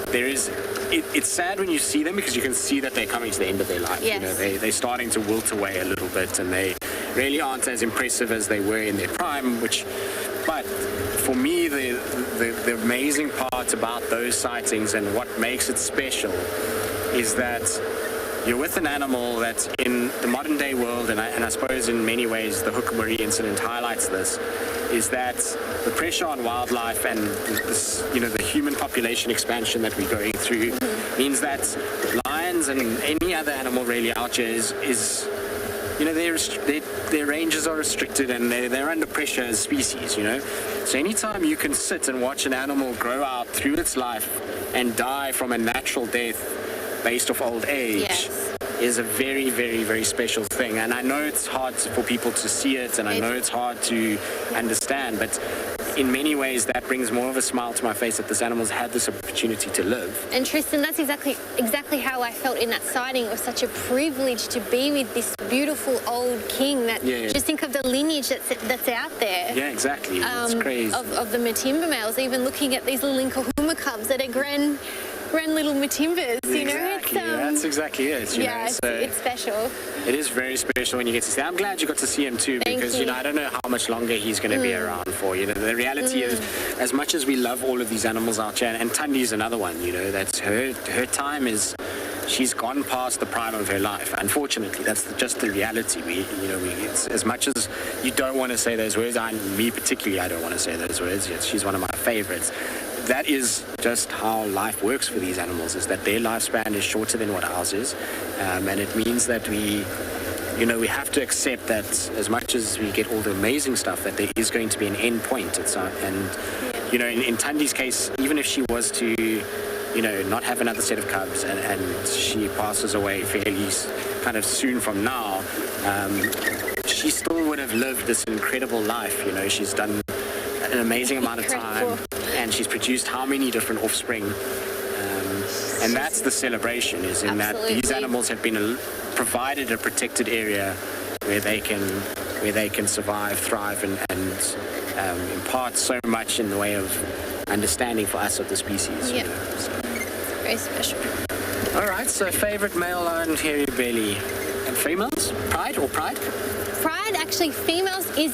It's sad when you see them because you can see that they're coming to the end of their life. Yes. You know, they're starting to wilt away a little bit, and they really aren't as impressive as they were in their prime. But for me, the amazing part about those sightings and what makes it special is that you're with an animal that in the modern day world, and I suppose in many ways the Hukumari incident highlights this, is that the pressure on wildlife and this, you know, the human population expansion that we're going through means that lions and any other animal really out here is you know, their ranges are restricted and they're under pressure as species, you know. So anytime you can sit and watch an animal grow out through its life and die from a natural death based off old age is a very, very, very special thing. And I know it's hard for people to see it, and I know it's hard to understand, but in many ways that brings more of a smile to my face that this animal's had this opportunity to live. And Tristan, that's exactly how I felt in that sighting. It was such a privilege to be with this beautiful old king that just think of the lineage that's out there. Yeah, exactly. It's crazy. Of the Matimba males, even looking at these little Nkahuma cubs that are grand little Matimbas, you know. Exactly, that's exactly it. You know? It's special. It is very special when you get to see. I'm glad you got to see him too, because you know, I don't know how much longer he's going to be around for. You know, the reality is, as much as we love all of these animals out here, and Tandi's another one. You know, that's her time is. She's gone past the prime of her life. Unfortunately, that's just the reality. It's, as much as you don't want to say those words, me particularly, I don't want to say those words. She's one of my favorites. That is just how life works for these animals, is that their lifespan is shorter than what ours is. And it means that we have to accept that as much as we get all the amazing stuff, that there is going to be an end point. You know, in Tandi's case, even if she was to, you know, not have another set of cubs and she passes away fairly kind of soon from now, she still would have lived this incredible life. You know, she's done an amazing amount of time and she's produced how many different offspring. And that's the celebration, is in that these animals have been provided a protected area where they can survive, thrive, and impart so much in the way of understanding for us of the species. Yeah, you know, so. Very special. All right, so favorite male lion, hairy belly, and females? Pride or Pride? Pride, actually, females is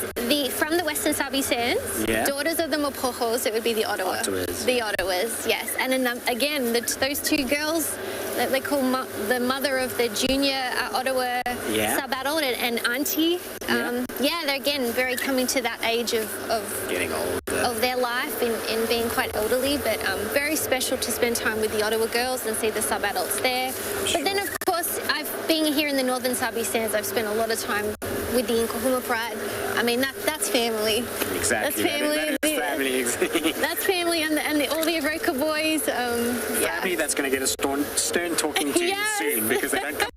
from the Western Sabi Sands. Yeah. Daughters of the Mopojos, it would be the Ottawa. The Ottawas, yes. And then again, those two girls that they call the mother of the junior Ottawa sub-adult and auntie. They're again very coming to that age of getting old of their life in being quite elderly, but very special to spend time with the Ottawa girls and see the sub-adults there. But then, of course, I've being here in the northern Sabi Sands, I've spent a lot of time with the Nkuhuma Pride. I mean, that's family. Exactly. That's family. That is family. That's family, and all the Aroka boys. Family that's going to get a stern talking to soon because they don't come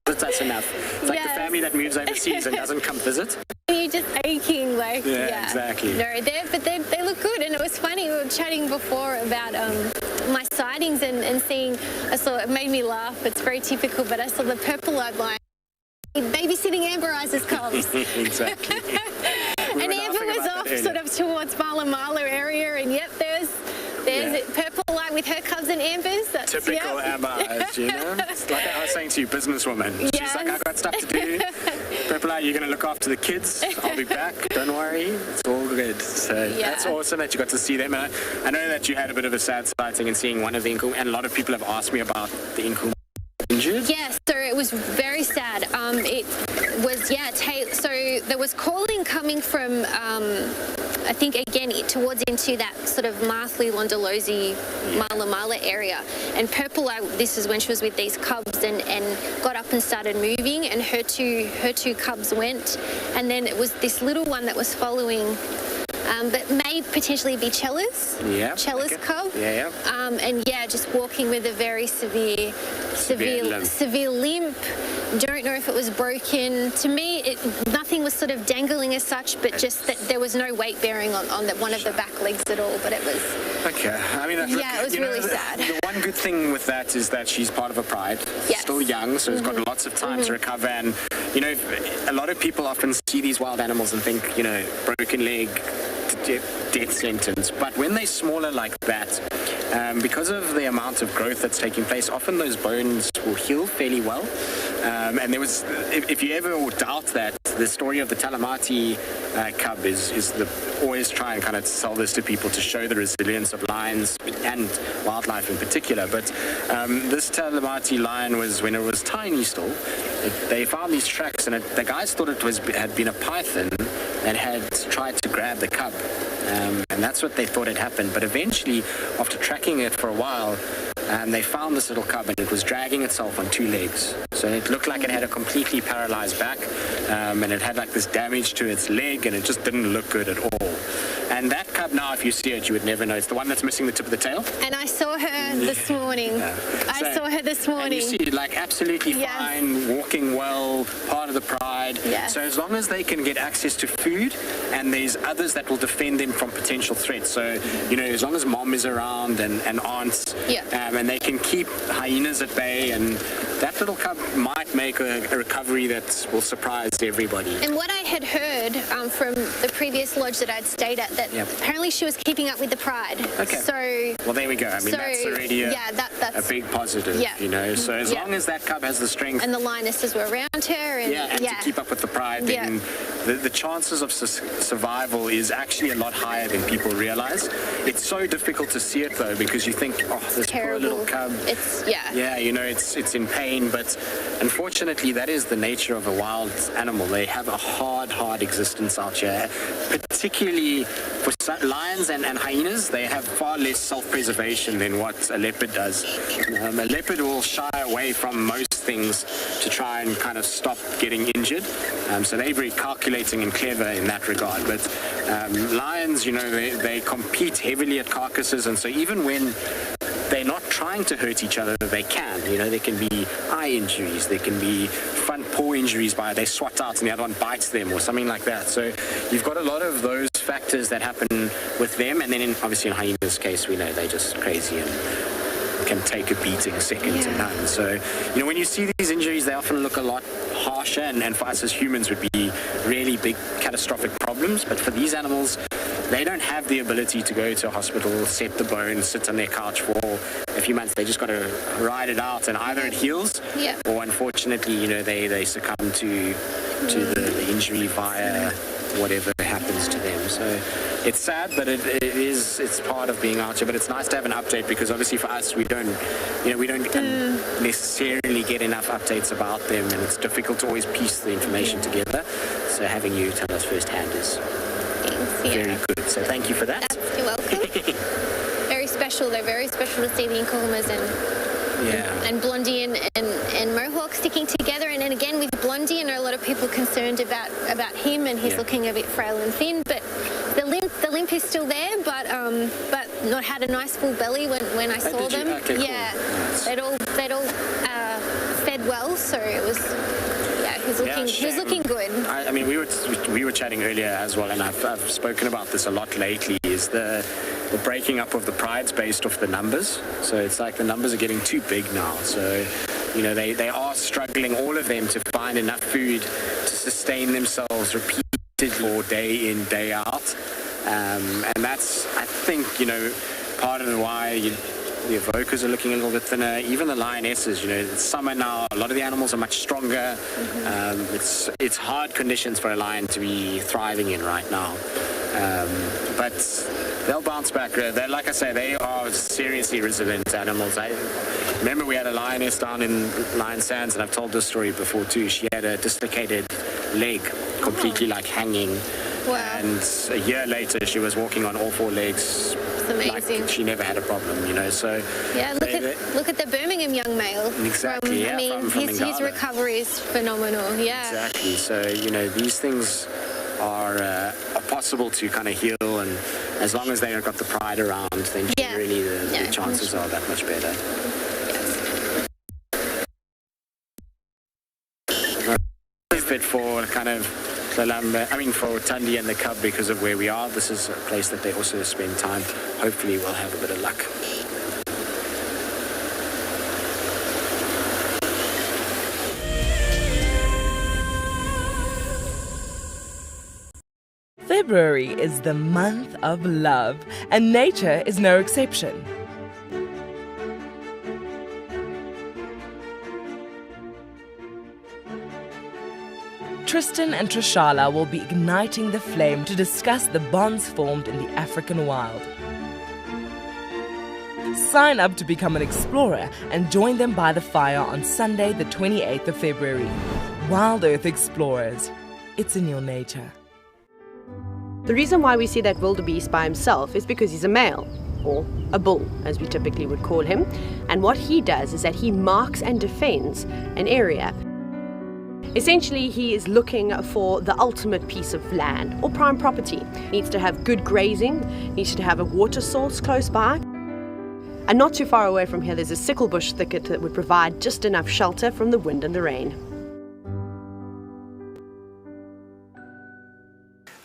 visit us enough. It's like the family that moves overseas and doesn't come visit. You're just aching, like, exactly. No, but they look good, and it was funny. We were chatting before about my sightings and seeing. I saw it made me laugh. It's very typical, but I saw the purple-eyed lion babysitting Amber Eyes' cubs. Exactly. And Amber was off sort of towards Mala area, and yep, there's Purple Light with her cubs and Ambers. That's, typical Amber Eyes, you know? It's like I was saying to you, businesswoman. She's like, I've got stuff to do. Purple Light, you're going to look after the kids. I'll be back. Don't worry. It's all good. So that's awesome that you got to see them. And I know that you had a bit of a sad sighting in seeing one of the Nkuhuma, and a lot of people have asked me about the Nkuhuma injured. Yes, so it was very sad. It was, so there was calling coming from, I think, again, towards into that sort of Marthley, Londolozi, Mala area. And Purple Eye, this is when she was with these cubs and got up and started moving, and her two cubs went. And then it was this little one that was following, but may potentially be Chella's cub. And just walking with a very severe limp. Don't know if it was broken. To me, nothing was sort of dangling as such, but just that there was no weight bearing on one of the back legs at all. But it was. Okay, I mean, it was really sad. The one good thing with that is that she's part of a pride. Still young, so has got lots of time to recover. And you know, a lot of people often see these wild animals and think, you know, broken leg, death sentence. But when they're smaller like that, because of the amount of growth that's taking place, often those bones will heal fairly well. And there was, if you ever doubt that, the story of the Talamati cub is always try and kind of sell this to people to show the resilience of lions and wildlife in particular. But this Talamati lion was, when it was tiny still, they found these tracks, and the guys thought it had been a python that had tried to grab the cub. And that's what they thought had happened. But eventually, after tracking it for a while, they found this little cub, and it was dragging itself on two legs. So it looked like it had a completely paralyzed back, and it had like this damage to its leg, and it just didn't look good at all. And that cub now, if you see it, you would never know. It's the one that's missing the tip of the tail. And I saw her this morning. I saw her this morning. And you see, like, absolutely fine, walking well, part of the pride. So as long as they can get access to food, and there's others that will defend them from potential threats. So, you know, as long as mom is around and aunts, and they can keep hyenas at bay, and that little cub might make a recovery that will surprise everybody. And what I had heard from the previous lodge that I'd stayed at, that apparently she was keeping up with the pride. Okay. So, well, there we go. I mean, that's already a big positive, you know. So as long as that cub has the strength. And the lionesses were around her. And, to keep up with the pride, then the chances of survival is actually a lot higher than people realize. It's so difficult to see it, though, because you think, oh, this poor little cub. It's, you know, it's in pain, but unfortunately, that is the nature of a wild animal. They have a hard existence out here, particularly for lions and hyenas. They have far less self-preservation than what a leopard does. A leopard will shy away from most things to try and kind of stop getting injured. So they're very calculating and clever in that regard. But lions, you know, they compete heavily at carcasses, and so even when they're not trying to hurt each other, they can. You know, there can be eye injuries, there can be front paw injuries by they swat out and the other one bites them or something like that. So you've got a lot of those factors that happen with them, and then obviously in hyenas' case, we know they're just crazy and can take a beating second to none. So, you know, when you see these injuries, they often look a lot harsher, and for us as humans would be really big catastrophic problems. But for these animals, they don't have the ability to go to a hospital, set the bone, sit on their couch for a few months. They just got to ride it out, and either it heals, or unfortunately, you know, they succumb to the injury via whatever happens to them. So it's sad, but it's part of being out here. But it's nice to have an update, because obviously for us, we don't necessarily get enough updates about them, and it's difficult to always piece the information together. So having you tell us firsthand is very good. So thank you for that. You're welcome. Very special. They're very special to see the Nkuhumas, and and Blondie and Mohawk sticking together. And then again with Blondie, I know a lot of people concerned about him, and he's looking a bit frail and thin, but the limp is still there, but not had a nice full belly when I saw them. Okay, yeah, cool. they'd all fed well, so it was. He was looking good. I mean, we were chatting earlier as well, and I've spoken about this a lot lately. Is the breaking up of the prides based off the numbers? So it's like the numbers are getting too big now. So they are struggling, all of them, to find enough food to sustain themselves repeatedly, day in, day out. And that's, I think, part of why the evokers are looking a little bit thinner. Even the lionesses, it's summer now. A lot of the animals are much stronger. It's hard conditions for a lion to be thriving in right now. But they'll bounce back. They're, like I say, they are seriously resilient animals. I remember we had a lioness down in Lion Sands, and I've told this story before too. She had a dislocated leg, completely hanging. Wow. And a year later, she was walking on all four legs. It's amazing. Like she never had a problem, So yeah, look at the Birmingham young male. Exactly. His recovery is phenomenal. Yeah. Exactly. So these things are possible to kind of heal, and as long as they've got the pride around, then generally the chances are that much better. Fit for kind of for Tundi and the cub because of where we are. This is a place that they also spend time. Hopefully we'll have a bit of luck. February is the month of love, and nature is no exception. Tristan and Trishala will be igniting the flame to discuss the bonds formed in the African wild. Sign up to become an explorer and join them by the fire on Sunday, the 28th of February. Wild Earth Explorers. It's in your nature. The reason why we see that wildebeest by himself is because he's a male, or a bull, as we typically would call him. And what he does is that he marks and defends an area. Essentially, he is looking for the ultimate piece of land or prime property. Needs to have good grazing, needs to have a water source close by. And not too far away from here, there's a sickle bush thicket that would provide just enough shelter from the wind and the rain.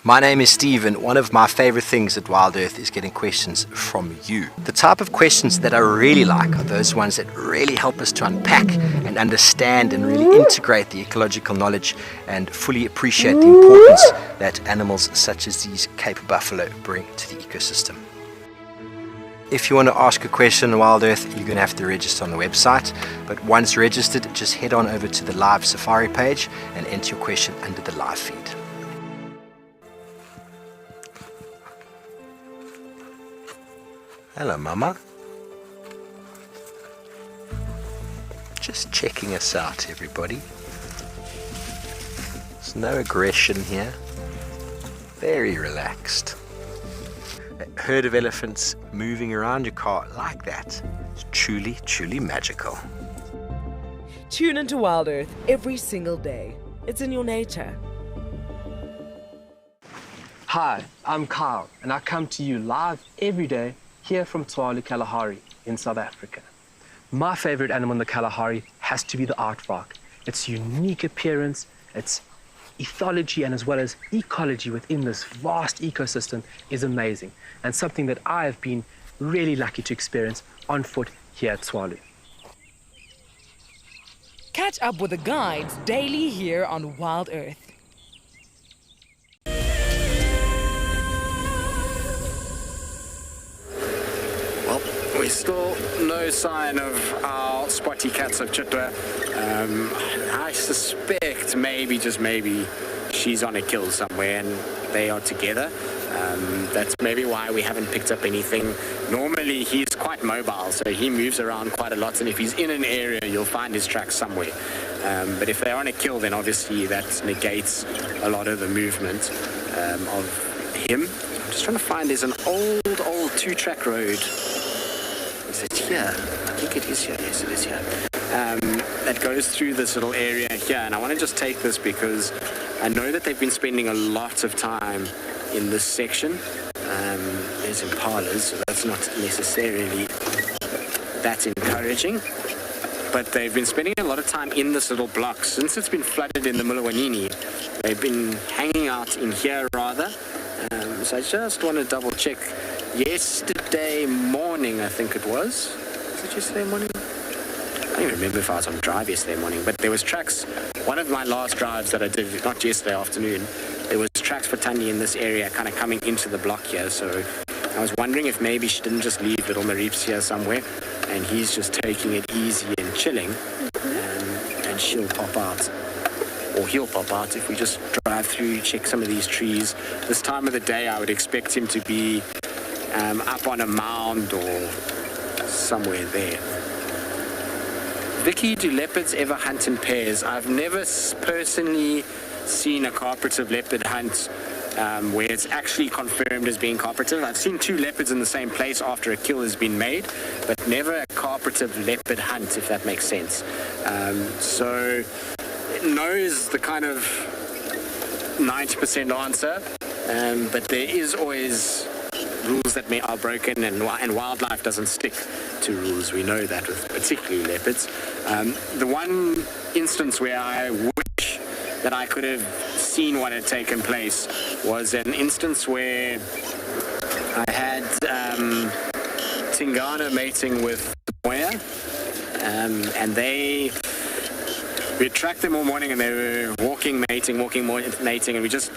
My name is Steve, and one of my favorite things at Wild Earth is getting questions from you. The type of questions that I really like are those ones that really help us to unpack and understand and really integrate the ecological knowledge and fully appreciate the importance that animals such as these Cape buffalo bring to the ecosystem. If you want to ask a question on Wild Earth, you're going to have to register on the website. But once registered, just head on over to the live safari page and enter your question under the live feed. Hello, Mama. Just checking us out, everybody. There's no aggression here. Very relaxed. A herd of elephants moving around your car like that is truly, truly magical. Tune into Wild Earth every single day. It's in your nature. Hi, I'm Kyle, and I come to you live every day here from Tswalu Kalahari in South Africa. My favorite animal in the Kalahari has to be the aardvark. Its unique appearance, its ethology, and as well as ecology within this vast ecosystem is amazing, and something that I have been really lucky to experience on foot here at Tswalu. Catch up with the guides daily here on Wild Earth. There's still no sign of our spotty cats of Chitwa. I suspect just maybe she's on a kill somewhere and they are together. That's maybe why we haven't picked up anything. Normally he's quite mobile, so he moves around quite a lot, and if he's in an area you'll find his tracks somewhere. But if they're on a kill, then obviously that negates a lot of the movement of him. I'm just trying to find, there's an old 2-track road. Is it here? I think think it is here. Yes, it is here. That goes through this little area here, and I want to just take this because I know that they've been spending a lot of time in this section. There's impalas, so that's not necessarily that encouraging. But they've been spending a lot of time in this little block since it's been flooded in the Mulawanini. They've been hanging out in here rather. So I just want to double check. Yesterday morning, I think it was. Was it yesterday morning? I don't even remember if I was on drive yesterday morning, but there was tracks. One of my last drives that I did, not yesterday afternoon, there was tracks for Tandi in this area kind of coming into the block here. So I was wondering if maybe she didn't just leave little Marips here somewhere and he's just taking it easy and chilling, and she'll pop out. Or he'll pop out if we just drive through, check some of these trees. This time of the day, I would expect him to be up on a mound or somewhere there. Vicky, do leopards ever hunt in pairs? I've never personally seen a cooperative leopard hunt where it's actually confirmed as being cooperative. I've seen two leopards in the same place after a kill has been made, but never a cooperative leopard hunt, if that makes sense. So no is the kind of 90% answer, but there is always rules that are broken, and wildlife doesn't stick to rules. We know that with particularly leopards. The one instance where I wish that I could have seen what had taken place was an instance where I had Tingana mating with Moya, and we had tracked them all morning, and they were walking, mating, and we just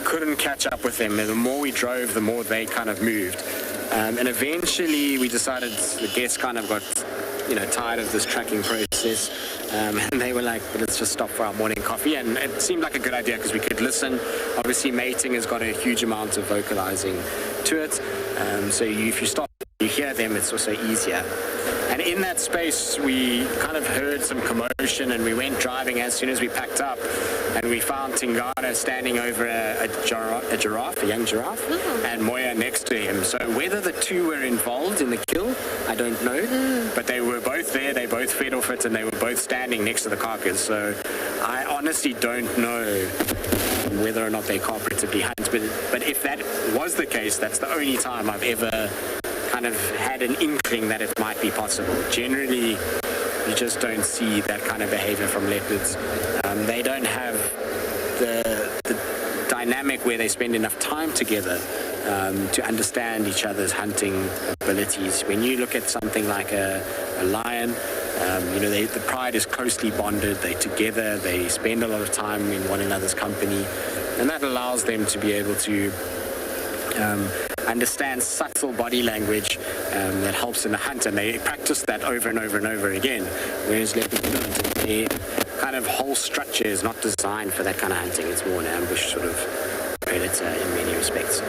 couldn't catch up with them. The more we drove, the more they kind of moved. And eventually we decided, the guests kind of got, tired of this tracking process. And they were like, let's just stop for our morning coffee. And it seemed like a good idea because we could listen. Obviously, mating has got a huge amount of vocalizing to it. So if you stop, you hear them, it's also easier. And in that space, we kind of heard some commotion, and we went driving as soon as we packed up, and we found Tingana standing over a giraffe, a young giraffe, and Moya next to him. So whether the two were involved in the kill, I don't know, but they were both there, they both fed off it, and they were both standing next to the carcass. So I honestly don't know whether or not they cooperatively hunt, but if that was the case, that's the only time I've ever kind of had an inkling that it might be possible. Generally, you just don't see that kind of behavior from leopards. They don't have the dynamic where they spend enough time together to understand each other's hunting abilities. When you look at something like a lion, the pride is closely bonded, they're together, they spend a lot of time in one another's company, and that allows them to be able to understand subtle body language that helps in the hunt, and they practice that over and over and over again, whereas leopards don't. Their kind of whole structure is not designed for that kind of hunting. It's more an ambush sort of predator in many respects.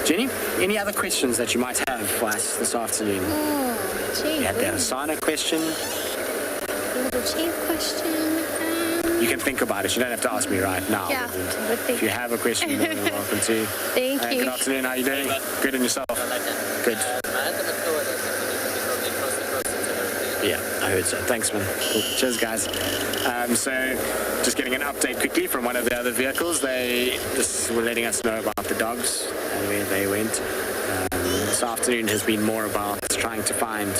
Jenny, any other questions that you might have for us this afternoon? Oh, gee. You had the Asana question. Little chief question. You can think about it. You don't have to ask me right now. Yeah, if you have a question, you're welcome to. Thank you. Good afternoon. How are you doing? Good, and yourself? Good. Yeah, I heard so. Thanks, man. Cool. Cheers, guys. So, just getting an update quickly from one of the other vehicles. They just were letting us know about the dogs and where they went. This afternoon has been more about trying to find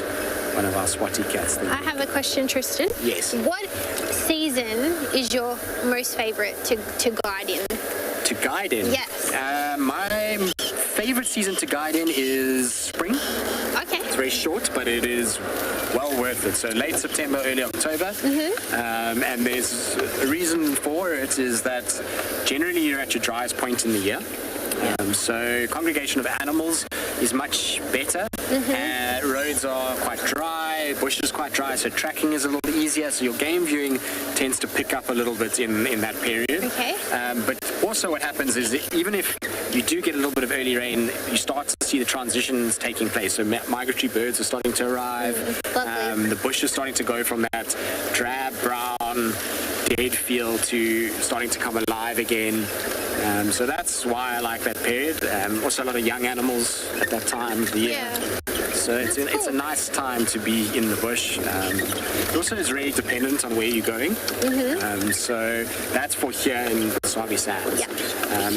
one of our swatty cats. I have a question, Tristan. Yes. What season is your most favourite to guide in? To guide in? Yes. My favourite season to guide in is spring. Okay. It's very short, but it is well worth it. So late September, early October. And there's a reason for it is that generally you're at your driest point in the year. So congregation of animals is much better. Roads are quite dry, bush is quite dry, so tracking is a little easier. So your game viewing tends to pick up a little bit in that period. Okay. But also what happens is that even if you do get a little bit of early rain, you start to see the transitions taking place. So migratory birds are starting to arrive. The bush is starting to go from that drab brown dead feel to starting to come alive again. So that's why I like that period. Also a lot of young animals at that time of the year. So So it's a nice time to be in the bush. It also is really dependent on where you're going. So that's for here in the Tswalu Sands.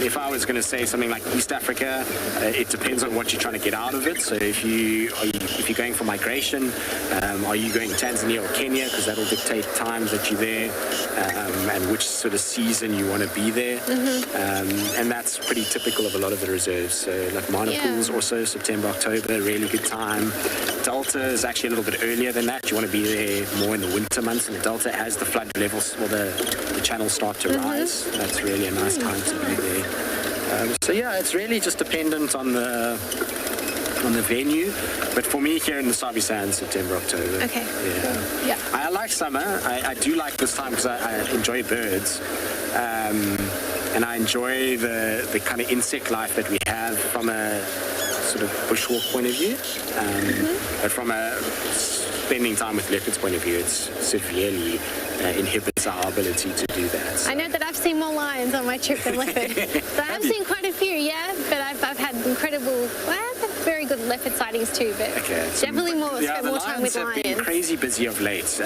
If I was going to say something like East Africa, it depends on what you're trying to get out of it. So if you're going for migration, are you going Tanzania or Kenya? Because that'll dictate times that you're there and which sort of season you want to be there. And that's pretty typical of a lot of the reserves. So like Mana Pools also September, October, really good time. Delta is actually a little bit earlier than that. You want to be there more in the winter months, and the Delta as the flood levels or the channels start to rise. That's really a nice time to be there. So yeah, it's really just dependent on the venue, but for me here in the Tswalu Sands, September, October. Okay. Yeah. I like summer. I do like this time because I enjoy birds. And I enjoy the kind of insect life that we have from a sort of bushwalk point of view. But from a spending time with leopards point of view, it's severely inhibits our ability to do that. So. I know that I've seen more lions on my trip than leopards. So I've seen quite a few, but I've had incredible, I've had very good leopard sightings too, but definitely spent more time with lions. Been crazy busy of late.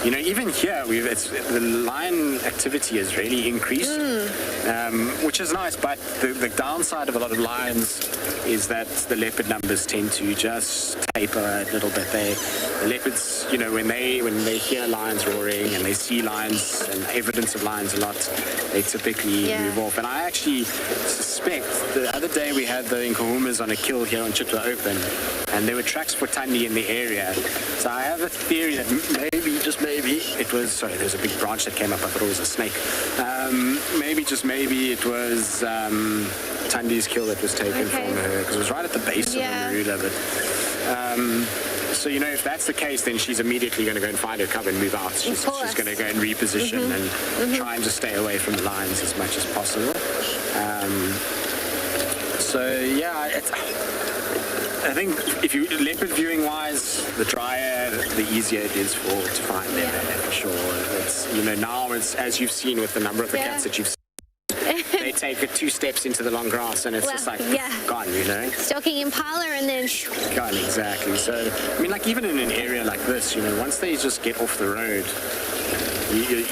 Even here, the lion activity has really increased, which is nice, but the downside of a lot of lions is that the leopard numbers tend to just taper a little bit. The leopards, when they hear lions roaring and they see lions and evidence of lions a lot, they typically move off. And I actually suspect the other day we had the Nkahumas on a kill here on Chitwa Open, and there were tracks for Tandi in the area. So I have a theory that maybe it was, sorry, there's a big branch that came up, I thought it was a snake. Maybe it was Tandi's kill that was taken from her, because it was right at the base of the Marula. So, if that's the case, then she's immediately going to go and find her cover and move out. She's going to go and reposition and try and just stay away from the lions as much as possible. I think if you leopard viewing wise, the drier, the easier it is to find them for sure. It's, now it's, as you've seen with the number of the cats that you've seen, they take it 2 steps into the long grass and it's just like gone, Stalking impala and then gone, exactly. So even in an area like this, once they just get off the road,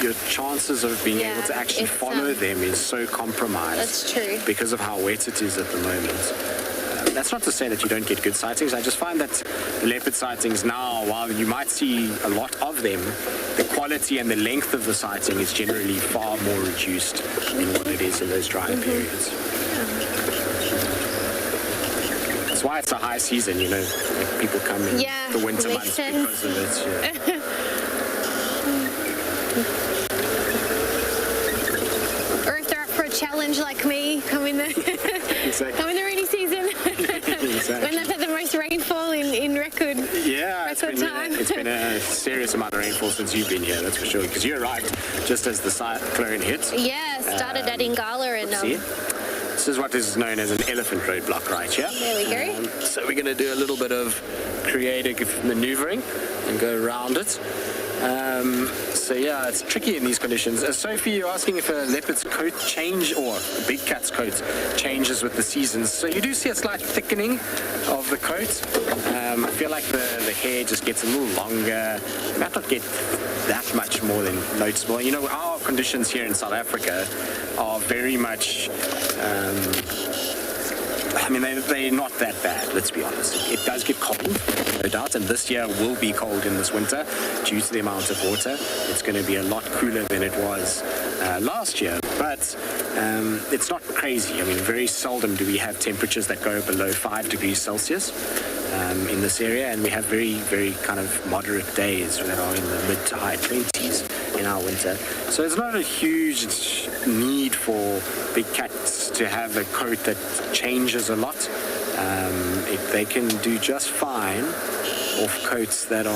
your chances of being able to actually follow them is so compromised. That's true. Because of how wet it is at the moment. That's not to say that you don't get good sightings. I just find that the leopard sightings now, while you might see a lot of them, the quality and the length of the sighting is generally far more reduced than what it is in those drier periods. That's why it's a high season, like people come in the winter months because of it. Or if they're up for a challenge like me, come in the rainy season. When they've had the most rainfall in record time. It's been a serious amount of rainfall since you've been here, that's for sure, because you arrived just as the cyclone hit. Yeah, started at Ingala and this is what is known as an elephant roadblock right here. There we go. So we're going to do a little bit of creative maneuvering and go around it. It's tricky in these conditions. Sophie, you're asking if a leopard's coat or a big cat's coat changes with the seasons. So you do see a slight thickening of the coat. I feel like the hair just gets a little longer. You might not get that much more than noticeable. Our conditions here in South Africa are very much... they're not that bad, let's be honest. It does get cold, no doubt, and this year will be cold in this winter due to the amount of water. It's going to be a lot cooler than it was last year, but it's not crazy. Very seldom do we have temperatures that go below 5 degrees Celsius in this area, and we have very, very kind of moderate days that are in the mid to high 20s in our winter. So it's not a huge need for big cats to have a coat that changes a lot. They can do just fine off coats that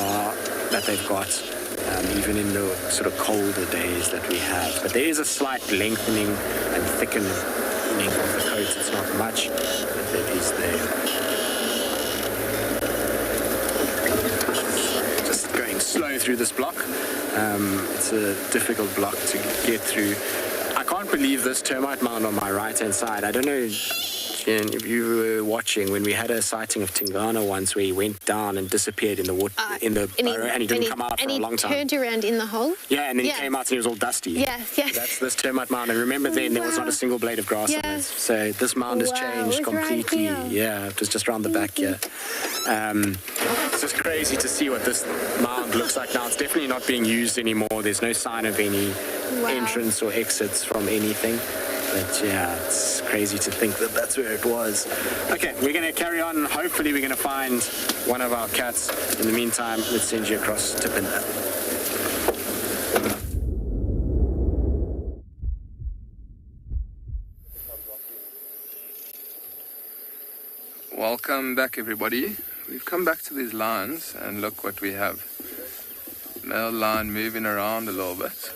they've got, even in the sort of colder days that we have. But there is a slight lengthening and thickening of the coat. It's not much, but it is there. Just going slow through this block. It's a difficult block to get through. I can't believe this termite mound on my right-hand side. I don't know if you were watching when we had a sighting of Tingana once where he went down and disappeared in the water, in the burrow, and he didn't come out for a long time. And he turned around in the hole? Yeah, and then he came out and he was all dusty. Yeah, yeah. That's this termite mound. And remember then there was not a single blade of grass on it. So this mound has changed completely. Yeah, it was just around the back here. It's just crazy to see what this mound looks like now. It's definitely not being used anymore. There's no sign of any entrance or exits from anything. But yeah, it's crazy to think that that's where it was. Okay, we're going to carry on. Hopefully we're going to find one of our cats. In the meantime, let's send you across to Pinda. Welcome back, everybody. We've come back to these lines and look what we have. Male line moving around a little bit.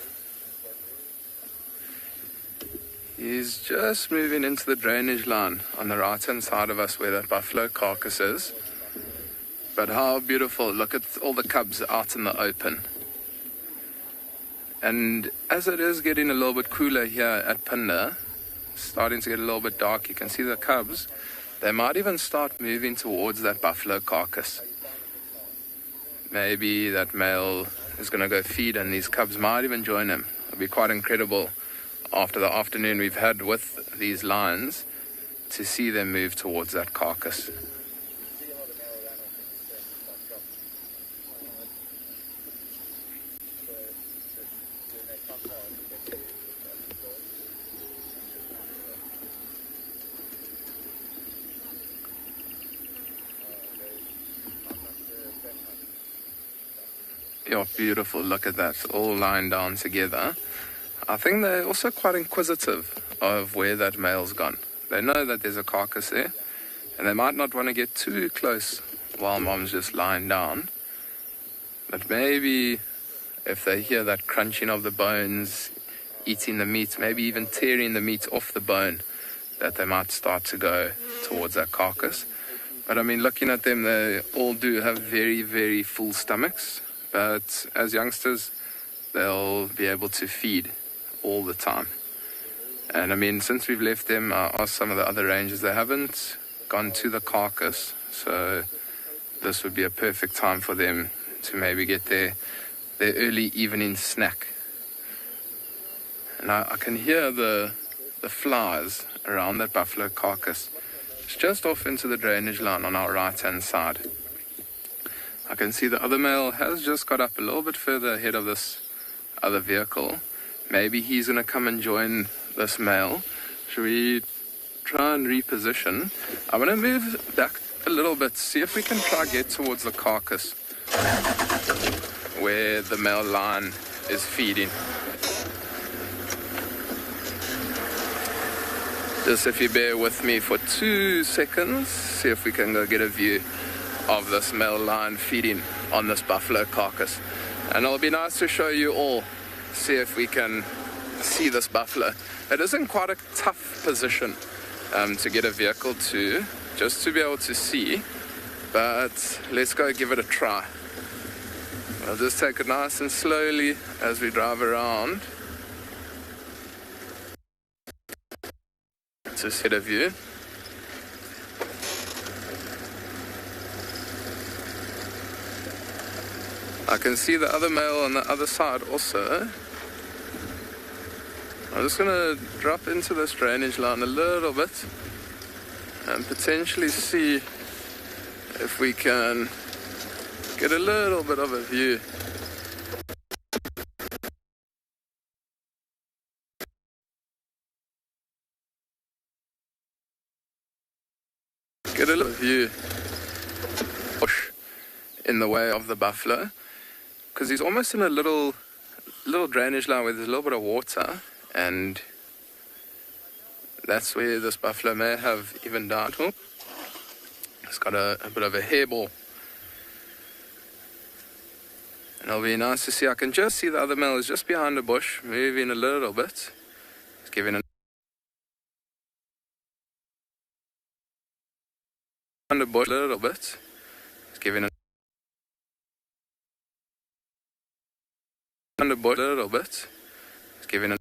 He's just moving into the drainage line on the right-hand side of us where that buffalo carcass is. But how beautiful, look at all the cubs out in the open. And as it is getting a little bit cooler here at Pinda, starting to get a little bit dark, you can see the cubs. They might even start moving towards that buffalo carcass. Maybe that male is going to go feed and these cubs might even join him. It'll be quite incredible after the afternoon we've had with these lions to see them move towards that carcass. Yeah, beautiful. Look at that. All lying down together. I think they're also quite inquisitive of where that male's gone. They know that there's a carcass there, and they might not want to get too close while mom's just lying down. But maybe if they hear that crunching of the bones, eating the meat, maybe even tearing the meat off the bone, that they might start to go towards that carcass. But I mean, looking at them, they all do have very, very full stomachs. But as youngsters, they'll be able to feed all the time. And I mean, since we've left them, I asked some of the other rangers, they haven't gone to the carcass. So this would be a perfect time for them to maybe get their early evening snack. And I can hear the flies around that buffalo carcass. It's just off into the drainage line on our right-hand side. I can see the other male has just got up a little bit further ahead of this other vehicle. Maybe he's going to come and join this male. Should we try and reposition? I'm going to move back a little bit, see if we can try get towards the carcass where the male lion is feeding. Just if you bear with me for 2 seconds, see if we can go get a view of this male lion feeding on this buffalo carcass. And it'll be nice to show you all, see if we can see this buffalo. It is in quite a tough position to get a vehicle to, just to be able to see, but let's go give it a try. I'll just take it nice and slowly as we drive around to set a view. I can see the other male on the other side also. I'm just going to drop into this drainage line a little bit and potentially see if we can get a little bit of a view. Get a little view push in the way of the buffalo, because he's almost in a little drainage line where there's a little bit of water, and that's where this buffalo may have even died. Oh, it's got a bit of a hairball. And it'll be nice to see. I can just see the other male is just behind the bush, moving a little bit. He's giving a the bush a little bit. He's giving a the bush a little bit. He's giving a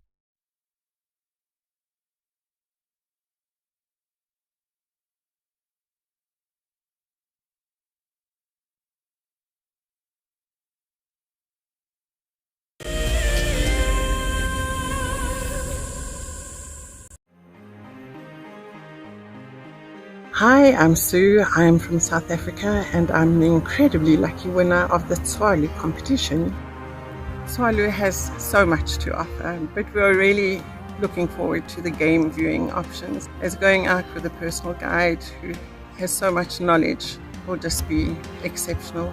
Hi, I'm Sue. I'm from South Africa and I'm the incredibly lucky winner of the Tswalu competition. Tswalu has so much to offer, but we're really looking forward to the game viewing options, as going out with a personal guide who has so much knowledge will just be exceptional.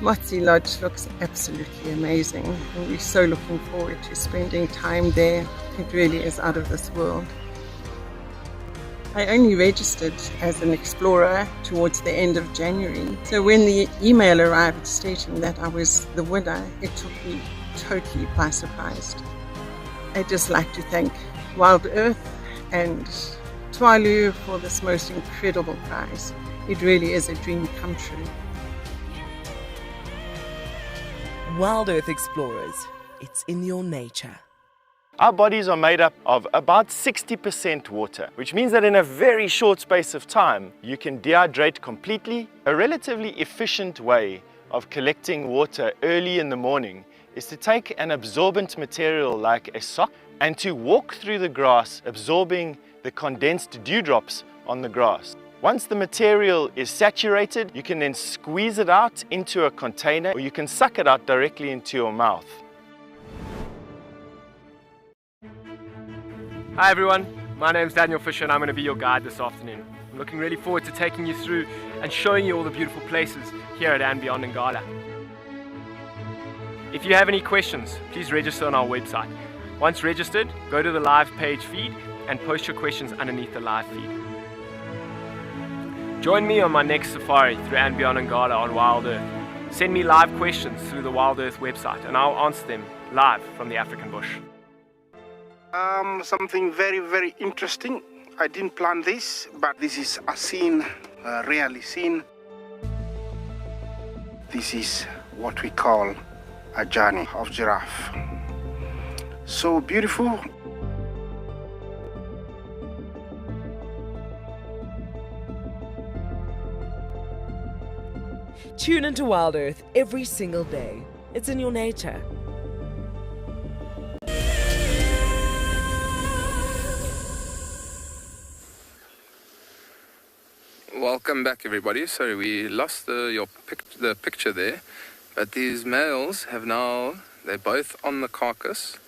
Motsi Lodge looks absolutely amazing and we're so looking forward to spending time there. It really is out of this world. I only registered as an explorer towards the end of January, so when the email arrived stating that I was the winner, it took me totally by surprise. I'd just like to thank Wild Earth and Tswalu for this most incredible prize. It really is a dream come true. Wild Earth Explorers, it's in your nature. Our bodies are made up of about 60% water, which means that in a very short space of time, you can dehydrate completely. A relatively efficient way of collecting water early in the morning is to take an absorbent material like a sock and to walk through the grass, absorbing the condensed dewdrops on the grass. Once the material is saturated, you can then squeeze it out into a container, or you can suck it out directly into your mouth. Hi everyone, my name's Daniel Fisher and I'm going to be your guide this afternoon. I'm looking really forward to taking you through and showing you all the beautiful places here at and beyond Ngala. If you have any questions, please register on our website. Once registered, go to the live page feed and post your questions underneath the live feed. Join me on my next safari through and beyond Ngala on Wild Earth. Send me live questions through the Wild Earth website and I'll answer them live from the African bush. Something very, very interesting. I didn't plan this, but this is a scene rarely seen. This is what we call a journey of giraffe. So beautiful. Tune into Wild Earth every single day. It's in your nature. Welcome back everybody. Sorry we lost the picture there, but these males have now, they're both on the carcass.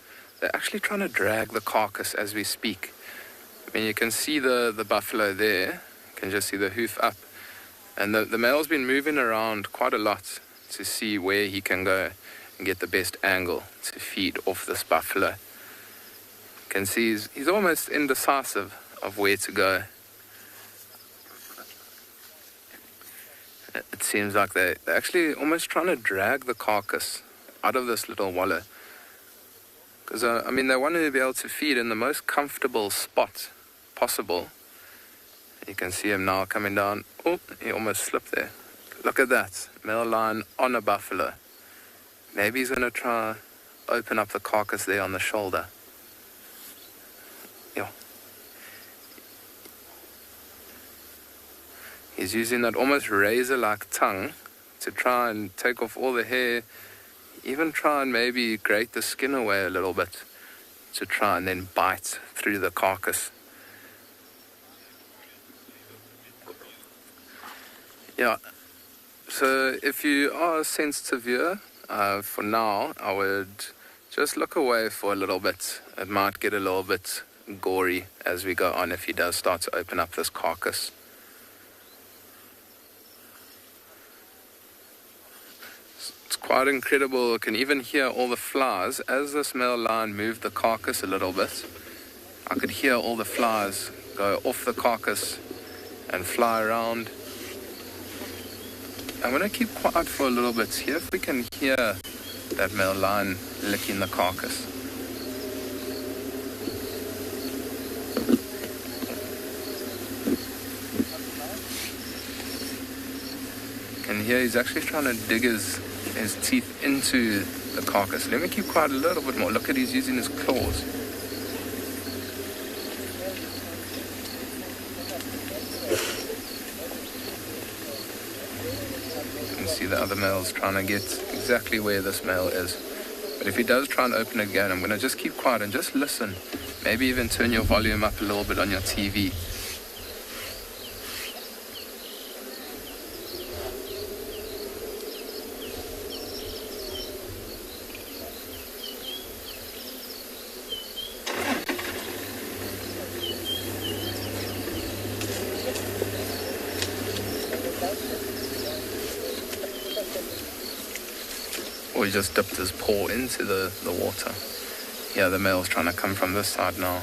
They're actually trying to drag the carcass as we speak. I mean, you can see the buffalo there, you can just see the hoof up, and the male's been moving around quite a lot to see where he can go and get the best angle to feed off this buffalo. You can see he's almost indecisive of where to go. It seems like they're actually almost trying to drag the carcass out of this little wallow. Because, I mean, they want to be able to feed in the most comfortable spot possible. You can see him now coming down. Oh, he almost slipped there. Look at that. Male lion on a buffalo. Maybe he's going to try open up the carcass there on the shoulder. Yeah. He's using that almost razor-like tongue to try and take off all the hair, even try and maybe grate the skin away a little bit to try and then bite through the carcass. Yeah, so if you are a sensitive viewer, for now, I would just look away for a little bit. It might get a little bit gory as we go on if he does start to open up this carcass. It's quite incredible. You can even hear all the flies. As this male lion moved the carcass a little bit, I could hear all the flies go off the carcass and fly around. I'm going to keep quiet for a little bit here if we can hear that male lion licking the carcass. You can hear he's actually trying to dig his teeth into the carcass. Let me keep quiet a little bit more. Look at he's using his claws. You can see the other male's trying to get exactly where this male is. But if he does try and open again, I'm going to just keep quiet and just listen. Maybe even turn your volume up a little bit on your TV. Or he just dipped his paw into the water. Yeah, the male's trying to come from this side now.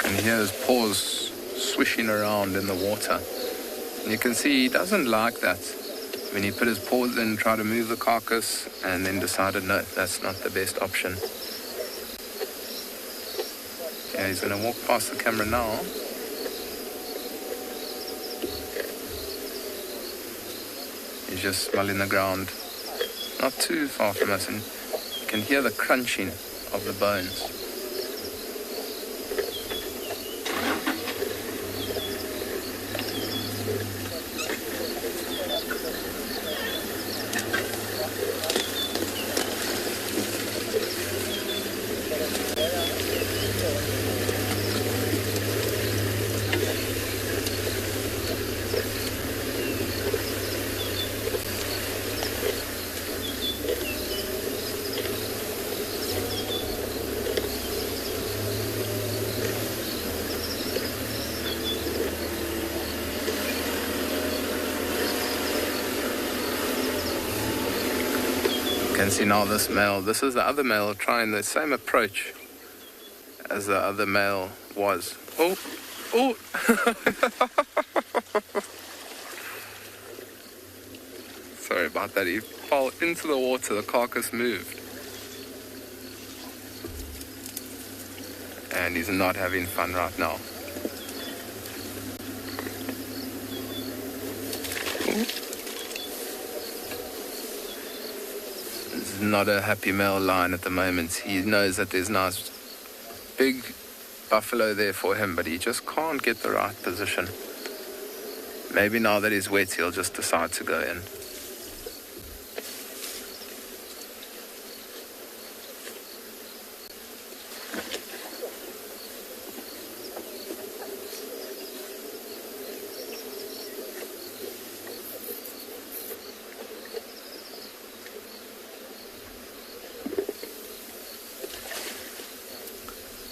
And you hear his paws swishing around in the water. And you can see he doesn't like that. When he put his paws in, tried to move the carcass, and then decided, no, that's not the best option. Yeah, he's going to walk past the camera now. He's just smelling the ground, not too far from us, and you can hear the crunching of the bones. You can see now this male, this is the other male trying the same approach as the other male was. Oh, oh! Sorry about that, he fell into the water, the carcass moved. And he's not having fun right now. Not a happy male lion at the moment. He knows that there's nice big buffalo there for him, but he just can't get the right position. Maybe now that he's wet, he'll just decide to go in.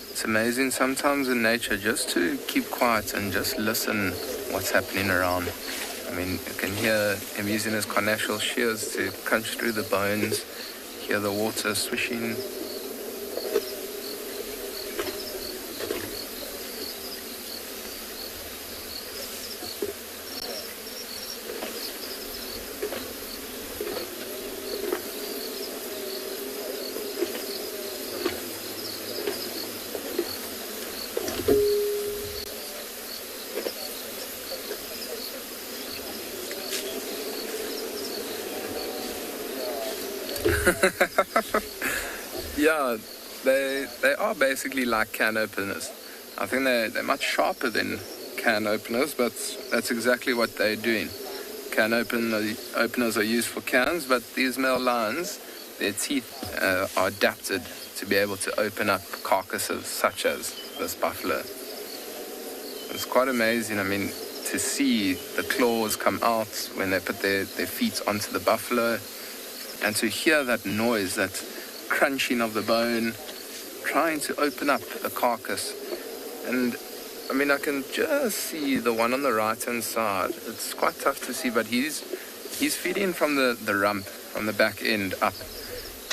It's amazing sometimes in nature just to keep quiet and just listen what's happening around. I mean, you can hear him using his carnassial shears to crunch through the bones, hear the water swishing. Yeah, they are basically like can openers. I think they're much sharper than can openers, but that's exactly what they're doing. Can openers are used for cans, but these male lions, their teeth are adapted to be able to open up carcasses such as this buffalo. It's quite amazing, I mean, to see the claws come out when they put their feet onto the buffalo, and to hear that noise, that crunching of the bone, trying to open up a carcass. And I mean, I can just see the one on the right hand side. It's quite tough to see, but he's feeding from the rump, from the back end up.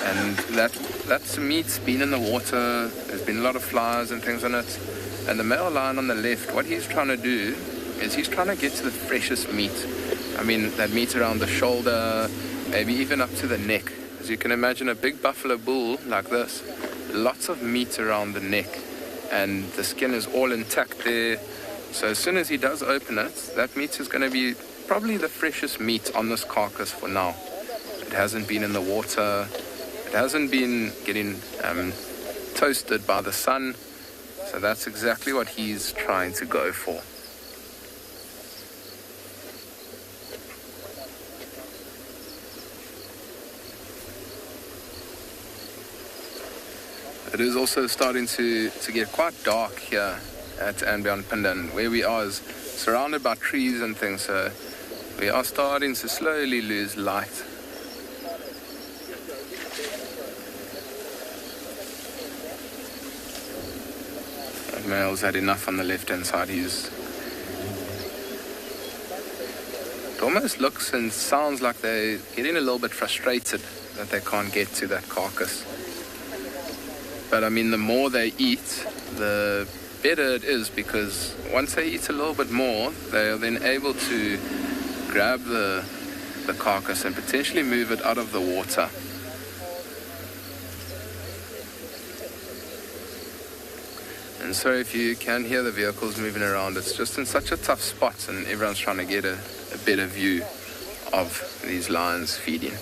And that meat's been in the water, there's been a lot of flies and things on it. And the male lion on the left, what he's trying to do is he's trying to get to the freshest meat. I mean, that meat around the shoulder, maybe even up to the neck. As you can imagine, a big buffalo bull like this, lots of meat around the neck, and the skin is all intact there. So as soon as he does open it, that meat is going to be probably the freshest meat on this carcass for now. It hasn't been in the water, it hasn't been getting toasted by the sun. So that's exactly what he's trying to go for. It is also starting to get quite dark here at Untitled, and where we are is surrounded by trees and things, so we are starting to slowly lose light. The male's had enough on the left-hand side. It almost looks and sounds like they're getting a little bit frustrated that they can't get to that carcass. But I mean, the more they eat, the better it is, because once they eat a little bit more, they are then able to grab the carcass and potentially move it out of the water. And so if you can hear the vehicles moving around, it's just in such a tough spot, and everyone's trying to get a better view of these lions feeding.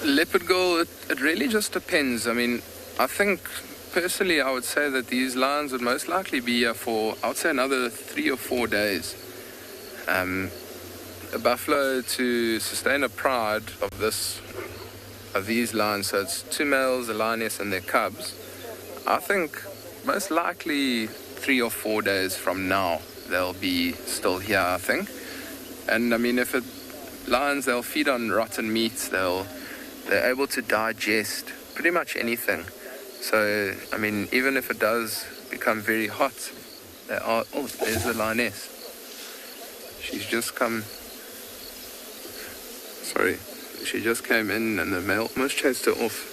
Leopard girl, it really just depends. I mean, I think personally I would say that these lions would most likely be here for, I would say, another 3 or 4 days. A buffalo, to sustain a pride of these lions, so it's 2 males, a lioness and their cubs, I think most likely 3 or 4 days from now they'll be still here, I think. And I mean, lions, they'll feed on rotten meat, they're able to digest pretty much anything. So, I mean, even if it does become very hot, oh, there's the lioness. She just came in and the male almost chased her off.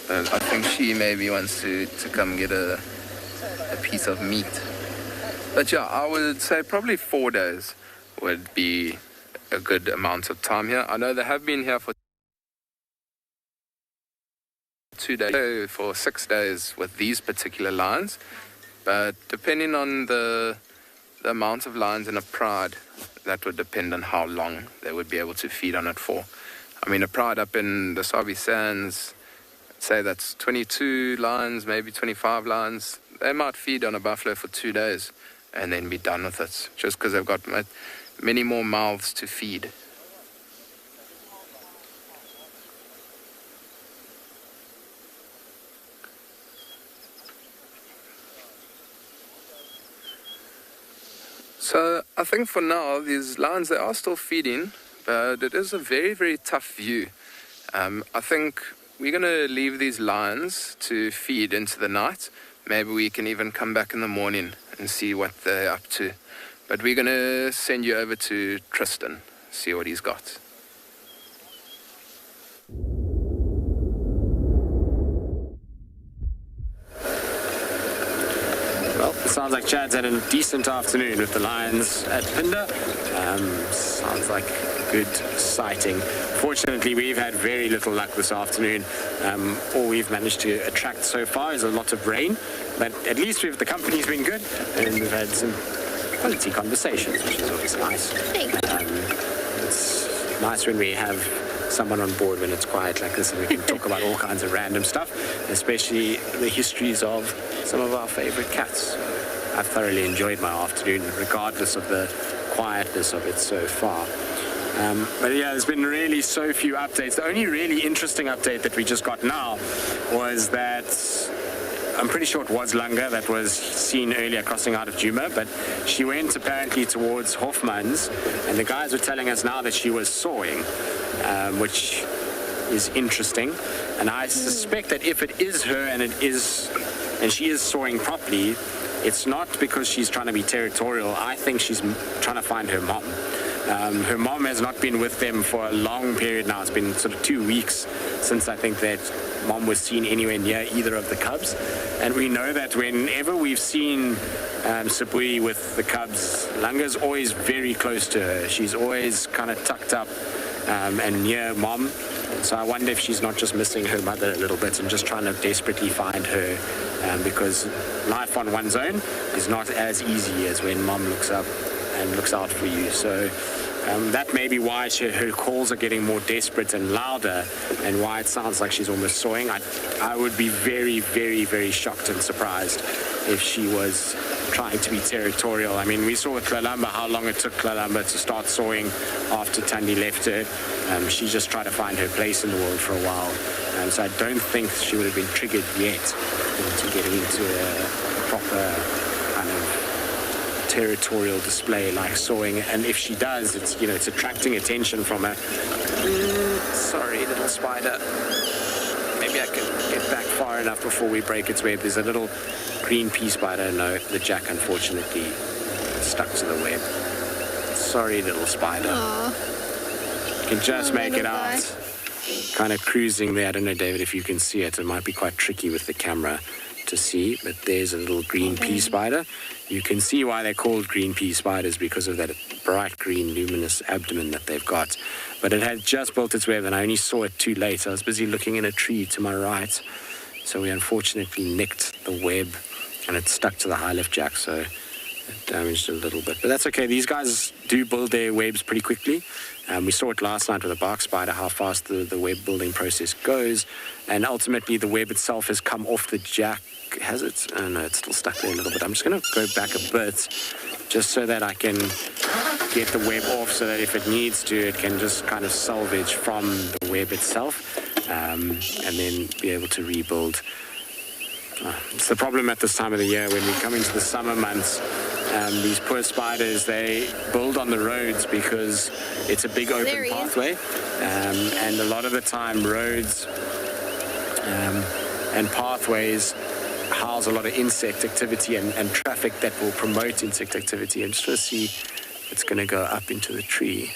But I think she maybe wants to come get a piece of meat. But yeah, I would say probably 4 days would be a good amount of time here. I know they have been here for 2 days, for 6 days with these particular lions, but depending on the amount of lions in a pride, that would depend on how long they would be able to feed on it for. I mean, a pride up in the Sabi Sands, say that's 22 lions, maybe 25 lions, they might feed on a buffalo for 2 days and then be done with it, just because they've got many more mouths to feed. So I think for now, these lions, they are still feeding, but it is a very, very tough view. I think we're going to leave these lions to feed into the night. Maybe we can even come back in the morning and see what they're up to. But we're going to send you over to Tristan, see what he's got. Well, it sounds like Chad's had a decent afternoon with the lions at Pinda. Sounds like a good sighting. Fortunately, we've had very little luck this afternoon. All we've managed to attract so far is a lot of rain, but at least the company's been good, and we've had some quality conversations, which is always nice. It's nice when we have someone on board when it's quiet like this and we can talk about all kinds of random stuff, especially the histories of some of our favorite cats. I've thoroughly enjoyed my afternoon, regardless of the quietness of it so far. But yeah, there's been really so few updates. The only really interesting update that we just got now was that I'm pretty sure it was Langa that was seen earlier crossing out of Djuma, but she went apparently towards Hofmann's, and the guys were telling us now that she was sawing, which is interesting. And I suspect that if it is her and she is sawing properly, it's not because she's trying to be territorial. I think she's trying to find her mom. Her mom has not been with them for a long period now. It's been sort of 2 weeks since I think that mom was seen anywhere near either of the cubs. And we know that whenever we've seen Sipui with the cubs, Langa's always very close to her. She's always kind of tucked up and near mom. So I wonder if she's not just missing her mother a little bit and just trying to desperately find her, because life on one's own is not as easy as when mom looks up and looks out for you. So that may be why her calls are getting more desperate and louder, and why it sounds like she's almost sawing. I would be very, very, very shocked and surprised if she was trying to be territorial. I mean, we saw with Kalamba how long it took Kalamba to start sawing after Thandi left her. She just tried to find her place in the world for a while. So I don't think she would have been triggered yet into getting into a proper kind of territorial display like sawing. And if she does, it's, you know, it's attracting attention from her. Sorry, little spider. Maybe I can get back far enough before we break its web. There's a little green pea spider. No, the jack unfortunately stuck to the web. Sorry, little spider. Aww. You can just make it out. Kind of cruising there. I don't know, David, if you can see it. It might be quite tricky with the camera to see, but there's a little green pea spider. You can see why they're called green pea spiders, because of that bright green luminous abdomen that they've got. But it had just built its web and I only saw it too late. I was busy looking in a tree to my right, so we unfortunately nicked the web and it stuck to the high lift jack, so it damaged a little bit. But that's okay. These guys do build their webs pretty quickly. We saw it last night with a bark spider, how fast the web building process goes. And ultimately, the web itself has come off the jack. Has it? Oh, no, it's still stuck there a little bit. I'm just going to go back a bit, just so that I can get the web off, so that if it needs to, it can just kind of salvage from the web itself, and then be able to rebuild. It's the problem at this time of the year when we come into the summer months. These poor spiders, they build on the roads because it's a big open pathway, and a lot of the time roads and pathways house a lot of insect activity and traffic that will promote insect activity. I'm just going to see if it's going to go up into the tree.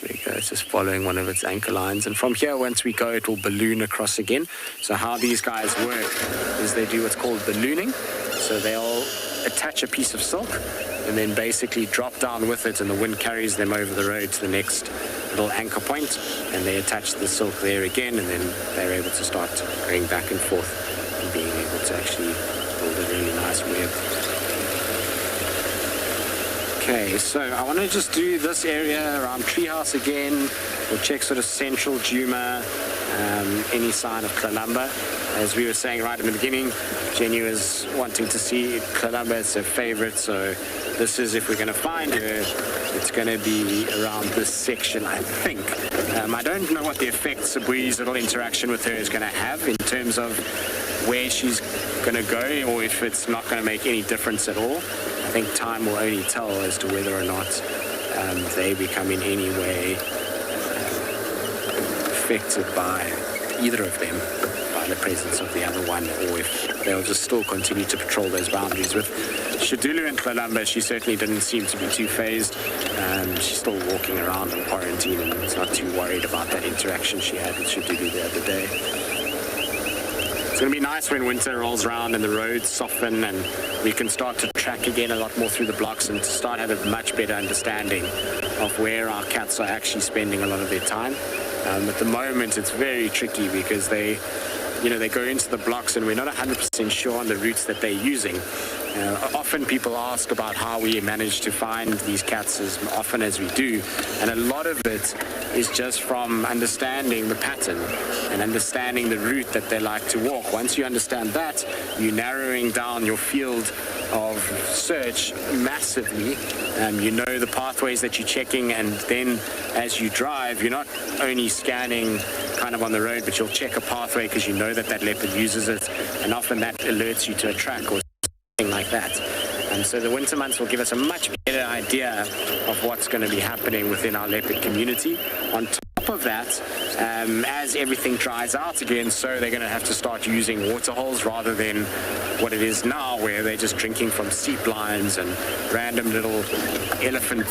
There we go, it's just following one of its anchor lines. And from here, once we go, it will balloon across again. So how these guys work is they do what's called ballooning. So they'll attach a piece of silk and then basically drop down with it, and the wind carries them over the road to the next little anchor point, and they attach the silk there again, and then they're able to start going back and forth and being able to actually build a really nice web. Okay, so I want to just do this area around Treehouse again. We'll check sort of central Djuma, any sign of Kalamba. As we were saying right in the beginning, Jenny was wanting to see Kalamba. It's her favorite, so this is, if we're going to find her, it's going to be around this section, I think. I don't know what the effect Sabui's little interaction with her is going to have in terms of where she's going to go, or if it's not going to make any difference at all. I think time will only tell as to whether or not they become in any way affected by either of them, by the presence of the other one, or if they'll just still continue to patrol those boundaries. With Shadulu and Kalamba, she certainly didn't seem to be too phased. She's still walking around in quarantine and is not too worried about that interaction she had with Shadulu the other day. It's going to be nice when winter rolls around and the roads soften and we can start to track again a lot more through the blocks and to start having a much better understanding of where our cats are actually spending a lot of their time. At the moment, it's very tricky because they go into the blocks and we're not 100% sure on the routes that they're using. Often people ask about how we manage to find these cats as often as we do, and a lot of it is just from understanding the pattern and understanding the route that they like to walk. Once you understand that, you're narrowing down your field of search massively. You know the pathways that you're checking, and then as you drive, you're not only scanning kind of on the road, but you'll check a pathway because you know that leopard uses it, and often that alerts you to a track or something like that. And so the winter months will give us a much better idea of what's going to be happening within our leopard community. On top of that, as everything dries out again, so they're going to have to start using water holes rather than what it is now, where they're just drinking from seep lines and random little elephant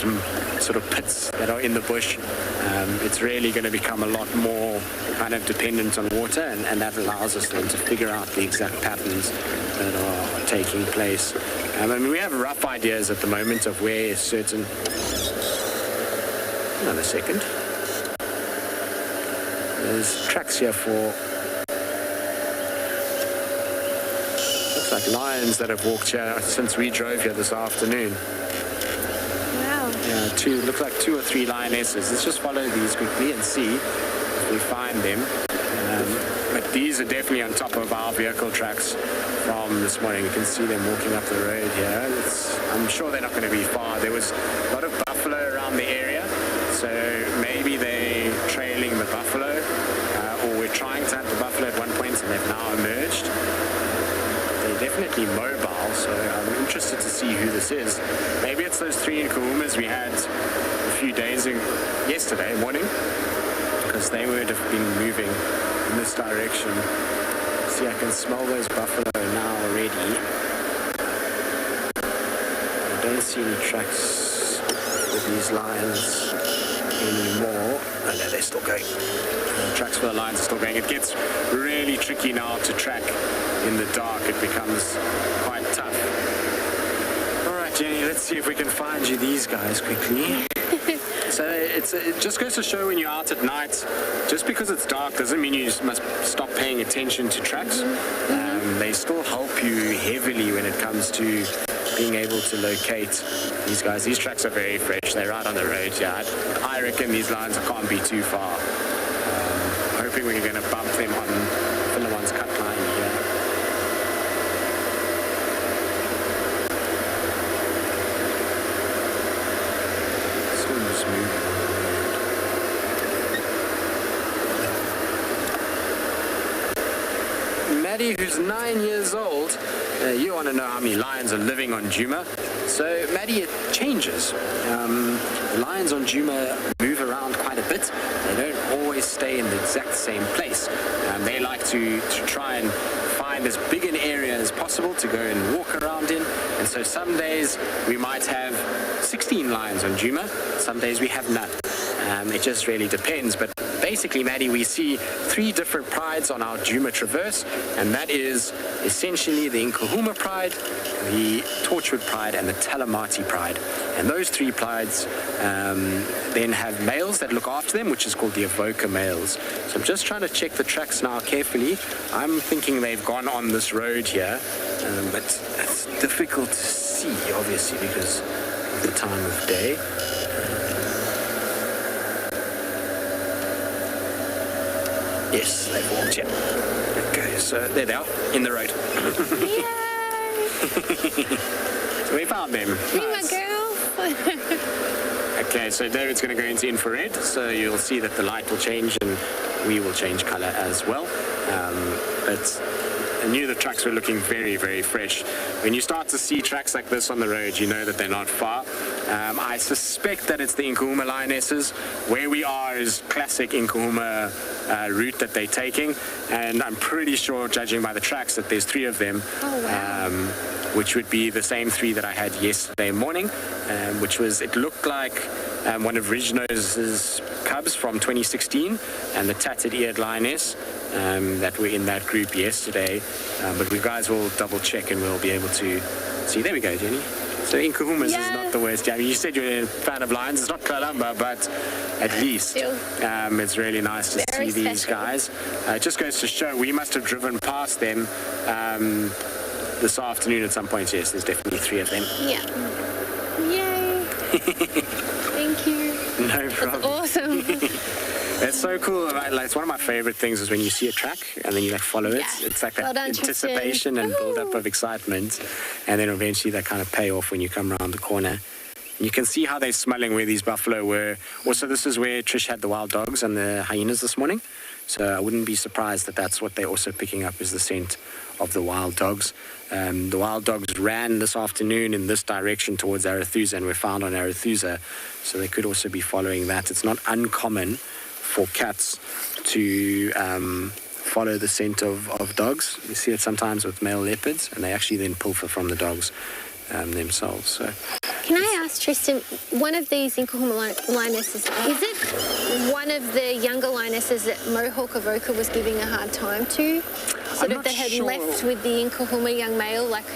sort of pits that are in the bush. It's really going to become a lot more kind of dependent on water, and that allows us then to figure out the exact patterns that are taking place. I mean, we have rough ideas at the moment of where certain... Another second. There's tracks here for, looks like lions that have walked here since we drove here this afternoon. Wow. Yeah, looks like 2 or 3 lionesses. Let's just follow these quickly and see if we find them. But these are definitely on top of our vehicle tracks from this morning. You can see them walking up the road here. I'm sure they're not going to be far. There was a lot of buffalo around the area, so maybe they're trailing the buffalo, or we're trying to hunt the buffalo at one point and they've now emerged. They're definitely mobile, so I'm interested to see who this is. Maybe it's those 3 Nkuhumas we had a few days ago, yesterday morning, because they would have been moving in this direction. See, I can smell those buffalo now already. I don't see any tracks with these lions anymore. Oh no, they're still going. Tracks for the lions are still going. It gets really tricky now to track in the dark. It becomes quite tough. Alright, Jenny, let's see if we can find you these guys quickly. So it just goes to show when you're out at night, just because it's dark doesn't mean you must stop paying attention to tracks. They still help you heavily when it comes to being able to locate these guys. These tracks are very fresh. They're right on the road. Yeah, I reckon these lines can't be too far. Hoping we're going to bump them on Philemon's cut line here. Maddie, who's 9 years old, you want to know how many lions are living on Djuma. So, Maddie, it changes. Lions on Djuma move around quite a bit. They don't always stay in the exact same place. They like to try and find as big an area as possible to go and walk around in. And so some days we might have 16 lions on Djuma. Some days we have none. It just really depends. But basically, Maddie, we see 3 different prides on our Djuma Traverse, and that is essentially the Nkuhuma pride, the Torchwood pride, and the Talamati pride. And those 3 prides then have males that look after them, which is called the Avoca males. So I'm just trying to check the tracks now carefully. I'm thinking they've gone on this road here, but it's difficult to see, obviously, because of the time of day. Yes, they've walked, yeah. Okay, so there they are, in the road. So we found them. Nice. My girl. Okay, so David's going to go into infrared, so you'll see that the light will change and we will change color as well. But I knew the tracks were looking very, very fresh. When you start to see tracks like this on the road, you know that they're not far. I suspect that it's the Nkuhuma lionesses. Where we are is classic Nkuhuma route that they're taking, and I'm pretty sure, judging by the tracks, that there's 3 of them. Oh, wow. Which would be the same 3 that I had yesterday morning, which was, it looked like one of Ridgenos's cubs from 2016 and the tattered-eared lioness that were in that group yesterday. But we guys will double check and we'll be able to see. There we go, Jenny. So Nkuhumas is not the worst. I mean, you said you're a fan of lions. It's not Kalamba, but at least it's really nice to see these guys. It just goes to show we must have driven past them this afternoon at some point. Yes, there's definitely 3 of them. Yeah. Yay. Thank you. No problem. That's awesome. It's so cool. Like, it's one of my favorite things is when you see a track and then you follow it. It's like that anticipation and build up of excitement, and then eventually that kind of pay off when you come around the corner. And you can see how they're smelling where these buffalo were. Also, this is where Trish had the wild dogs and the hyenas this morning. So I wouldn't be surprised that that's what they're also picking up, is the scent of the wild dogs. The wild dogs ran this afternoon in this direction towards Arethusa and were found on Arethusa. So they could also be following that. It's not uncommon for cats to follow the scent of dogs. You see it sometimes with male leopards, and they actually then pilfer from the dogs themselves. So. Can I ask Tristan, one of these Nkuhuma lionesses, is it one of the younger lionesses that Mohawk Avoca was giving a hard time to? Sort of that had left with the Nkuhuma young male, like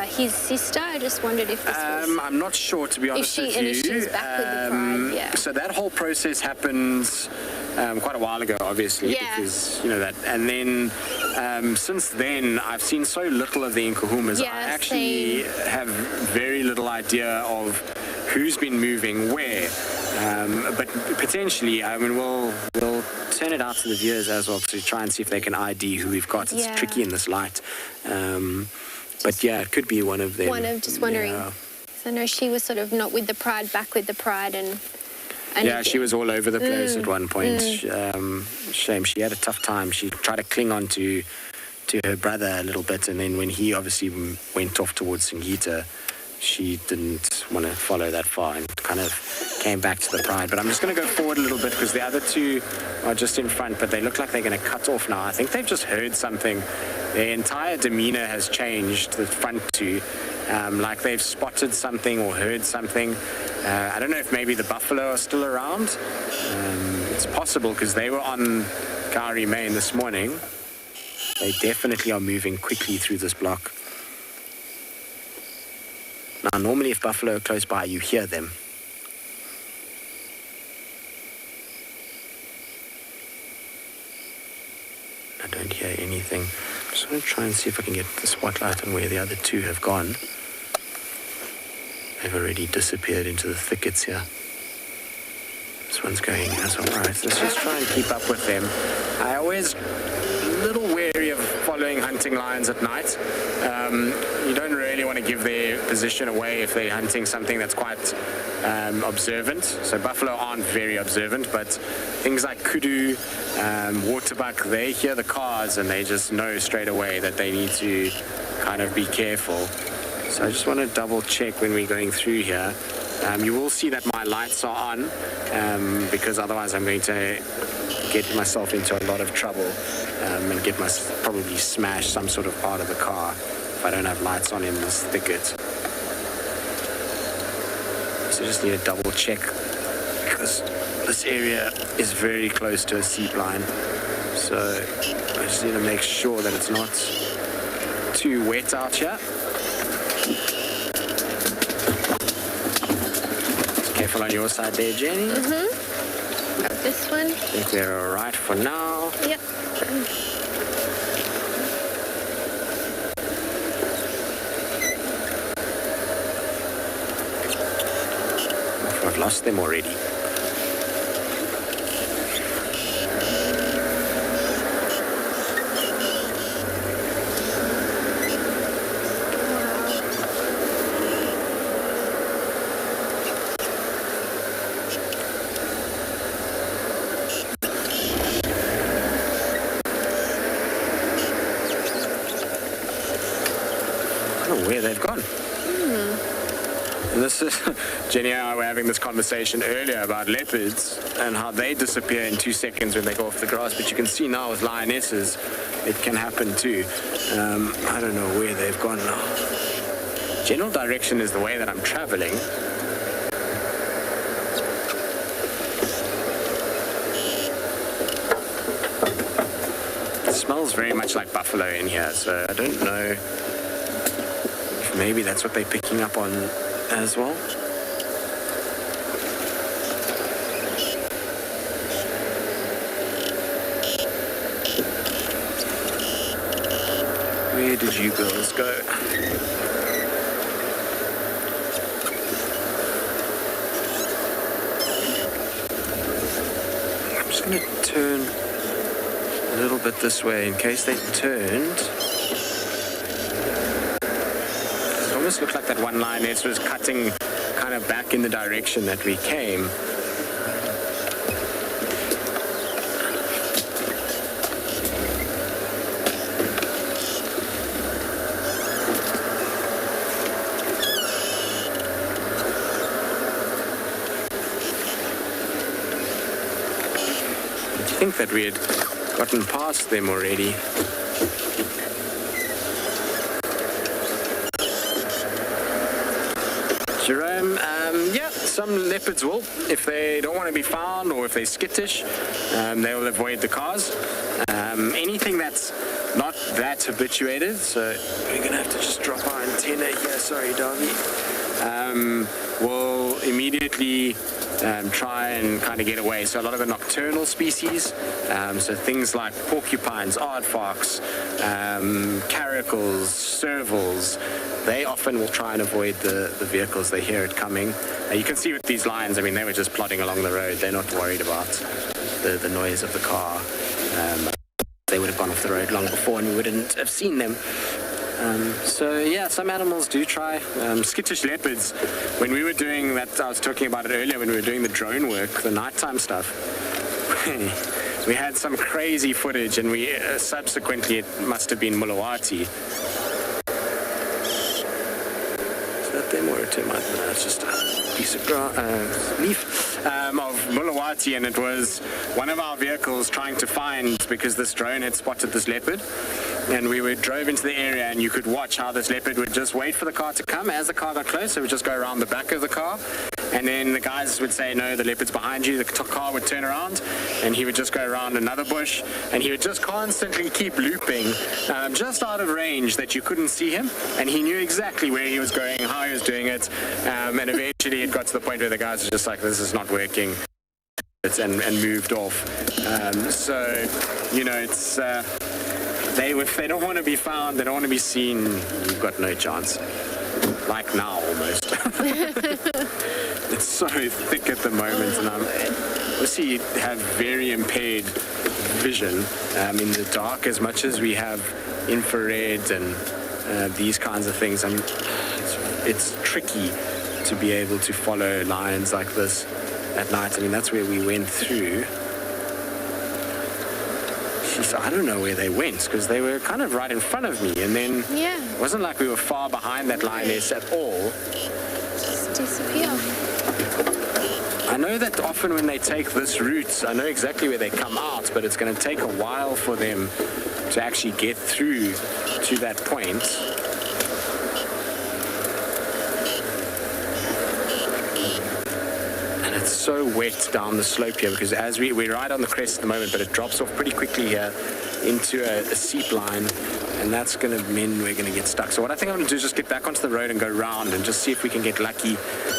his sister? I just wondered if this was... I'm not sure, to be honest with you. And if she's back with the pride, yeah. So that whole process happens quite a while ago, obviously, because, you know, that. And then since then, I've seen so little of the Nkuhumas. Yeah, I actually have very little idea of who's been moving where. But potentially, I mean, we'll turn it out to the viewers as well to try and see if they can ID who we've got. It's tricky in this light. But yeah, it could be one of them. Just wondering. Yeah. So I know she was sort of not with the pride, back with the pride, and yeah, she was all over the place at one point. Shame, she had a tough time. She tried to cling on to her brother a little bit, and then when he obviously went off towards Singita, she didn't want to follow that far and kind of came back to the pride. But I'm just going to go forward a little bit because the other two are just in front, but they look like they're going to cut off now. I think they've just heard something. Their entire demeanor has changed, the front two. Like they've spotted something or heard something. I don't know if maybe the buffalo are still around. It's possible because they were on Kalahari Main this morning. They definitely are moving quickly through this block. Now, normally if buffalo are close by, you hear them. I don't hear anything. I'm just going to try and see if I can get the spotlight on where the other two have gone. They've already disappeared into the thickets here. This one's going as well. Alright, so let's just try and keep up with them. I always a little wary of following hunting lions at night. You don't really want to give their position away if they're hunting something that's quite observant. So buffalo aren't very observant, but things like kudu, waterbuck, they hear the cars and they just know straight away that they need to kind of be careful. So I just want to double check when we're going through here. You will see that my lights are on because otherwise I'm going to get myself into a lot of trouble and probably smash some sort of part of the car if I don't have lights on in this thicket. So I just need to double check because this area is very close to a seep line. So I just need to make sure that it's not too wet out here. Just careful on your side there, Jenny. Got this one. I think we're all right for now. Yep. I've lost them already. Where they've gone. And this is, Jenny and I were having this conversation earlier about leopards and how they disappear in 2 seconds when they go off the grass, but you can see now with lionesses it can happen too. I don't know where they've gone now. General direction is the way that I'm traveling. It smells very much like buffalo in here, so I don't know. Maybe that's what they're picking up on as well. Where did you girls go? I'm just going to turn a little bit this way in case they turned. Almost looks like that one lioness was cutting kind of back in the direction that we came. You'd think that we had gotten past them already. Jerome, yeah, some leopards will. If they don't want to be found or if they're skittish, they will avoid the cars. Anything that's not that habituated, so we're going to have to just drop our antenna here, sorry, Darby, will immediately try and kind of get away. So a lot of the nocturnal species, so things like porcupines, aardvarks, caracals, servals, they often will try and avoid the vehicles. They hear it coming. You can see with these lions, I mean, they were just plodding along the road. They're not worried about the noise of the car. They would have gone off the road long before and we wouldn't have seen them. So yeah, some animals do try. Skittish leopards, when we were doing that, I was talking about it earlier, when we were doing the drone work, the nighttime stuff, we had some crazy footage, and we subsequently, it must have been Mulawati. Is that them or a termite? No, it's just a piece of leaf of Mulawati, and it was one of our vehicles trying to find, because this drone had spotted this leopard. And we drove into the area, and you could watch how this leopard would just wait for the car to come. As the car got closer, it would just go around the back of the car. And then the guys would say, no, the leopard's behind you. The car would turn around, and he would just go around another bush. And he would just constantly keep looping, just out of range that you couldn't see him. And he knew exactly where he was going, how he was doing it. And eventually it got to the point where the guys were just like, this is not working. And moved off. So, you know, it's... if they don't want to be found, they don't want to be seen, you've got no chance. Like now, almost. It's so thick at the moment, and obviously have very impaired vision in the dark. As much as we have infrared and these kinds of things, it's tricky to be able to follow lions like this at night. I mean, that's where we went through. I don't know where they went, because they were kind of right in front of me, and then it wasn't like we were far behind that lioness at all. Just disappear. I know that often when they take this route, I know exactly where they come out, but it's going to take a while for them to actually get through to that point. It's so wet down the slope here, because as we're right on the crest at the moment, but it drops off pretty quickly here into a seep line, and that's going to mean we're going to get stuck. So what I think I'm going to do is just get back onto the road and go round and just see if we can get lucky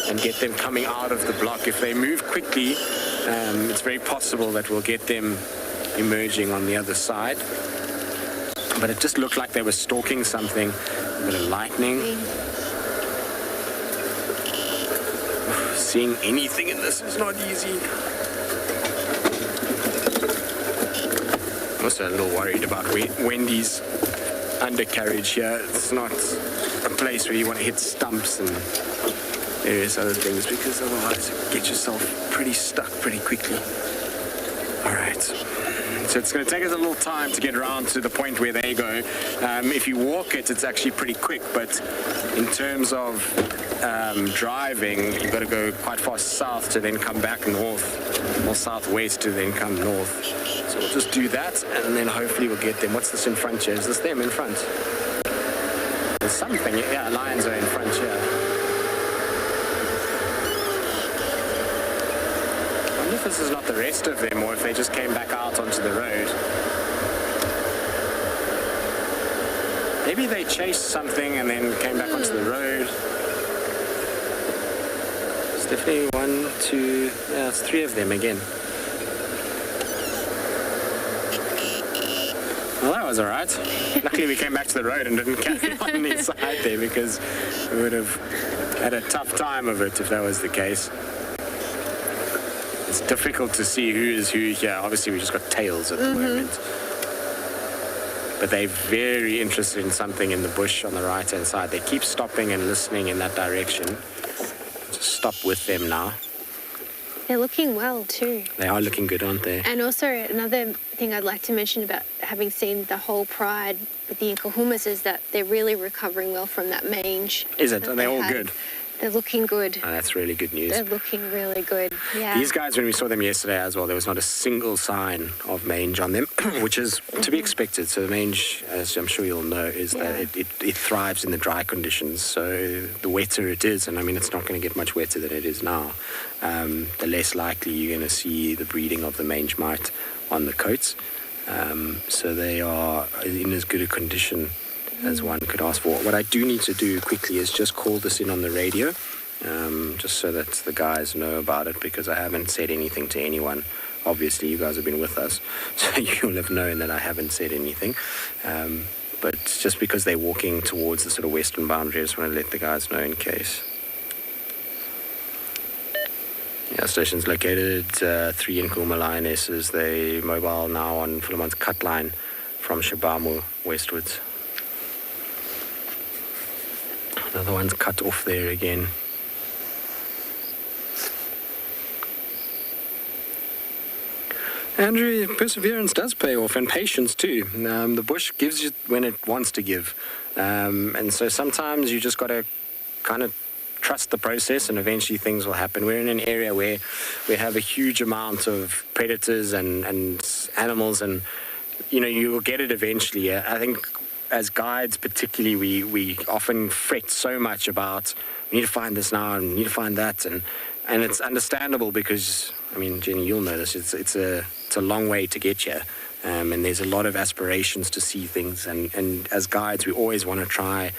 and get them coming out of the block. If they move quickly, it's very possible that we'll get them emerging on the other side. But it just looked like they were stalking something. A bit of lightning. Seeing anything in this is not easy. I'm also a little worried about Wendy's undercarriage here. It's not a place where you want to hit stumps and various other things, because otherwise you get yourself pretty stuck pretty quickly. All right. So it's going to take us a little time to get around to the point where they go. If you walk it, it's actually pretty quick, but in terms of driving, you've got to go quite far south to then come back north, or southwest to then come north. So we'll just do that, and then hopefully we'll get them. What's this in front here? Is this them in front? There's something, yeah, lions are in front here. I wonder if this is not the rest of them, or if they just came back out onto the road. Maybe they chased something and then came back onto the road. It's definitely 1, 2, yeah, it's 3 of them again. Well, that was all right. Luckily we came back to the road and didn't carry on inside there, because we would have had a tough time of it if that was the case. It's difficult to see who is who here. Obviously we just got tails at the moment. But they're very interested in something in the bush on the right-hand side. They keep stopping and listening in that direction. Just stop with them now. They're looking well too. They are looking good, aren't they? And also another thing I'd like to mention about having seen the whole pride with the Inkahumas is that they're really recovering well from that mange. Is it? Are they all good? They're looking good. Oh, that's really good news. They're looking really good, yeah. These guys, when we saw them yesterday as well, there was not a single sign of mange on them, which is to be expected. So the mange, as I'm sure you'll know, is that it thrives in the dry conditions. So the wetter it is, and I mean, it's not going to get much wetter than it is now, the less likely you're going to see the breeding of the mange mite on the coats. So they are in as good a condition as one could ask for. What I do need to do quickly is just call this in on the radio just so that the guys know about it, because I haven't said anything to anyone. Obviously, you guys have been with us, so you'll have known that I haven't said anything. But just because they're walking towards the sort of western boundary, I just want to let the guys know in case. Yeah, station's located 3 in Kuma Lionesses. They mobile now on Philemon's cut line from Shabamu westwards. Another one's cut off there again. Andrew, perseverance does pay off, and patience too. The bush gives you when it wants to give. And so sometimes you just got to kind of trust the process, and eventually things will happen. We're in an area where we have a huge amount of predators and animals, and you will get it eventually. I think as guides particularly, we often fret so much about, we need to find this now and we need to find that, and it's understandable because, I mean, Jenny, you'll know this, it's a long way to get here. And there's a lot of aspirations to see things, and as guides we always want to try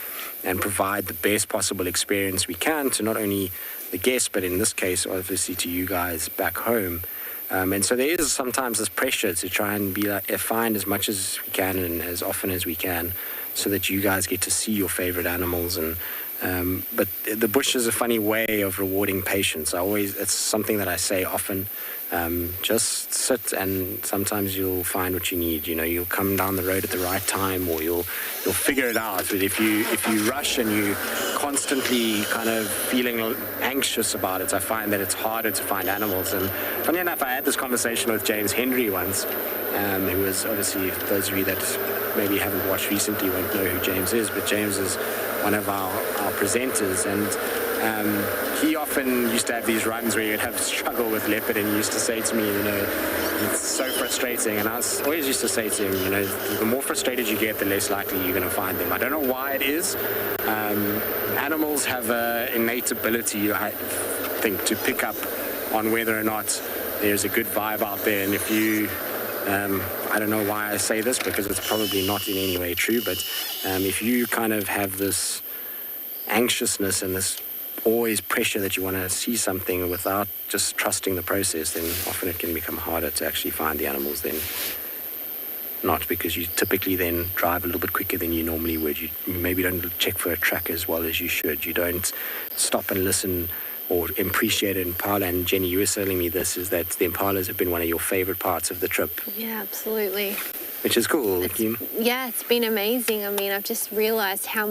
and provide the best possible experience we can to not only the guests, but in this case obviously to you guys back home. And so there is sometimes this pressure to try and find as much as we can and as often as we can, so that you guys get to see your favorite animals. And but the bush is a funny way of rewarding patience. It's something that I say often. Just sit, and sometimes you'll find what you need. You'll come down the road at the right time, or you'll figure it out. But if you rush and you constantly kind of feeling anxious about it, I find that it's harder to find animals. And funny enough, I had this conversation with James Henry once, who was, obviously, those of you that maybe haven't watched recently won't know who James is, but James is one of our presenters, and he often used to have these runs where he'd have struggle with leopard, and he used to say to me, it's so frustrating. And I always used to say to him, the more frustrated you get, the less likely you're going to find them. I don't know why it is. Animals have an innate ability, I think, to pick up on whether or not there's a good vibe out there. And if you, I don't know why I say this, because it's probably not in any way true, but if you kind of have this anxiousness and this always pressure that you want to see something without just trusting the process, then often it can become harder to actually find the animals than not, because you typically then drive a little bit quicker than you normally would. You maybe don't check for a track as well as you should. You don't stop and listen or appreciate an impala. And Jenny, you were telling me this, is that the impalas have been one of your favorite parts of the trip. Yeah, absolutely. Which is cool. It's been amazing. I mean, I've just realised how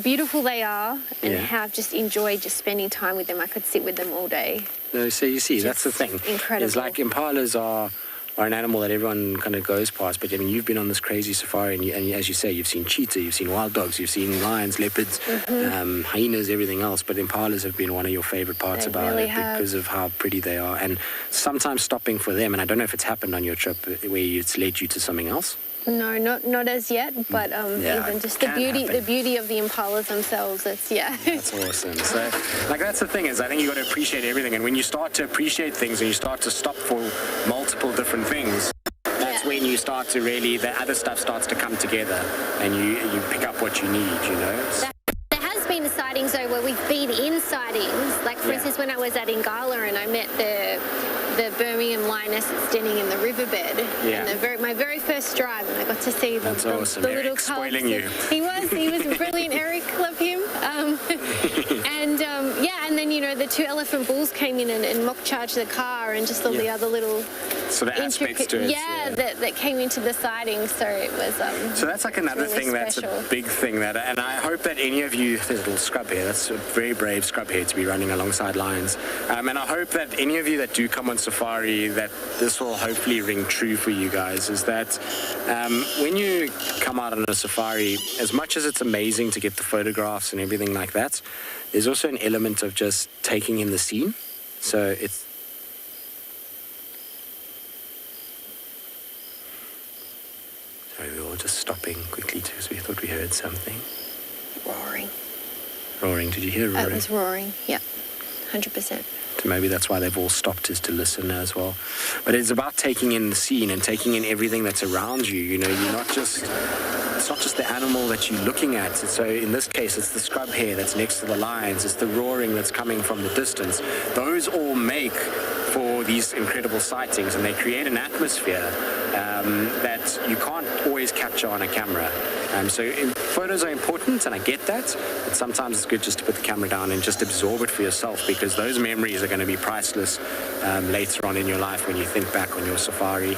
beautiful they are, and how I've just enjoyed just spending time with them. I could sit with them all day. No, so you see, that's the thing. Incredible. It's like impalas are an animal that everyone kind of goes past, but I mean, you've been on this crazy safari, and as you say, you've seen cheetah, you've seen wild dogs, you've seen lions, leopards, hyenas, everything else, but impalas have been one of your favorite parts about it because of how pretty they are, and sometimes stopping for them. And I don't know if it's happened on your trip where it's led you to something else. No, not as yet, but even just the beauty of the impalas themselves, That's awesome. So, that's the thing, is I think you got to appreciate everything, and when you start to appreciate things and you start to stop for multiple different things, that's when you start to really, the other stuff starts to come together, and you pick up what you need, There has been sightings though where we've been in sightings, like for instance when I was at Ingala and I met the Birmingham lioness standing in the riverbed. And my very first drive, and I got to see the little Eric's cubs. spoiling you. He was brilliant. Eric, love him. And then the 2 elephant bulls came in and mock charged the car, and just all the other little sort of aspects to it. That came into the sighting. So it was. So that's like another really thing special. that's a big thing and I hope that any of you, there's a little scrub here. That's a very brave scrub here to be running alongside lions. And I hope that any of you that do come on safari, that this will hopefully ring true for you guys, is that when you come out on a safari, as much as it's amazing to get the photographs and everything like that, there's also an element of just taking in the scene. So it's sorry, we were all just stopping quickly because we thought we heard something. Roaring. Roaring, did you hear roaring? It was roaring, 100%. maybe that's why they've all stopped, is to listen as well. But it's about taking in the scene and taking in everything that's around you. You know, it's not just the animal that you're looking at. So in this case, it's the scrub hare that's next to the lions. It's the roaring that's coming from the distance. Those all make for these incredible sightings, and they create an atmosphere that you can't always capture on a camera. So photos are important, and I get that, but sometimes it's good just to put the camera down and just absorb it for yourself, because those memories are going to be priceless later on in your life when you think back on your safari.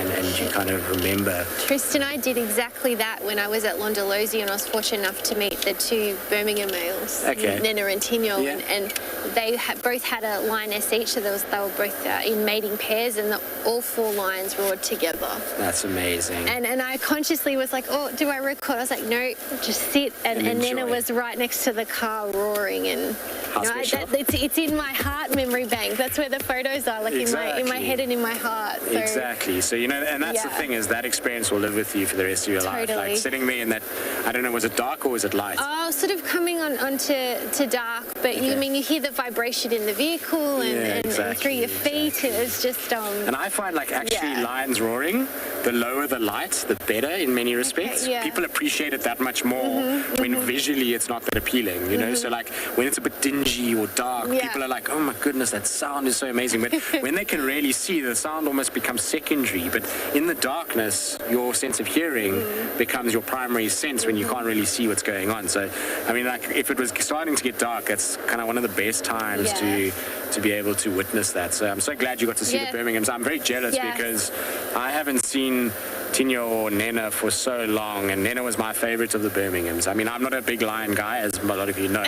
And you kind of remember. Tristan and I did exactly that when I was at Londolozi, and I was fortunate enough to meet the two Birmingham males, Nena and Tino, and they both had a lioness each, so they were both in mating pairs, and all 4 lions roared together. That's amazing. And I consciously was like, oh, do I record? I was like, no, just sit. And Nena was right next to the car roaring, and it's in my heart memory bank. That's where the photos are, like in my head and in my heart. So. Exactly. So, you know, and that's the thing, is that experience will live with you for the rest of your life. Like sitting there in that, I don't know, was it dark or was it light? Oh, sort of coming to dark, but you hear the vibration in the vehicle and through your feet. It's just And I find, like, actually lions roaring, the lower the light, the better in many respects. People appreciate it that much more when visually it's not that appealing, you know. So, like, when it's a bit dingy or dark, people are like, oh my goodness, that sound is so amazing. But when they can really see, the sound almost becomes secondary. But in the darkness, your sense of hearing becomes your primary sense when you can't really see what's going on. So, I mean, like, if it was starting to get dark, it's kind of one of the best times to be able to witness that. So I'm so glad you got to see the Birminghams. I'm very jealous because I haven't seen Tino or Nena for so long, and Nena was my favorite of the Birminghams. I mean, I'm not a big lion guy, as a lot of you know,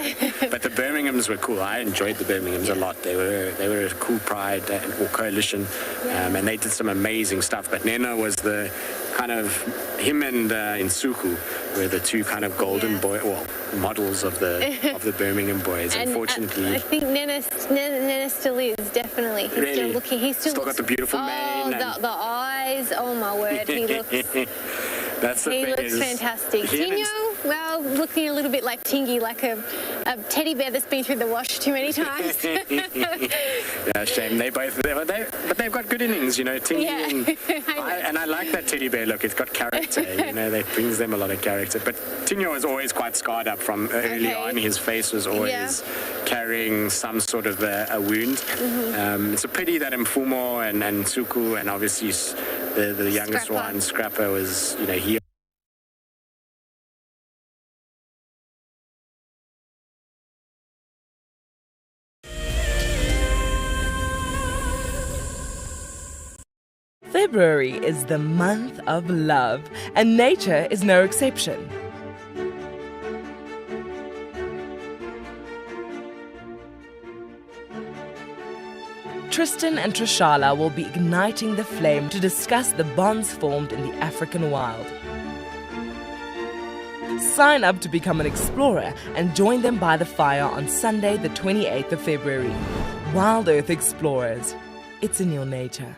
but the Birminghams were cool. I enjoyed the Birminghams a lot. They were a cool pride or coalition, and they did some amazing stuff. But Nena was the kind of, him and Nsuku were the two kind of golden models of the Birmingham boys. And unfortunately, I think Nena still is, definitely. He's still looking. He's still got the beautiful mane. The eyes. Oh my word, he looks. That's the thing. He looks fantastic. Tino, well, looking a little bit like Tingy, like a teddy bear that's been through the wash too many times. Yeah, shame. But they've got good innings, you know. Tingy and I like that teddy bear look. It's got character, you know. That brings them a lot of character. But Tino was always quite scarred up from early on. His face was always carrying some sort of a wound. It's a pity that Mfumo and Nsuku and obviously the youngest one, Scrapper, was, you know, he. February is the month of love, and nature is no exception. Tristan and Trishala will be igniting the flame to discuss the bonds formed in the African wild. Sign up to become an explorer and join them by the fire on Sunday, the 28th of February. Wild Earth Explorers. It's in your nature.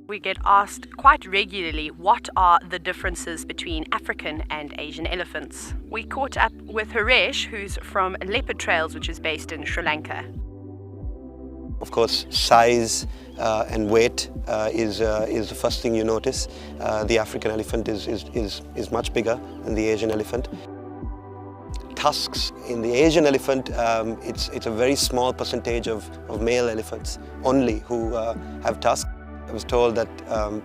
We get asked quite regularly, what are the differences between African and Asian elephants? We caught up with Haresh, who's from Leopard Trails, which is based in Sri Lanka. Of course, size and weight is the first thing you notice. The African elephant is much bigger than the Asian elephant. Tusks in the Asian elephant, it's a very small percentage of male elephants only who have tusks. I was told that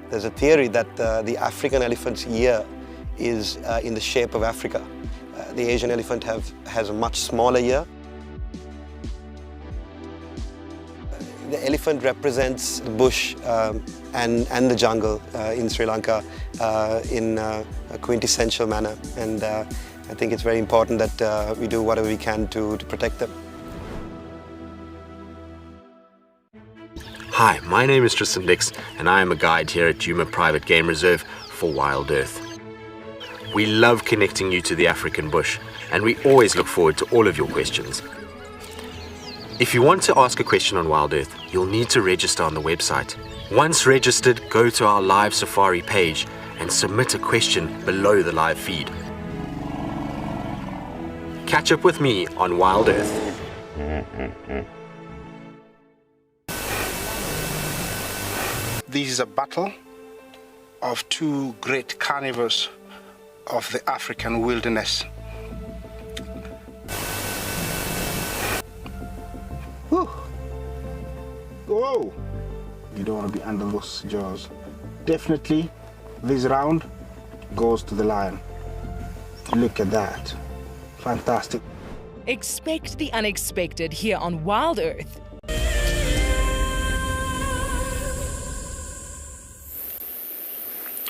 there's a theory that the African elephant's ear is in the shape of Africa. The Asian elephant has a much smaller ear. The elephant represents the bush and the jungle in Sri Lanka in a quintessential manner, and I think it's very important that we do whatever we can to protect them. Hi, my name is Tristan Dix, and I am a guide here at Djuma Private Game Reserve for Wild Earth. We love connecting you to the African bush, and we always look forward to all of your questions. If you want to ask a question on Wild Earth, you'll need to register on the website. Once registered, go to our live safari page and submit a question below the live feed. Catch up with me on Wild Earth. This is a battle of two great carnivores of the African wilderness. Whew. Whoa! You don't want to be under those jaws. Definitely, this round goes to the lion. Look at that. Fantastic. Expect the unexpected here on Wild Earth.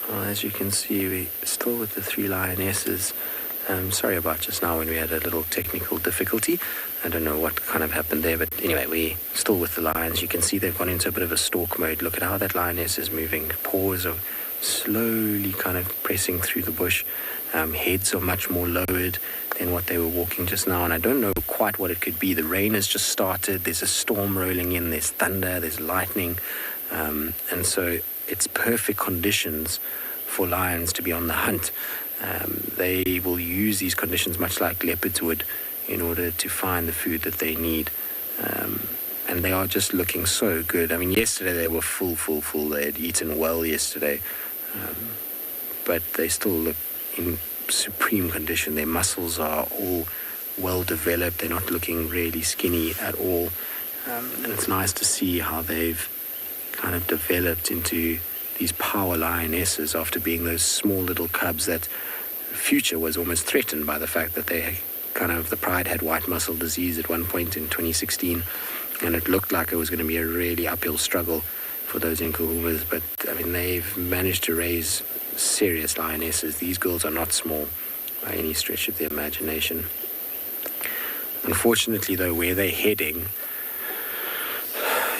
Well, as you can see, we're still with the 3 lionesses. Sorry about just now when we had a little technical difficulty. I don't know what kind of happened there, but anyway, we're still with the lions. You can see they've gone into a bit of a stalk mode. Look at how that lioness is moving. Paws are slowly kind of pressing through the bush. Heads are much more lowered than what they were walking just now, and I don't know quite what it could be. The rain has just started. There's a storm rolling in. There's thunder. There's lightning. And so it's perfect conditions for lions to be on the hunt. They will use these conditions much like leopards would in order to find the food that they need. And they are just looking so good. I mean, yesterday they were full. They had eaten well yesterday. But they still look in supreme condition. Their muscles are all well developed. They're not looking really skinny at all. And it's nice to see how they've kind of developed into these power lionesses after being those small little cubs that future was almost threatened by the fact that the pride had white muscle disease at one point in 2016, and it looked like it was going to be a really uphill struggle for those Nkuhumas. But I mean, they've managed to raise serious lionesses. These girls are not small by any stretch of the imagination. Unfortunately, though, where they're heading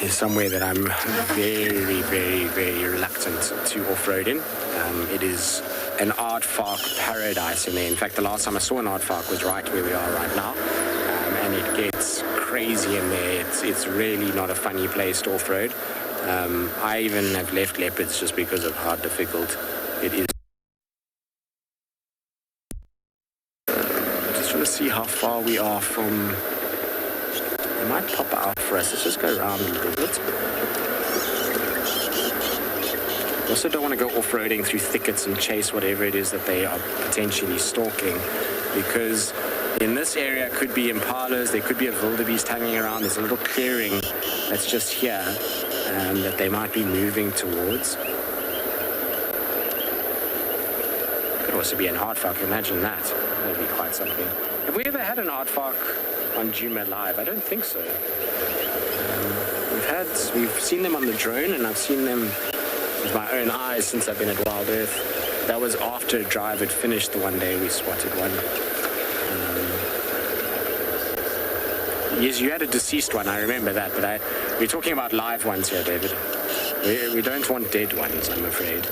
is somewhere that I'm very reluctant to off-road in. It is an aardvark paradise in there. In fact, the last time I saw an aardvark was right where we are right now, and it gets crazy in there. It's really not a funny place to off-road. I even have left leopards just because of how difficult it is. Just trying to see how far we are from. They might pop out for us. Let's just go around a little bit. Also don't want to go off-roading through thickets and chase whatever it is that they are potentially stalking, because in this area could be impalas, there could be a wildebeest hanging around. There's a little clearing that's just here that they might be moving towards. Could also be an aardvark. Imagine that. That would be quite something. Have we ever had an aardvark on Djuma Live? I don't think so. We've seen them on the drone, and I've seen them with my own eyes since I've been at Wild Earth. That was after a drive had finished the one day we spotted one. Yes, you had a deceased one, I remember that, but we're talking about live ones here, David. We don't want dead ones, I'm afraid.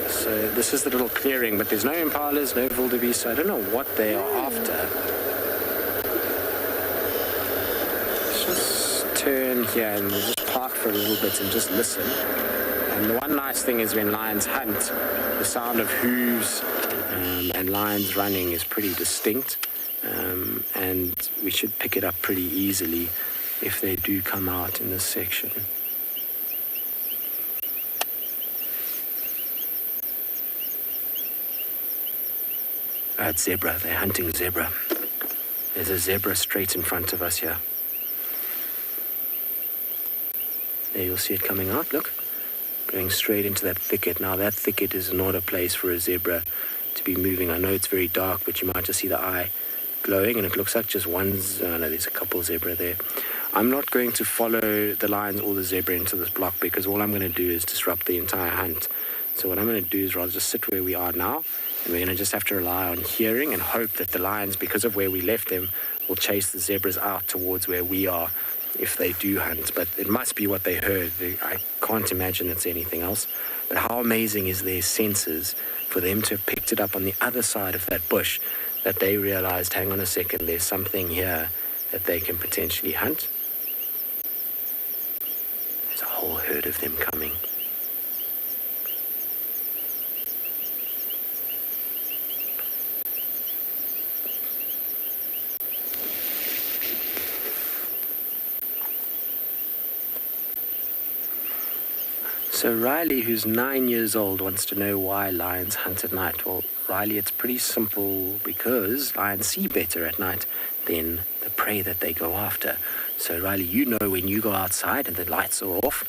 So this is the little clearing, but there's no impalas, no wildebeest, so I don't know what they are after. Let's just turn here and we'll just park for a little bit and just listen. And the one nice thing is when lions hunt, the sound of hooves and lions running is pretty distinct. And we should pick it up pretty easily if they do come out in this section. That's zebra. They're hunting zebra. There's a zebra straight in front of us here. There, you'll see it coming out, look. Going straight into that thicket. Now that thicket is not a place for a zebra to be moving. I know it's very dark, but you might just see the eye glowing, and it looks like just no, there's a couple zebra there. I'm not going to follow the lions or the zebra into this block, because all I'm going to do is disrupt the entire hunt. So what I'm going to do is rather just sit where we are now, and we're going to just have to rely on hearing and hope that the lions, because of where we left them, will chase the zebras out towards where we are if they do hunt. But it must be what they heard. I can't imagine it's anything else. But how amazing is their senses for them to have picked it up on the other side of that bush, that they realized, hang on a second, there's something here that they can potentially hunt. There's a whole herd of them coming. So Riley, who's 9 years old, wants to know why lions hunt at night. Well, Riley, it's pretty simple because lions see better at night than the prey that they go after. So Riley, you know when you go outside and the lights are off,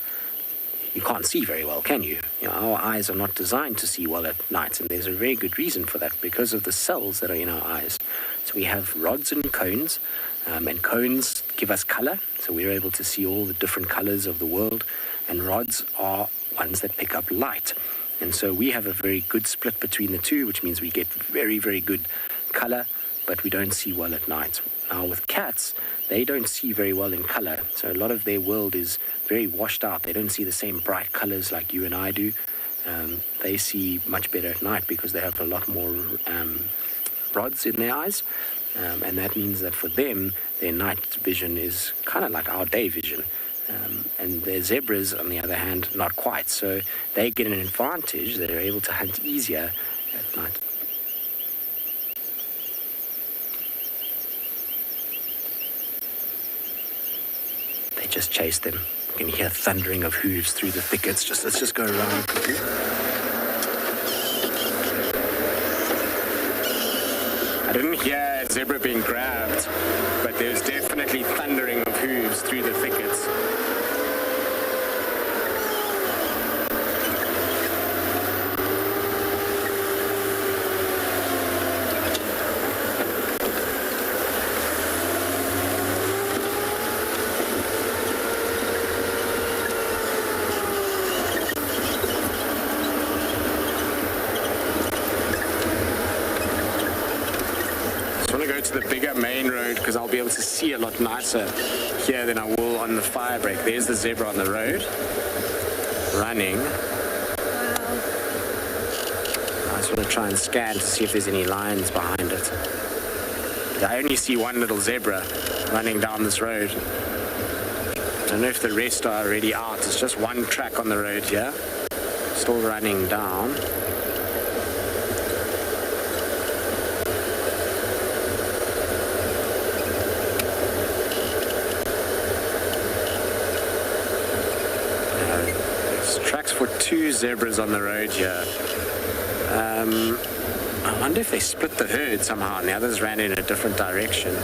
you can't see very well, can you? Our eyes are not designed to see well at night, and there's a very good reason for that, because of the cells that are in our eyes. So we have rods and cones, and cones give us color, so we're able to see all the different colors of the world, and rods are ones that pick up light. And so we have a very good split between the two, which means we get very, very good color, but we don't see well at night. Now with cats, they don't see very well in color, so a lot of their world is very washed out. They don't see the same bright colors like you and I do. They see much better at night because they have a lot more rods in their eyes, and that means that for them, their night vision is kind of like our day vision. And the zebras, on the other hand, not quite. So they get an advantage. They're able to hunt easier at night. They just chase them. You can hear thundering of hooves through the thickets. Let's just go around quickly. I didn't hear a zebra being grabbed, but there's definitely thundering of hooves through the thickets. The bigger main road because I'll be able to see a lot nicer here than I will on the fire break. There's the zebra on the road running. I just want to try and scan to see if there's any lions behind it. I only see one little zebra running down this road. I don't know if the rest are already out. It's just one track on the road here, still running down. For two zebras on the road here. I wonder if they split the herd somehow and the others ran in a different direction.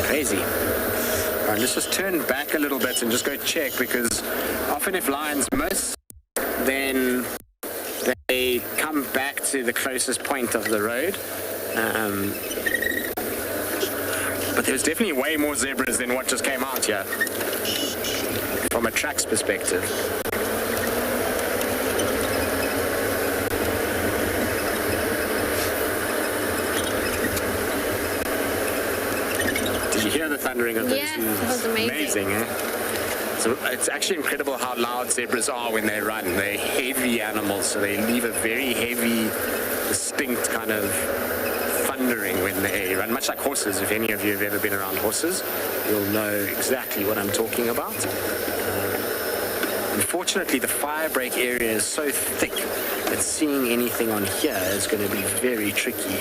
Crazy. Alright, let's just turn back a little bit and just go check, because often if lions miss, then they come back to the closest point of the road. But there's definitely way more zebras than what just came out here, from a tracks perspective. Did you hear the thundering of those? Yeah, that was amazing. Amazing, eh? So it's actually incredible how loud zebras are when they run. They're heavy animals, so they leave a very heavy, distinct kind of thundering when they run, much like horses. If any of you have ever been around horses, you'll know exactly what I'm talking about. Unfortunately, the fire break area is so thick that seeing anything on here is going to be very tricky.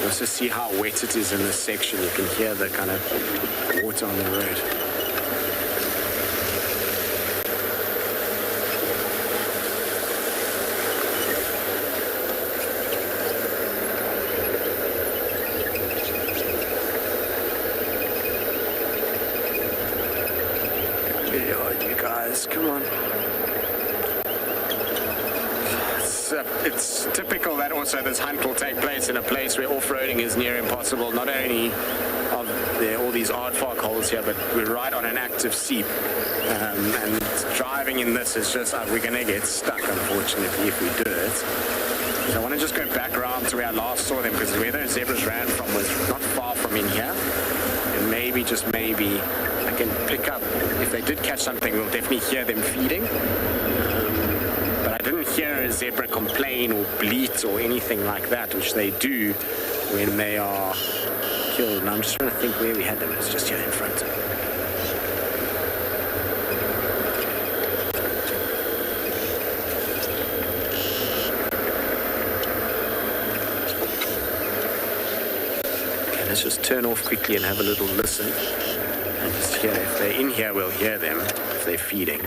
Also see how wet it is in this section. You can hear the kind of water on the road. Come on. It's typical that also this hunt will take place in a place where off-roading is near impossible. Not only are there all these aardvark holes here, but we're right on an active seep. And driving in this is just, we're going to get stuck, unfortunately, if we do it. So I want to just go back around to where I last saw them, because where those zebras ran from was not far from in here. And maybe, just maybe, I can pick up, if they did catch something, we'll definitely hear them feeding. But I didn't hear a zebra complain or bleat or anything like that, which they do when they are killed. And I'm just trying to think where we had them. It's just here in front. let's just turn off quickly and have a little listen. And just hear, if they're in here, we'll hear them if they're feeding.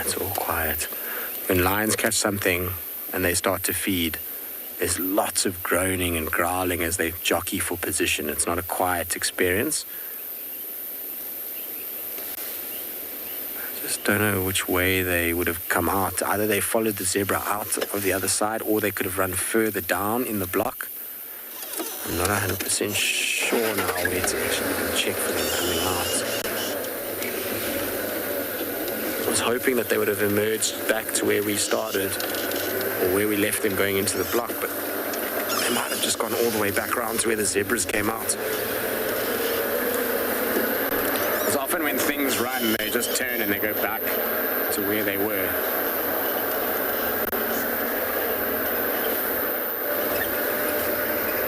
It's all quiet. When lions catch something and they start to feed, there's lots of groaning and growling as they jockey for position. It's not a quiet experience. I just don't know which way they would have come out. Either they followed the zebra out of the other side, or they could have run further down in the block. I'm not 100% sure now where to actually check for them coming out. I was hoping that they would have emerged back to where we started, or where we left them going into the block, but they might have just gone all the way back around to where the zebras came out. Because often when things run, they just turn and they go back to where they were.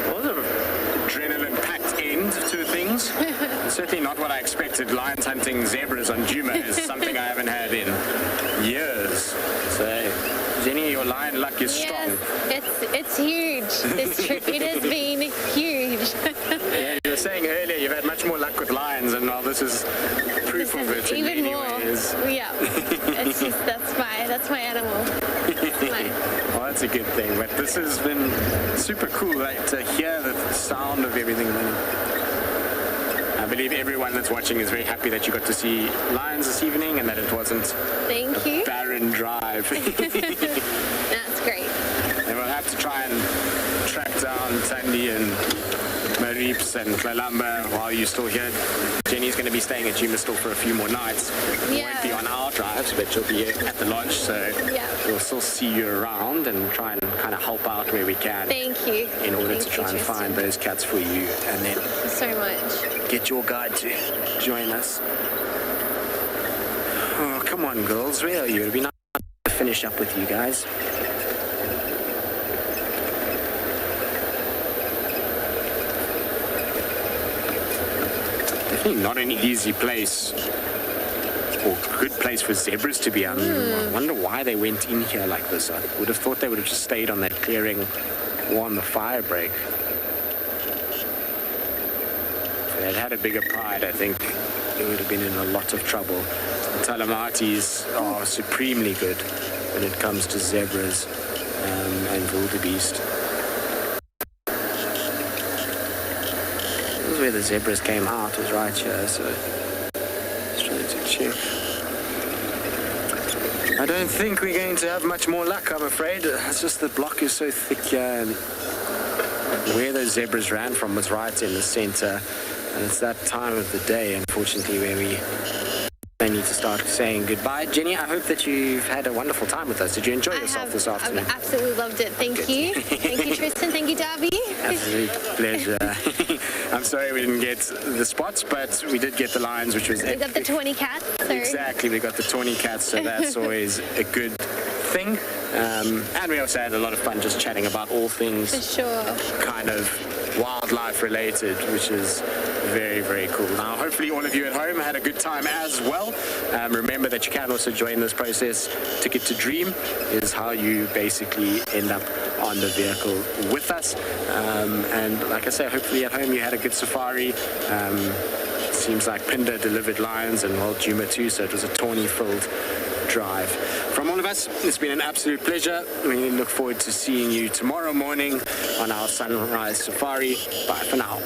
What was an adrenaline-packed end to things? Certainly not what I expected. Lions hunting zebras on Djuma is something I haven't had in years. So, Jenny, your lion luck is strong. Yes, it's huge. This trip, it has been huge. Yeah, you were saying earlier you've had much more luck with lions, and now this is proof of it. Even more. Yeah, it's just that's my animal. Well, that's a good thing. But this has been super cool, right, to hear the sound of everything running. I believe everyone that's watching is very happy that you got to see lions this evening and that it wasn't a barren drive. That's great. And we'll have to try and track down Tandy and Marips and Tlalamba while you're still here. Jenny's going to be staying at Djuma still for a few more nights. We won't be on our drives, but she'll be at the lodge, so we'll still see you around and try and kind of help out where we can. Thank you. In order to try and find those cats for you, and then Thank you so much. Get your guide to join us. Oh, come on, girls. Where are you? It'd be nice to finish up with you guys. Definitely not an easy place, or good place for zebras to be. I wonder why they went in here like this. I would have thought they would have just stayed on that clearing or on the fire break. If they'd had a bigger pride, I think they would have been in a lot of trouble. The Talamatis are supremely good when it comes to zebras and wildebeest. This is where the zebras came out, was right here, so just trying to check. I don't think we're going to have much more luck, I'm afraid. It's just the block is so thick here, and where those zebras ran from was right in the center. And it's that time of the day, unfortunately, where we need to start saying goodbye. Jenny, I hope that you've had a wonderful time with us. Did you enjoy yourself this afternoon? I've absolutely loved it. Thank you. Thank you, Tristan. Thank you, Darby. Absolute pleasure. I'm sorry we didn't get the spots, but we did get the lions, which was... We got the 20 cats. So. Exactly, we got the 20 cats, so that's always a good thing. And we also had a lot of fun just chatting about all things kind of wildlife related, which is very, very cool. Now, hopefully all of you at home had a good time as well. Remember that you can also join this process. Ticket to Dream is how you basically end up on the vehicle with us. And like I say, hopefully at home you had a good safari. Seems like Pinda delivered lions and well, Djuma too, so it was a tawny-filled drive. From all of us, it's been an absolute pleasure. We look forward to seeing you tomorrow morning on our sunrise safari. Bye for now.